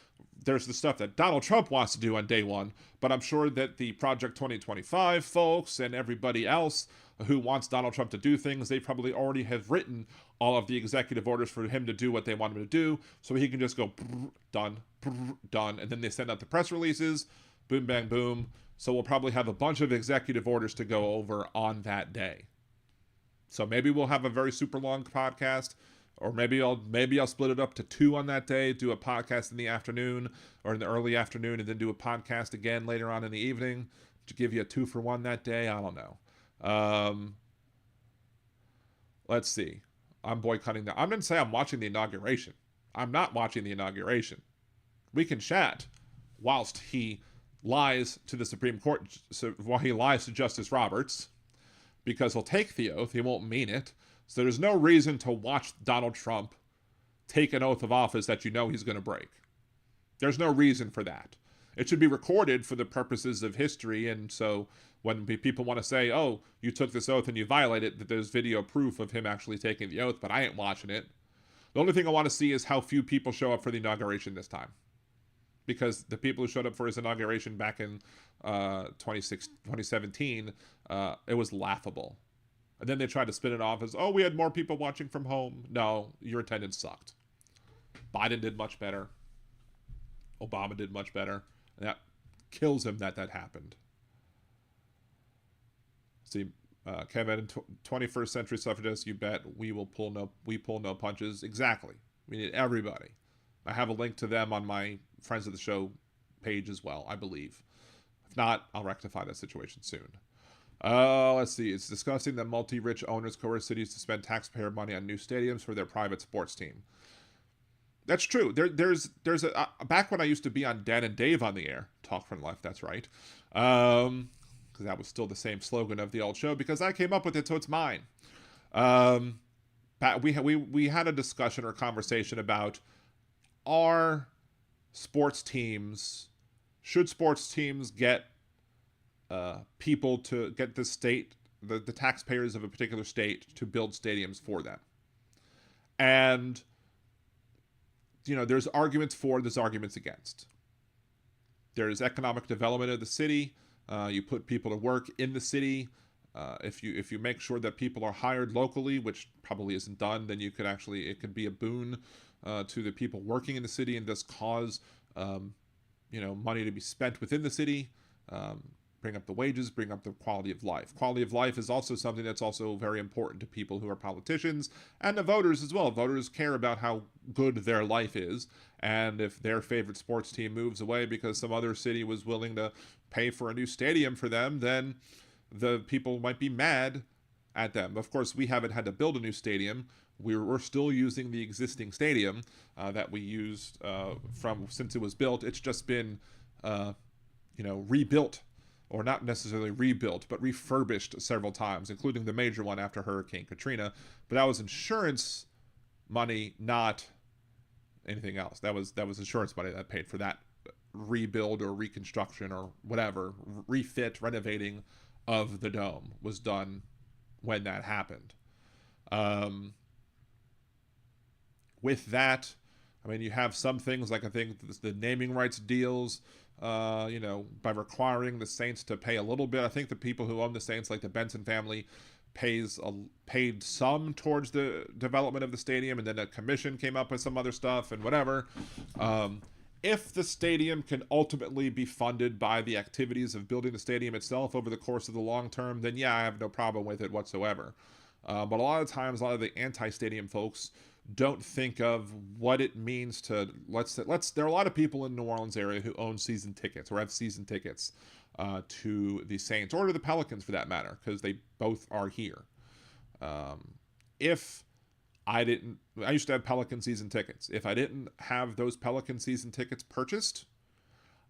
there's the stuff that Donald Trump wants to do on day one, but I'm sure that the Project 2025 folks and everybody else who wants Donald Trump to do things, they probably already have written all of the executive orders for him to do what they want him to do, so he can just go done, and then they send out the press releases, boom, bang, boom. So we'll probably have a bunch of executive orders to go over on that day. So maybe we'll have a very super long podcast, or maybe I'll split it up to 2 on that day, do a podcast in the afternoon or in the early afternoon, and then do a podcast again later on in the evening to give you a 2-for-1 that day. I don't know. Let's see. I'm boycotting that. I'm going to say I'm watching the inauguration. I'm not watching the inauguration. We can chat whilst he lies to the Supreme Court, while he lies to Justice Roberts, because he'll take the oath. He won't mean it. So there's no reason to watch Donald Trump take an oath of office that you know he's going to break. There's no reason for that. It should be recorded for the purposes of history, and so when people want to say, oh, you took this oath and you violated it, that there's video proof of him actually taking the oath, but I ain't watching it. The only thing I want to see is how few people show up for the inauguration this time. Because the people who showed up for his inauguration back in 2017, it was laughable. And then they tried to spin it off as, oh, we had more people watching from home. No, your attendance sucked. Biden did much better. Obama did much better. And that kills him that happened. See, Kevin, 21st century suffragists, you bet we pull no punches. Exactly. We need everybody. I have a link to them on my Friends of the Show page as well, I believe. If not, I'll rectify that situation soon. Let's see. It's discussing that multi-rich owners coerce cities to spend taxpayer money on new stadiums for their private sports team. That's true. There's a back when I used to be on Dan and Dave on the air, Talk from Life. That's right. Because that was still the same slogan of the old show. Because I came up with it, so it's mine. We had a discussion or conversation about should sports teams get people to get the state, the taxpayers of a particular state to build stadiums for them. And, there's arguments for, there's arguments against. There's economic development of the city. You put people to work in the city. If you make sure that people are hired locally, which probably isn't done, then it could be a boon to the people working in the city and thus cause, money to be spent within the city. Bring up the wages, bring up the quality of life. Quality of life is also something that's also very important to people who are politicians and the voters as well. Voters care about how good their life is, and if their favorite sports team moves away because some other city was willing to pay for a new stadium for them, then the people might be mad at them. Of course, we haven't had to build a new stadium. We're still using the existing stadium that we used since it was built. It's just been, rebuilt. Or not necessarily rebuilt, but refurbished several times, including the major one after Hurricane Katrina. But that was insurance money, not anything else. That was insurance money that paid for that rebuild or reconstruction or whatever, refit, renovating of the dome was done when that happened. With that, you have some things like I think the naming rights deals, by requiring the Saints to pay a little bit. I think the people who own the Saints, like the Benson family, paid some towards the development of the stadium, and then a commission came up with some other stuff and whatever. If the stadium can ultimately be funded by the activities of building the stadium itself over the course of the long term, then yeah, I have no problem with it whatsoever. But a lot of times, a lot of the anti-stadium folks don't think of what it means to there are a lot of people in the New Orleans area who own season tickets or have season tickets to the Saints or to the Pelicans for that matter, because they both are here. I used to have Pelican season tickets. If I didn't have those Pelican season tickets purchased,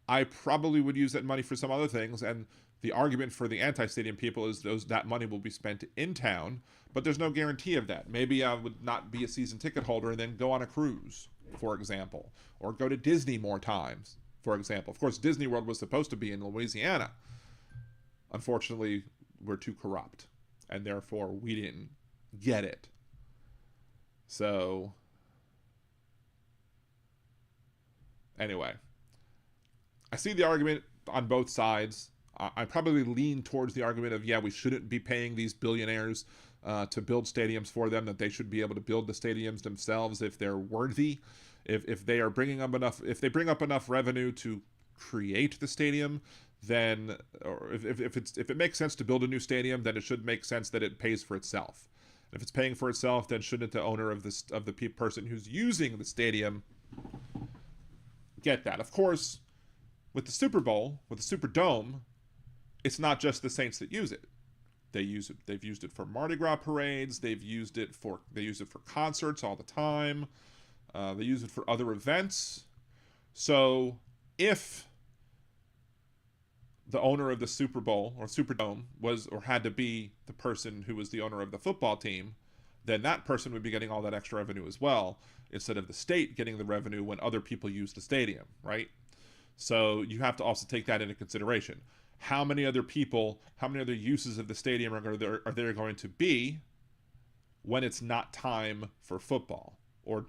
I probably would use that money for some other things. And the argument for the anti-stadium people is that money will be spent in town, but there's no guarantee of that. Maybe I would not be a season ticket holder and then go on a cruise, for example, or go to Disney more times, for example. Of course, Disney World was supposed to be in Louisiana. Unfortunately, we're too corrupt, and therefore we didn't get it. So, anyway, I see the argument on both sides. I probably lean towards the argument of, we shouldn't be paying these billionaires to build stadiums for them, that they should be able to build the stadiums themselves if they're worthy. If they are bringing up enough revenue to create the stadium, then, or if it makes sense to build a new stadium, then it should make sense that it pays for itself. And if it's paying for itself, then shouldn't the owner of the person who's using the stadium get that? Of course, with the Super Bowl, with the Superdome, it's not just the Saints that use it. They've used it for Mardi Gras parades. They use it for concerts all the time. They use it for other events. So if the owner of the Super Bowl or Superdome was or had to be the person who was the owner of the football team, then that person would be getting all that extra revenue as well, instead of the state getting the revenue when other people use the stadium, right? So you have to also take that into consideration. How many other uses of the stadium are there going to be when it's not time for football or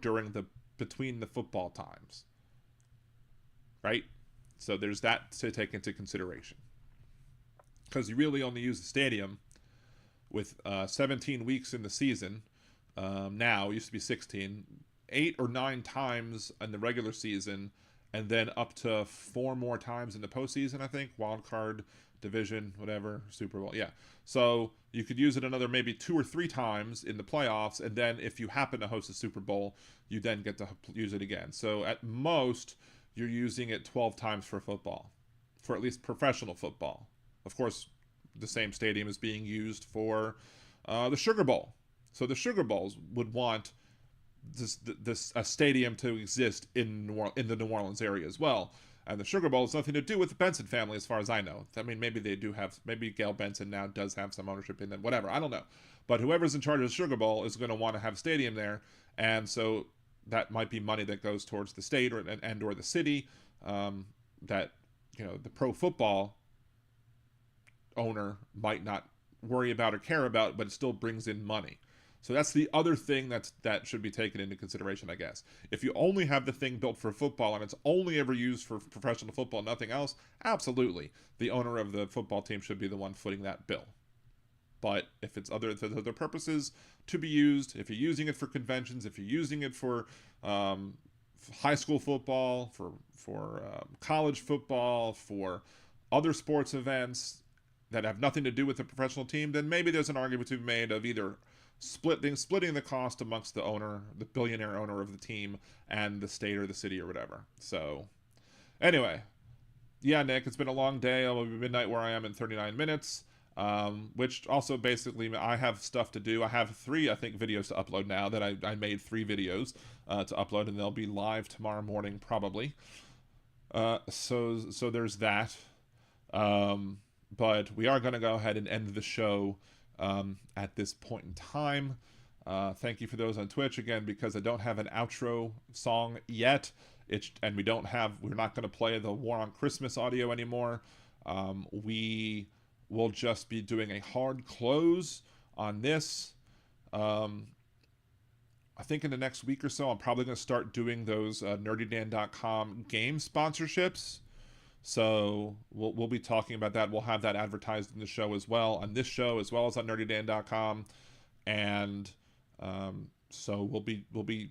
between the football times, right? So there's that to take into consideration, because you really only use the stadium with 17 weeks in the season. Now it used to be 16, 8 or 9 times in the regular season, and then up to 4 more times in the postseason, I think. Wild card, division, whatever, Super Bowl. Yeah. So you could use it another maybe 2 or 3 times in the playoffs, and then if you happen to host a Super Bowl, you then get to use it again. So at most, you're using it 12 times for football, for at least professional football. Of course, the same stadium is being used for the Sugar Bowl. So the Sugar Bowls would want this a stadium to exist in the New Orleans area as well. And the Sugar Bowl has nothing to do with the Benson family, as far as I know. I mean, maybe they do have, maybe Gail Benson now does have some ownership in it, whatever. I don't know. But whoever's in charge of the Sugar Bowl is going to want to have a stadium there, and so that might be money that goes towards the state or the city. That the pro football owner might not worry about or care about, but it still brings in money. So that's the other thing that should be taken into consideration, I guess. If you only have the thing built for football and it's only ever used for professional football, nothing else, absolutely, the owner of the football team should be the one footing that bill. But if it's other purposes to be used, if you're using it for conventions, if you're using it for high school football, for college football, for other sports events that have nothing to do with the professional team, then maybe there's an argument to be made of either splitting the cost amongst the owner, the billionaire owner of the team, and the state or the city or whatever. So, anyway, yeah, Nick, it's been a long day. It'll be midnight where I am in 39 minutes, which also basically I have stuff to do. I have 3, I think, videos to upload now that I made 3 videos to upload, and they'll be live tomorrow morning probably. So there's that. But we are going to go ahead and end the show at this point in time. Thank you for those on Twitch again, because I don't have an outro song yet. And we're not going to play the War on Christmas audio anymore. We will just be doing a hard close on this. I think in the next week or so, I'm probably going to start doing those nerdydan.com game sponsorships. So we'll be talking about that. We'll have that advertised in the show as well, on this show as well as on nerdydan.com, and so we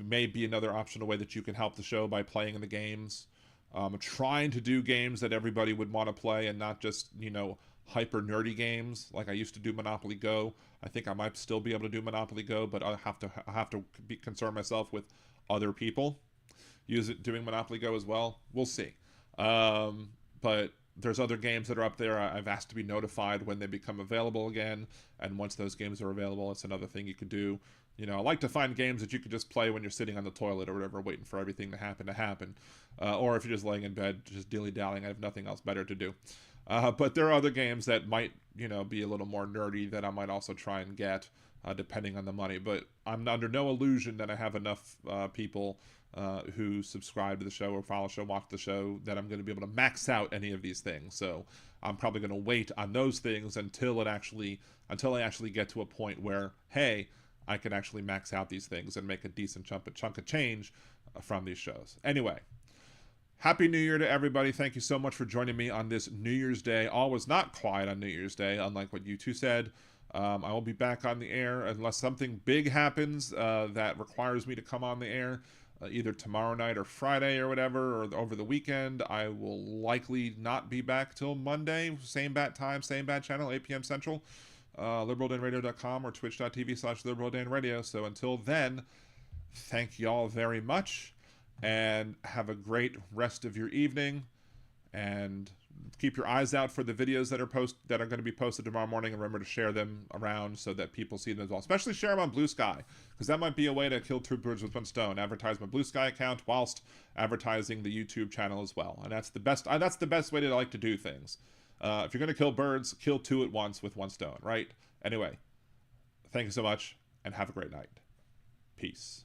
may be another option, a way that you can help the show by playing in the games. Trying to do games that everybody would want to play, and not just hyper nerdy games like I used to do Monopoly Go. I think I might still be able to do Monopoly Go, but I have to concern myself with other people doing Monopoly Go as well. We'll see. But there's other games that are up there. I've asked to be notified when they become available again, and once those games are available, it's another thing you could do. I like to find games that you could just play when you're sitting on the toilet or whatever, waiting for everything to happen. Or if you're just laying in bed, just dilly-dallying, I have nothing else better to do. But there are other games that might, be a little more nerdy that I might also try and get, depending on the money. But I'm under no illusion that I have enough people who subscribe to the show or follow the show, watch the show, that I'm going to be able to max out any of these things. So I'm probably going to wait on those things until I actually get to a point where, hey, I can actually max out these things and make a decent chunk of change from these shows. Anyway, Happy New Year to everybody. Thank you so much for joining me on this New Year's Day. All was not quiet on New Year's Day, unlike what you two said. I will be back on the air unless something big happens that requires me to come on the air, either tomorrow night or Friday or whatever, or over the weekend. I will likely not be back till Monday, same bat time, same bat channel, 8 p.m. Central, liberaldanradio.com or twitch.tv/liberaldanradio. So until then, thank y'all very much, and have a great rest of your evening, and keep your eyes out for the videos that are going to be posted tomorrow morning, and remember to share them around so that people see them as well. Especially share them on Blue Sky, because that might be a way to kill 2 birds with 1 stone. Advertise my Blue Sky account whilst advertising the YouTube channel as well, and that's the best. That's the best way to like to do things. If you're going to kill birds, kill 2 at once with 1 stone, right? Anyway, thank you so much, and have a great night. Peace.